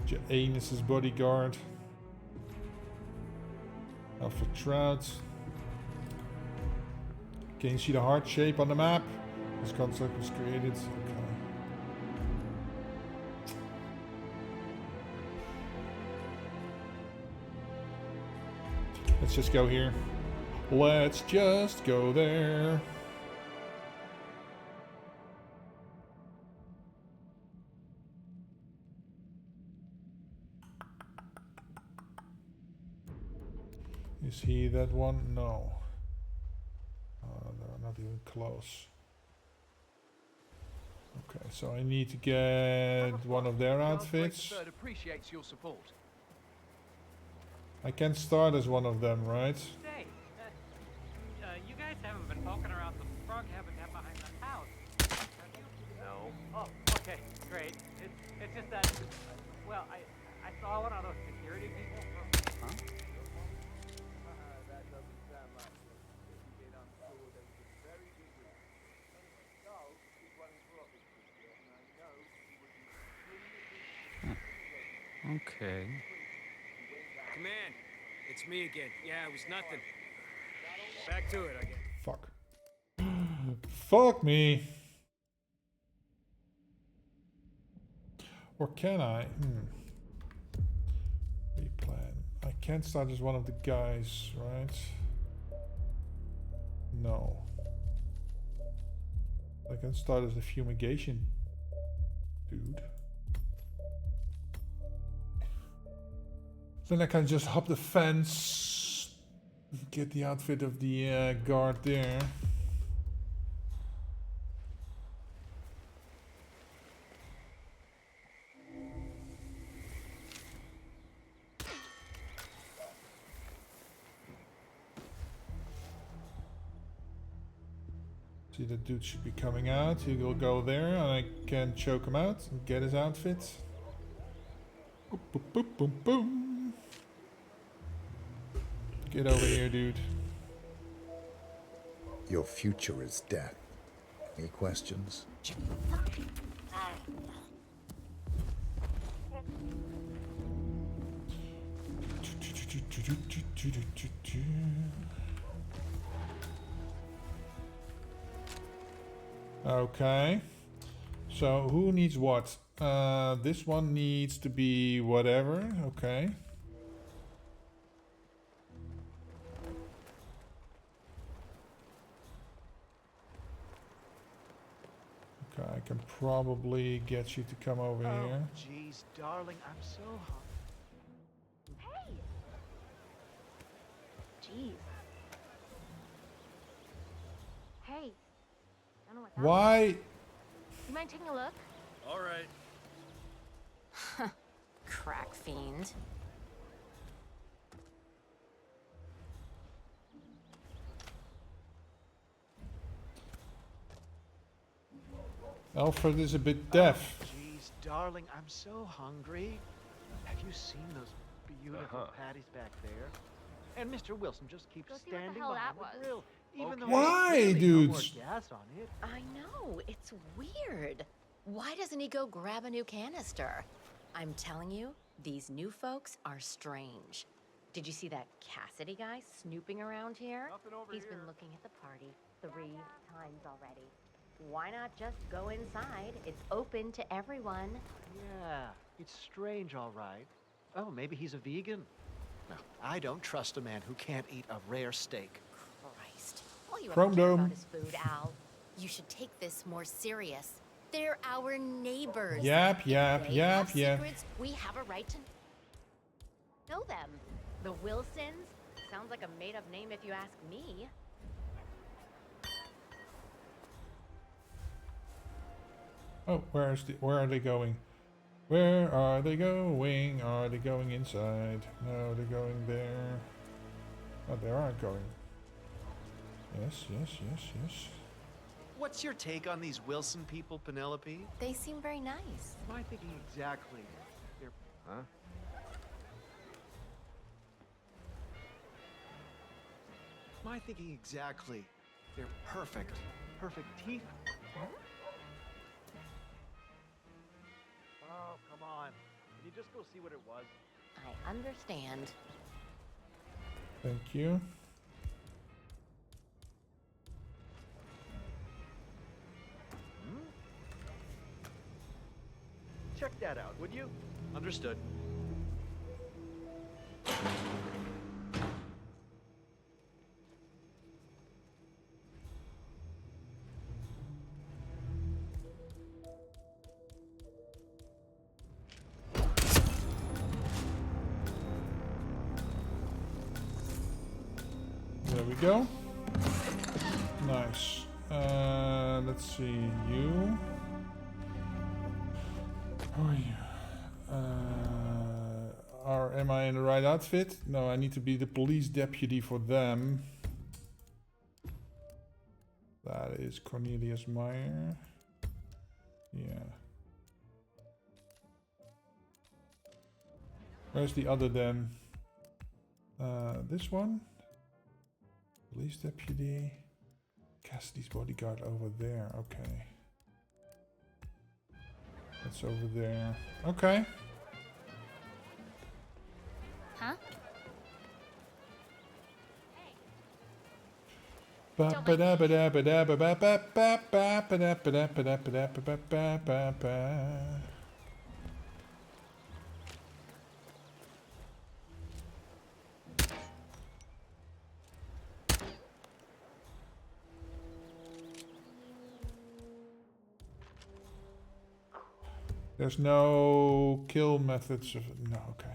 Janus's bodyguard, Alfred Trout. Can you see the heart shape on the map? This concept was created. Okay. Let's just go here. Let's just go there. Is he that one? No. They're not even close. Okay, so I need to get one of their outfits. Appreciates your support. I can start as one of them, right? Say, you guys haven't been poking around the frog habitat behind the house, have you? No. Oh, okay, great. It's just that, well, I saw one of those security people from... Huh? That doesn't sound like it. If you get unsure, then it's very busy. So, keep running for office, Christian, and I know you would be extremely... Okay. Command, it's me again. Yeah, it was nothing. Back to it, I guess. Fuck. Fuck me. Or can I? Replan. I can't start as one of the guys, right? No. I can start as the fumigation dude. Then I can just hop the fence, get the outfit of the guard there. See, the dude should be coming out. He will go there, and I can choke him out and get his outfit. Boop, boop, boop, boom, boom. Get over here, dude. Your future is death. Any questions? Okay. So who needs what? This one needs to be whatever. Okay. Okay, I can probably get you to come over here. Jeez, darling, I'm so hungry. Hey! Jeez. Hey. I don't know what that Why? was. You mind taking a look? All right. Crack fiend. Alfred is a bit deaf. Jeez, darling, I'm so hungry. Have you seen those beautiful patties back there? And Mr. Wilson just keeps Go see what the standing hell behind that the was. grill. Even though Why, there's clearly no more dudes? gas on it. I know, it's weird. Why doesn't he go grab a new canister? I'm telling you, these new folks are strange. Did you see that Cassidy guy snooping around here? He's been looking at the party 3 times already. Why not just go inside? It's open to everyone. Yeah, it's strange, all right. Oh, maybe he's a vegan. No, I don't trust a man who can't eat a rare steak. Christ. All you Chrome ever care Dome. about is food, Al. You should take this more serious. They're our neighbors. Yap, yap, They yap, have yap. secrets. We have a right to know them. The Wilsons? Sounds like a made-up name if you ask me. Oh, where are they going? Where are they going? Are they going inside? No, they're going there. Oh, they aren't going. Yes, yes, yes, yes. What's your take on these Wilson people, Penelope? They seem very nice. Am I thinking exactly? They're... Huh? I thinking exactly? They're perfect. Perfect teeth. Oh, come on. Can you just go see what it was? I understand. Thank you. Check that out, would you? Understood. There we go. Nice. Let's see. You. Who are you? Am I in the right outfit? No, I need to be the police deputy for them. That is Cornelius Meyer. Yeah. Where's the other then? This one? Police deputy. Cassidy's bodyguard over there. Okay. That's over there. Okay. Huh? There's no kill methods of no, okay.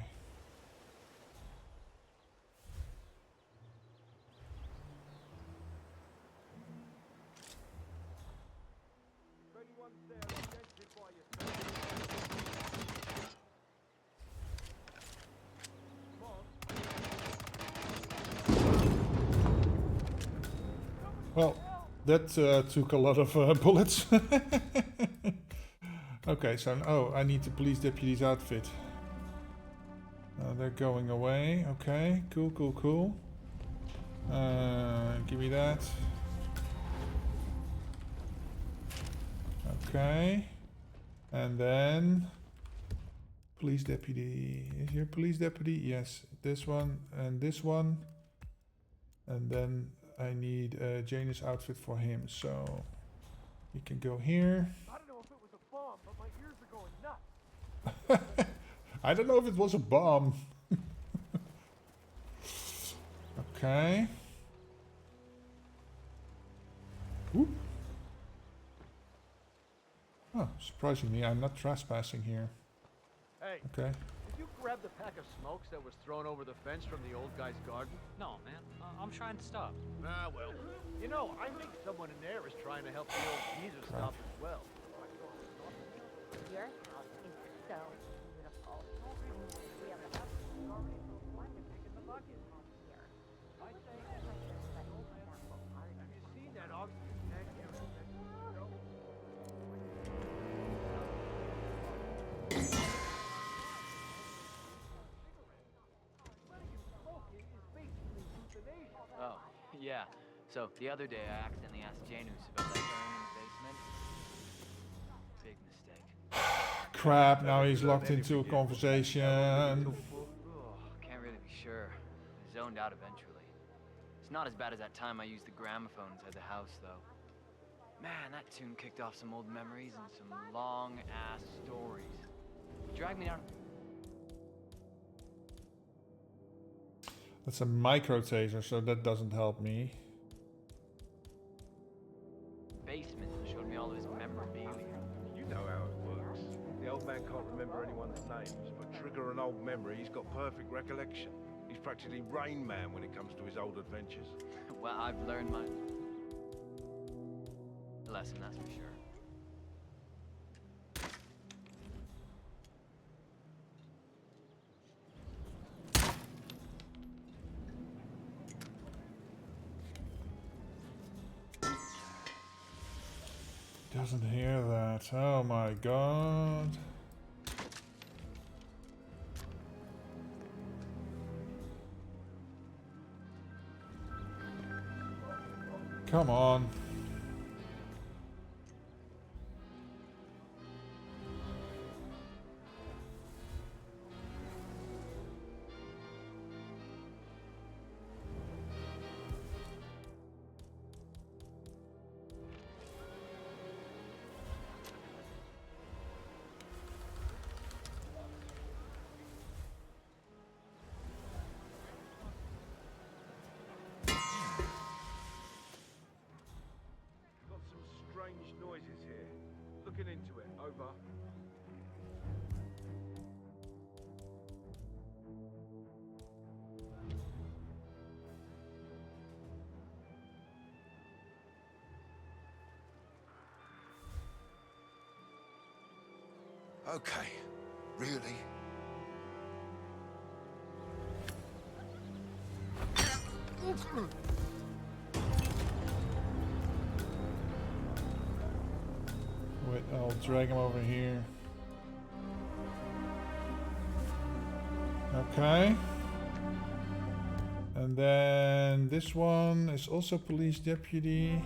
Well, that took a lot of bullets. Okay, so oh, I need the police deputy's outfit. They're going away. Okay, cool, cool, cool. Give me that. Okay, and then police deputy. Is here police deputy? Yes, this one and this one, and then I need Janus' outfit for him. So he can go here. I don't know if it was a bomb, but my ears are going nuts. I don't know if it was a bomb. Okay. Whoop. Oh, surprisingly, I'm not trespassing here. Hey. Okay. Did you grab the pack of smokes that was thrown over the fence from the old guy's garden? No, man. I'm trying to stop. Ah, well. You know, I think someone in there is trying to help the old geezer stop as well. Your house is so beautiful. We have a house in the bucket. here. I say, Have you seen that oxygen tank here? Oh, yeah. So, the other day I accidentally asked Janus about that burn in the basement. Big mistake. Crap, now he's locked into a conversation. Oh, can't really be sure. I zoned out eventually. It's not as bad as that time I used the gramophone inside the house, though. Man, that tune kicked off some old memories and some long-ass stories. It dragged me down. That's a micro taser, so that doesn't help me. Basement showed me all of his memorabilia. You know how it works. The old man can't remember anyone's names, but trigger an old memory, he's got perfect recollection. He's practically Rain Man when it comes to his old adventures. Well, I've learned my lesson, that's for sure. Doesn't hear that. Oh my god. Come on. Got some strange noises here. Looking into it. Over. Okay. Really? Wait, I'll drag him over here. Okay. And then this one is also police deputy.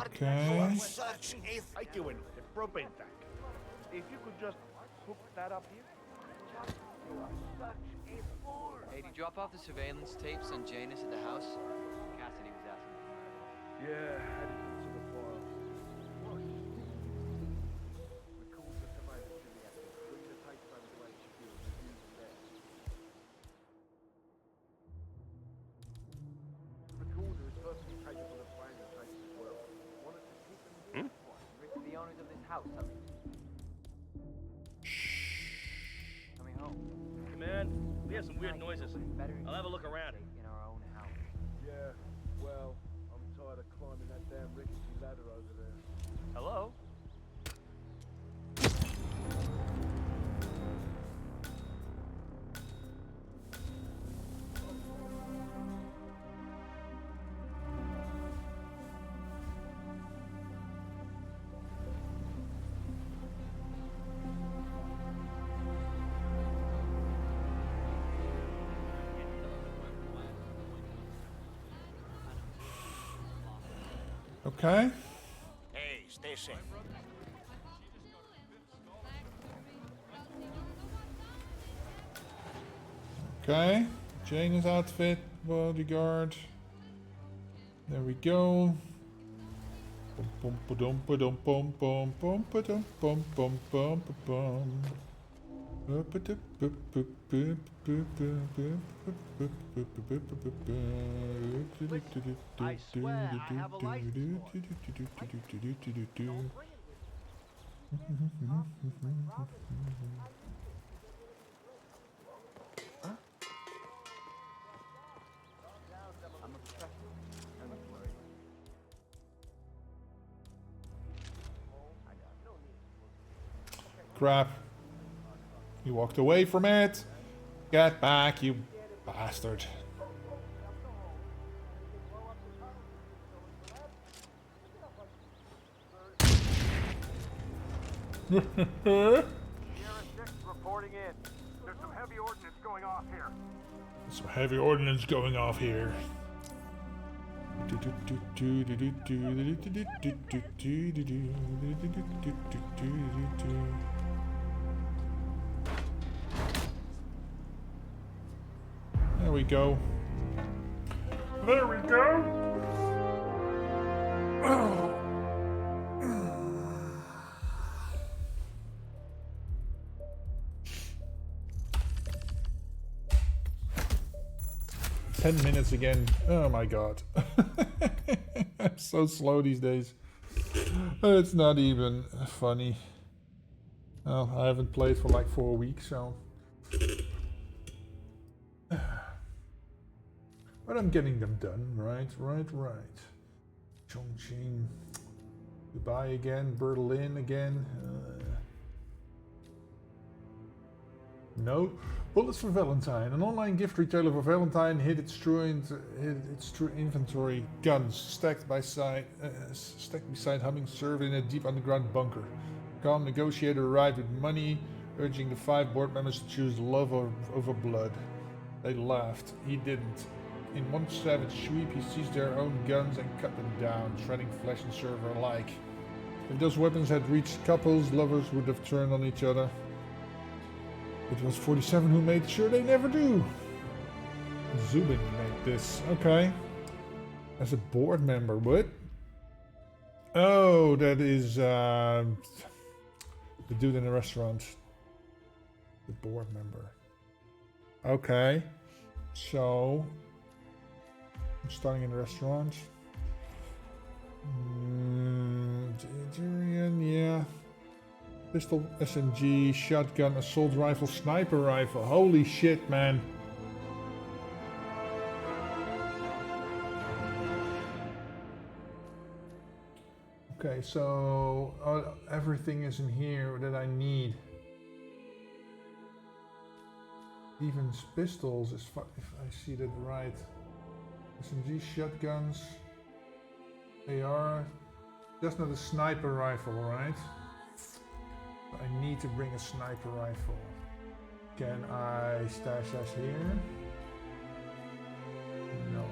Okay. Such a... I do it. Propane tank. If you could just hook that up here. You are such a fool. Hey, did you drop off the surveillance tapes on Janus at the house? Cassidy was asking. Yeah, added them to the file. What? Record the surveillance in the attic. Bring the tapes over to HQ and review them there. The recorder is perfectly capable of playing the tapes as well. Want us to keep them here? Rick, the owners of this house, I mean. Coming home. Command, we have some weird noises. I'll have a look around. In our own house. Yeah, well, I'm tired of climbing that damn rickety ladder over there. Hello? Okay. Hey, stay safe. Okay. Janus outfit, bodyguard. There we go. Bum bum ba dum bum bum bum ba dum bum bum bum bum. I swear I have a license for it. I'm a professional. Don't need to worry. Crap. You walked away from it. Get back, you bastard. Sierra 6 reporting in. There's some heavy ordnance going off here. Some heavy ordnance going off here. There we go. There we go. 10 minutes again. Oh my god. I'm so slow these days. It's not even funny. Well, I haven't played for like 4 weeks, so... But I'm getting them done. Right. Chongqing. Dubai again. Berlin again. Nope. Bullets for Valentine. An online gift retailer for Valentine hid its true inventory. Guns stacked beside humming server in a deep underground bunker. Calm negotiator arrived with money, urging the 5 board members to choose love over blood. They laughed. He didn't. In one savage sweep, he seized their own guns and cut them down, shredding flesh and server alike. If those weapons had reached couples, lovers would have turned on each other. It was 47 who made sure they never do. Zubin made this. Okay. As a board member, what? Oh, that is the dude in the restaurant. The board member. Okay. So I'm starting in the restaurant. Durian, yeah. Pistol, SMG, shotgun, assault rifle, sniper rifle. Holy shit, man. Okay, so everything is in here that I need. Even pistols, if I see that right. SMG, shotguns, AR. That's not a sniper rifle, right? I need to bring a sniper rifle. Can I stash that here? No.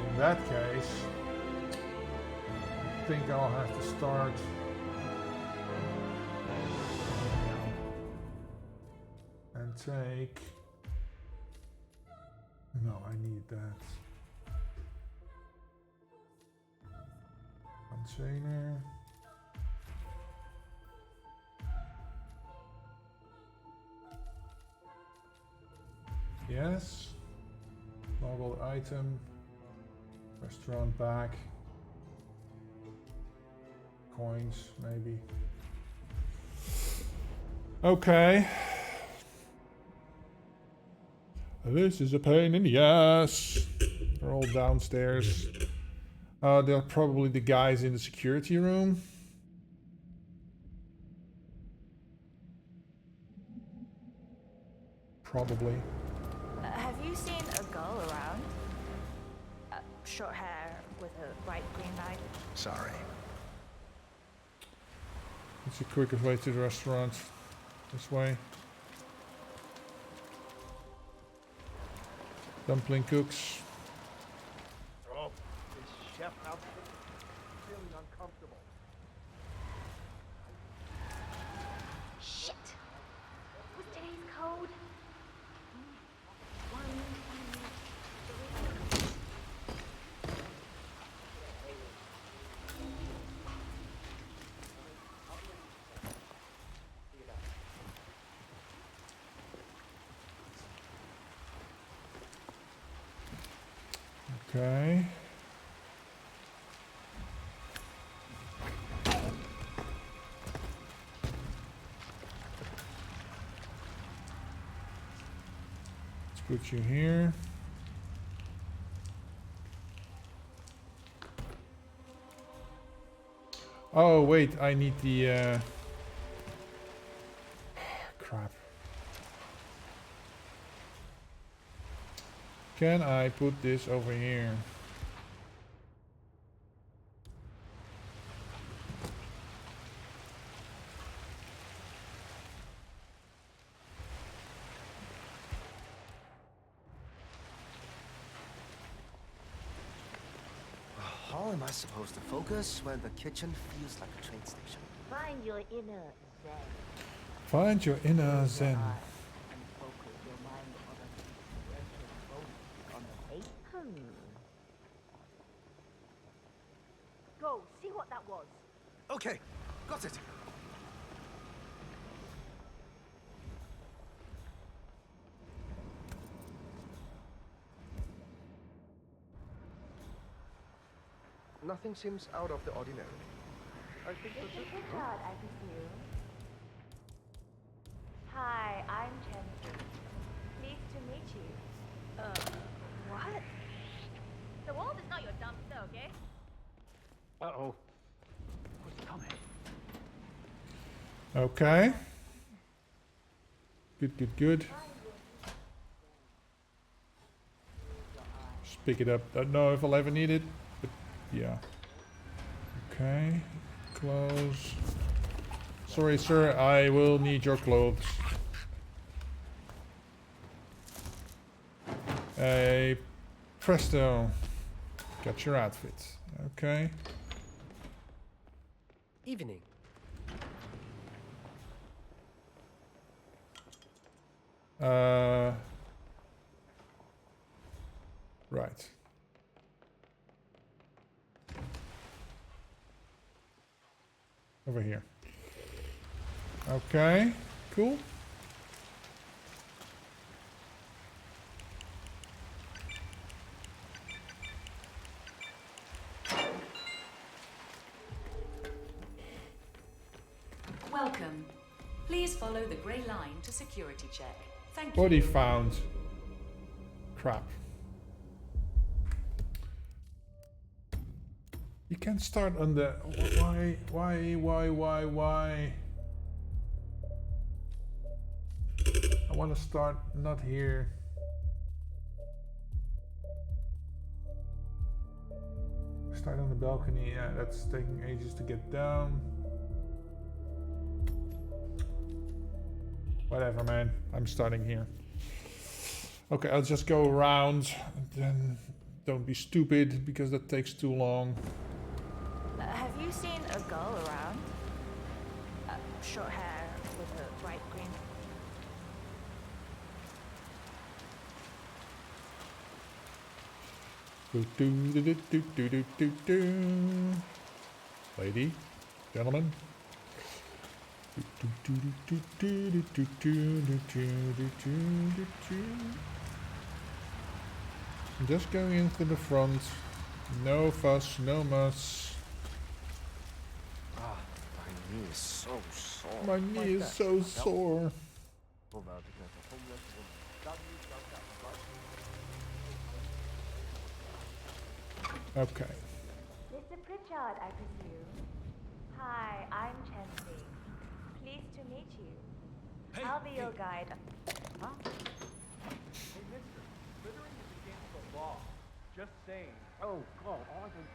In that case, I think I'll have to start and take. No, I need that. Container. Yes. Smuggled item. Restaurant back. Coins, maybe. Okay. This is a pain in the ass. They're all downstairs. They're probably the guys in the security room. Probably. Have you seen a girl around? Short hair with a bright green light? Sorry. It's the quickest way to the restaurant. This way. Dumpling cooks. Oh, this chef outfit is feeling uncomfortable. Shit! What's today's code? 1, 2, 3. Okay. Let's put you here. Oh wait, I need the crap. Can I put this over here? How am I supposed to focus when the kitchen feels like a train station? Find your inner zen. Find your inner zen. And focus your mind on a Go, see what that was. Okay, got it. Nothing seems out of the ordinary. I think that's it. Richard, I can see you. Hi, I'm Chancy. Pleased to meet you. What? The world is not your dumpster, okay? Uh-oh. Okay. Good, good, good. Just pick it up. Don't know if I'll ever need it, but yeah. Okay. Clothes. Sorry, sir. I will need your clothes. Hey, presto. Got your outfit. Okay. Evening. Right. Over here. Okay, cool. Welcome. Please follow the grey line to security check. Thank you. Body found. Crap. You can't start on the... Why? I want to start not here. Start on the balcony. Yeah, that's taking ages to get down. Whatever, man. I'm starting here. Okay, I'll just go around. And then don't be stupid, because that takes too long. Have you seen a girl around? Short hair with a bright green. Lady, gentlemen. Just going into the front. No fuss, no muss. Ah, my knee is so sore. My knee is so sore. Okay. Mr. Pritchard, I presume. Hi, I'm Chelsea. Pleased to meet you. I'll be your guide. Huh? Hey, mister, littering is against the law. Just saying. Oh, God, I don't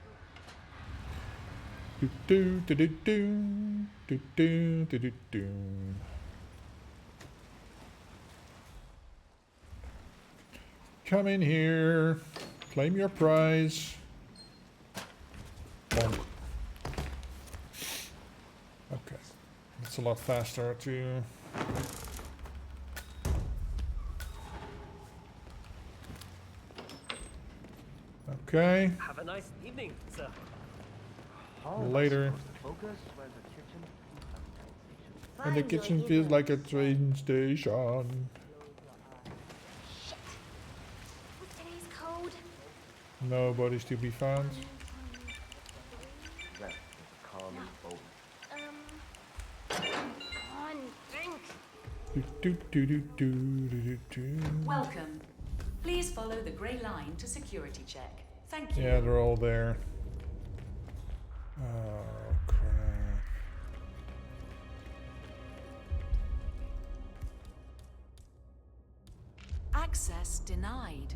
Come in here. Claim your prize. Bonk. Okay. It's a lot faster to... Okay. Have a nice evening, sir. Later. And the kitchen feels like a train station. What's today's code? Nobody's to be found. Come on, drink. Welcome. Please follow the grey line to security check. Thank you. Yeah, they're all there. Oh, crap. Access denied.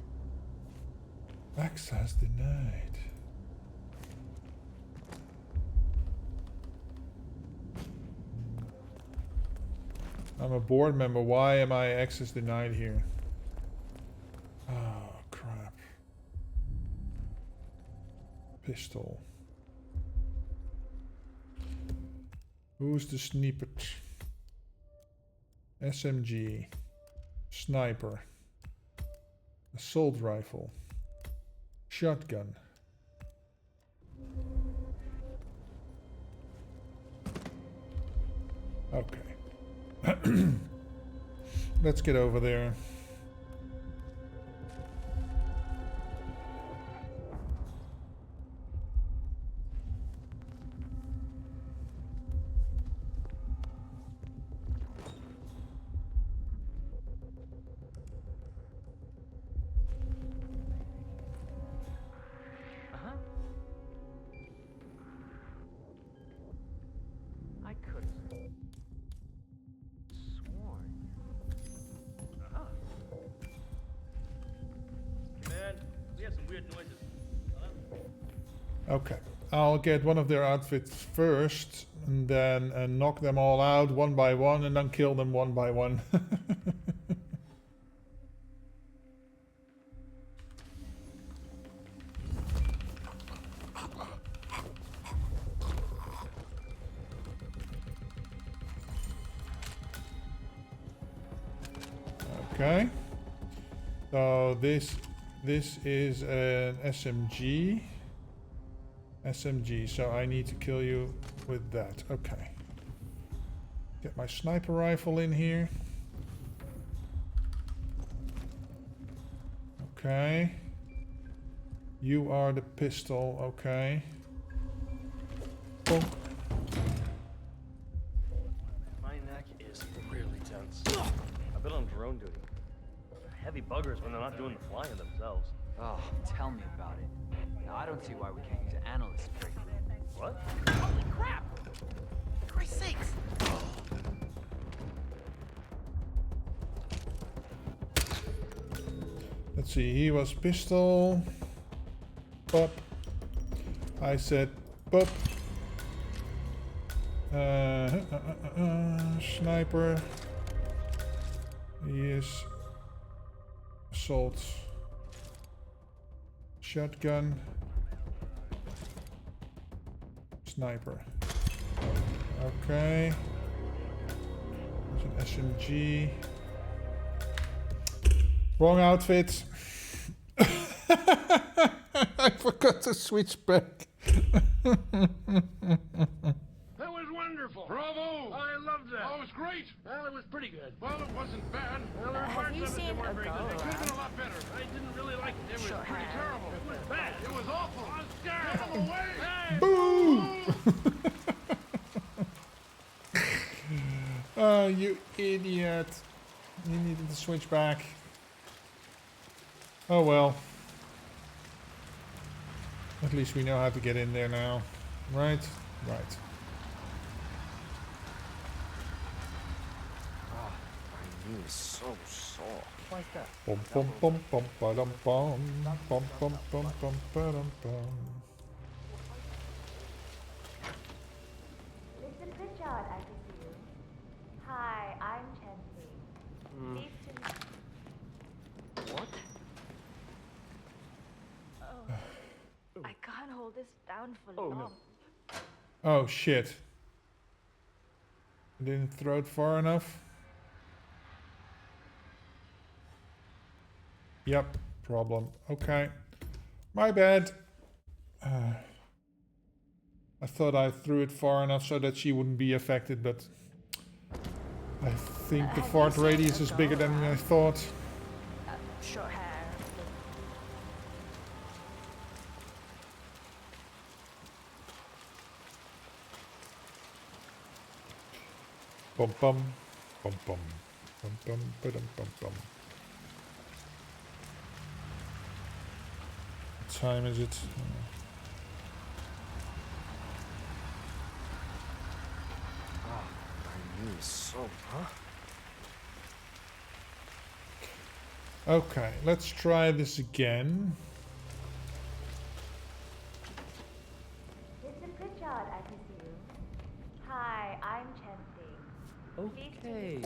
Access denied. I'm a board member. Why am I access denied here? Oh, crap. Pistol. Who's the snippet? SMG. Sniper. Assault rifle. Shotgun. Okay. Let's get over there. weird noises. Okay, I'll get one of their outfits first, and then knock them all out one by one, and then kill them one by one. Okay. So this is an SMG. SMG, so I need to kill you with that. Okay. Get my sniper rifle in here. Okay. You are the pistol, okay. Bonk. My neck is really tense. I've been on drone duty. Heavy buggers when they're not doing the flying themselves. Oh, tell me about it. Now, I don't see why we can't use analysts straight. What? Holy crap! For Christ's sakes! Let's see, he was pistol. Pop. I said pop. Sniper. He is assault. Shotgun. Sniper. Okay. There's an SMG. Wrong outfit. I forgot to switch back. That was wonderful. Bravo! I loved that. Oh, it was great. Well, it was pretty good. Well, it wasn't bad. Well, there were parts of it that weren't very good. It could have been a lot better. I didn't really like it. It was pretty terrible. It was bad. It was awful. I was scared. Get him away! Hey! Boo! Oh, you idiot. You needed to switch back. Oh well. At least we know how to get in there now. Right? Right. Ah, my knee is so sore. Why is that? Bum bum bum bum ba-dum bum bum bum bum bum ba-dum bum. Mr. Pritchard, I can see you. Hi, I'm Chancy. Pleased to What? I can't hold this down for long. Oh shit. I didn't throw it far enough. Yep, problem. Okay. My bad. I thought I threw it far enough so that she wouldn't be affected, but I think the fart radius is bigger than I thought. short hair. Bum bum bum bum bum bum bum bum bum. What time is it? Ah, my knee is so, Okay, let's try this again. Mr. Pritchard, I can see you. Hi, I'm Chancy. Okay.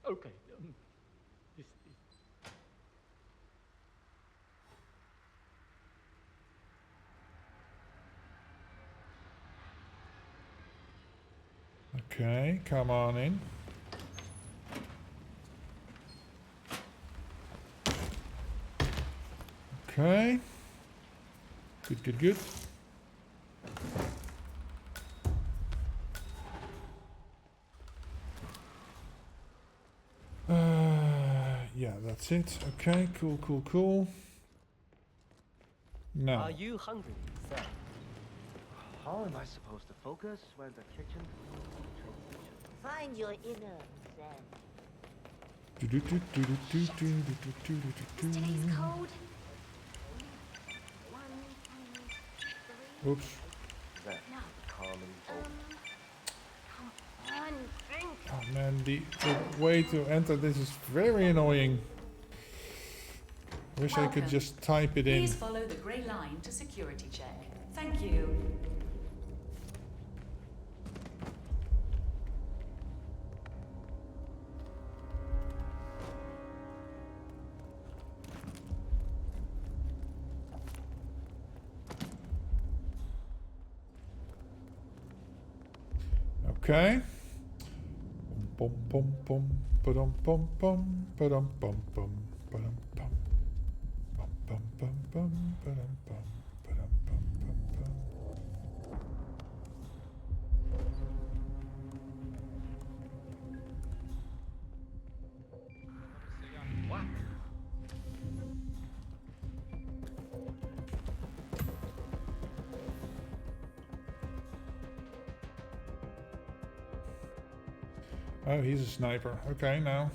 Okay. Okay, come on in. Okay. Good, good, good. Yeah, that's it. Okay, cool, cool, cool. Now. Are you hungry, sir? How am I supposed to focus when the kitchen? Find your inner zen. Is today's code? Oops. Is that common? Come on, drink. Oh Man, the way to enter this is very annoying. Wish I could Welcome. just type it in. Please follow the grey line to security check. Thank you. Okay. Bum bum bum ba-dum bum bum ba-dum bum bum ba-dum bum bum bum bum bum ba-dum bum ba-dum bum bum bum. What? Oh, he's a sniper. Okay, now.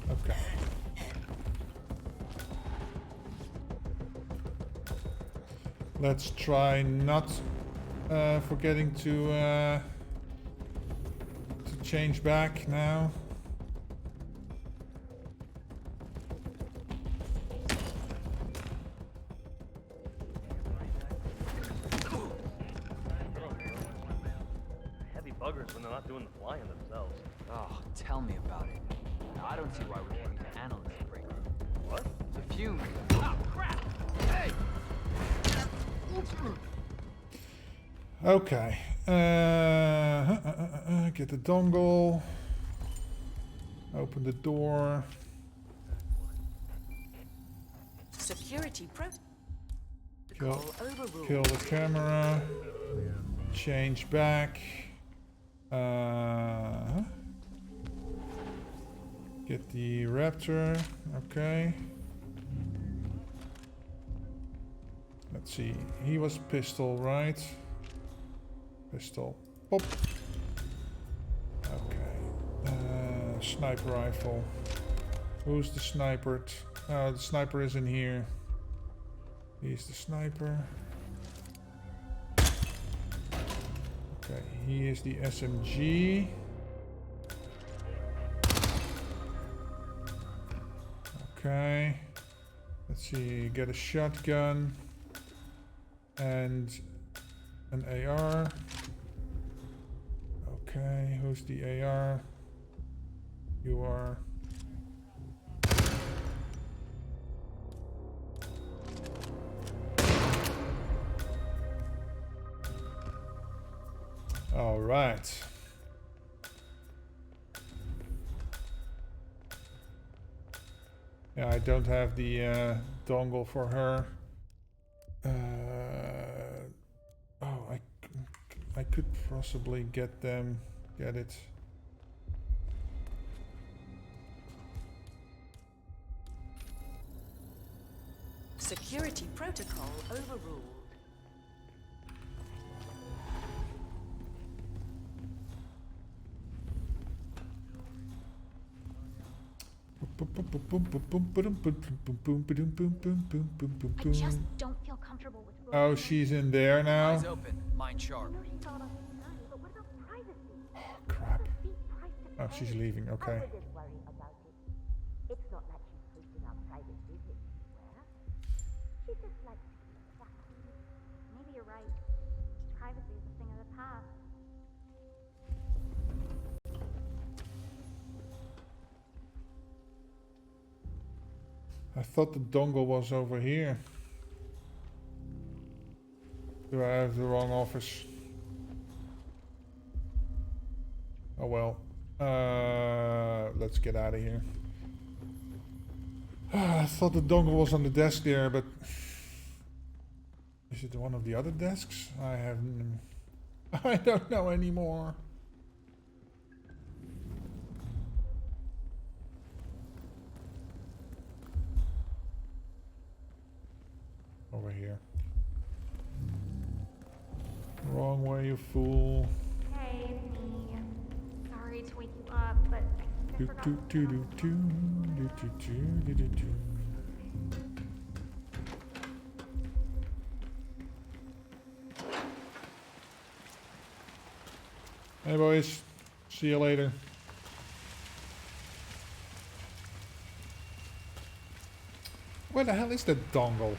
Okay. Let's try not forgetting to change back now. Heavy buggers when they're not doing the flying themselves. Oh, tell me about it. I don't see why we're getting to analyst break room. What? The fumes. Oh, crap! Hey! Okay. Get the dongle. Open the door. Security Kill, overruled. kill the camera. Change back. Get the raptor. Okay. Let's see. He was pistol, right? Pistol. Pop. Okay. Sniper rifle. Who's the sniper? The sniper is in here. He's the sniper. Okay, he is the SMG. Okay. Let's see, get a shotgun and an AR. Okay, who's the AR? You are. All right. Yeah, I don't have the dongle for her. Oh, I could possibly get it. Security protocol overruled. I just don't feel comfortable with. Oh, she's in there now. Eyes open, mind sharp. Oh, crap. Oh, she's leaving. Okay. It's not like she's posting our private business anywhere. She just likes to keep stuff. Maybe you're right. Privacy is a thing of the past. I thought the dongle was over here. Do I have the wrong office? Oh well. Let's get out of here. I thought the dongle was on the desk there, but is it one of the other desks? I don't know anymore. Over here. Wrong way, you fool. Hey, it's me. Sorry to wake you up, but I Hey boys, see you later. Where the hell is that dongle?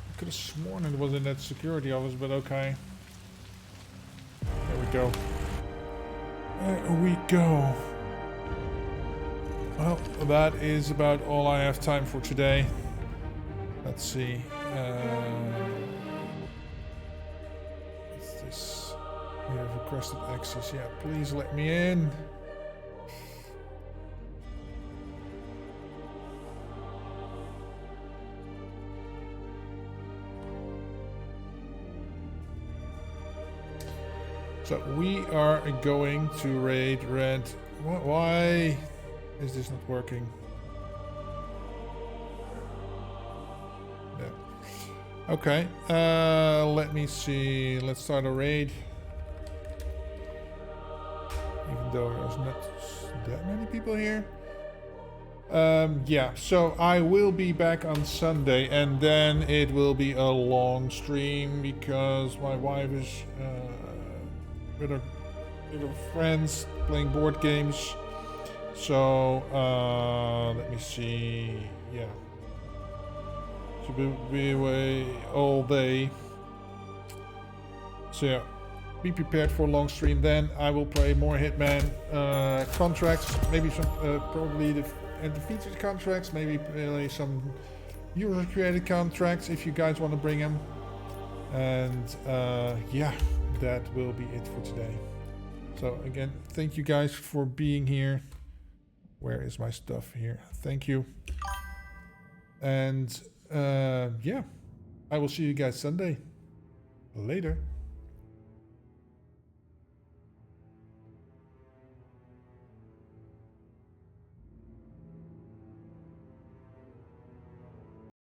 I could have sworn it was in that security office, but okay. There we go. There we go. Well, that is about all I have time for today. Let's see. What's this? We have requested access. Yeah, please let me in. So we are going to raid red. Why is this not working? Yeah. Okay. Let me see. Let's start a raid. Even though there's not that many people here. Yeah, so I will be back on Sunday, and then it will be a long stream because my wife is with her friends playing board games. So let me see. Yeah, she'll be away all day. So yeah, be prepared for a long stream. Then I will play more Hitman contracts, maybe some probably the featured contracts, maybe play some user created contracts if you guys want to bring them. And yeah, that will be it for today. So again, thank you guys for being here. Where is my stuff here? Thank you. And yeah, I will see you guys Sunday. Later.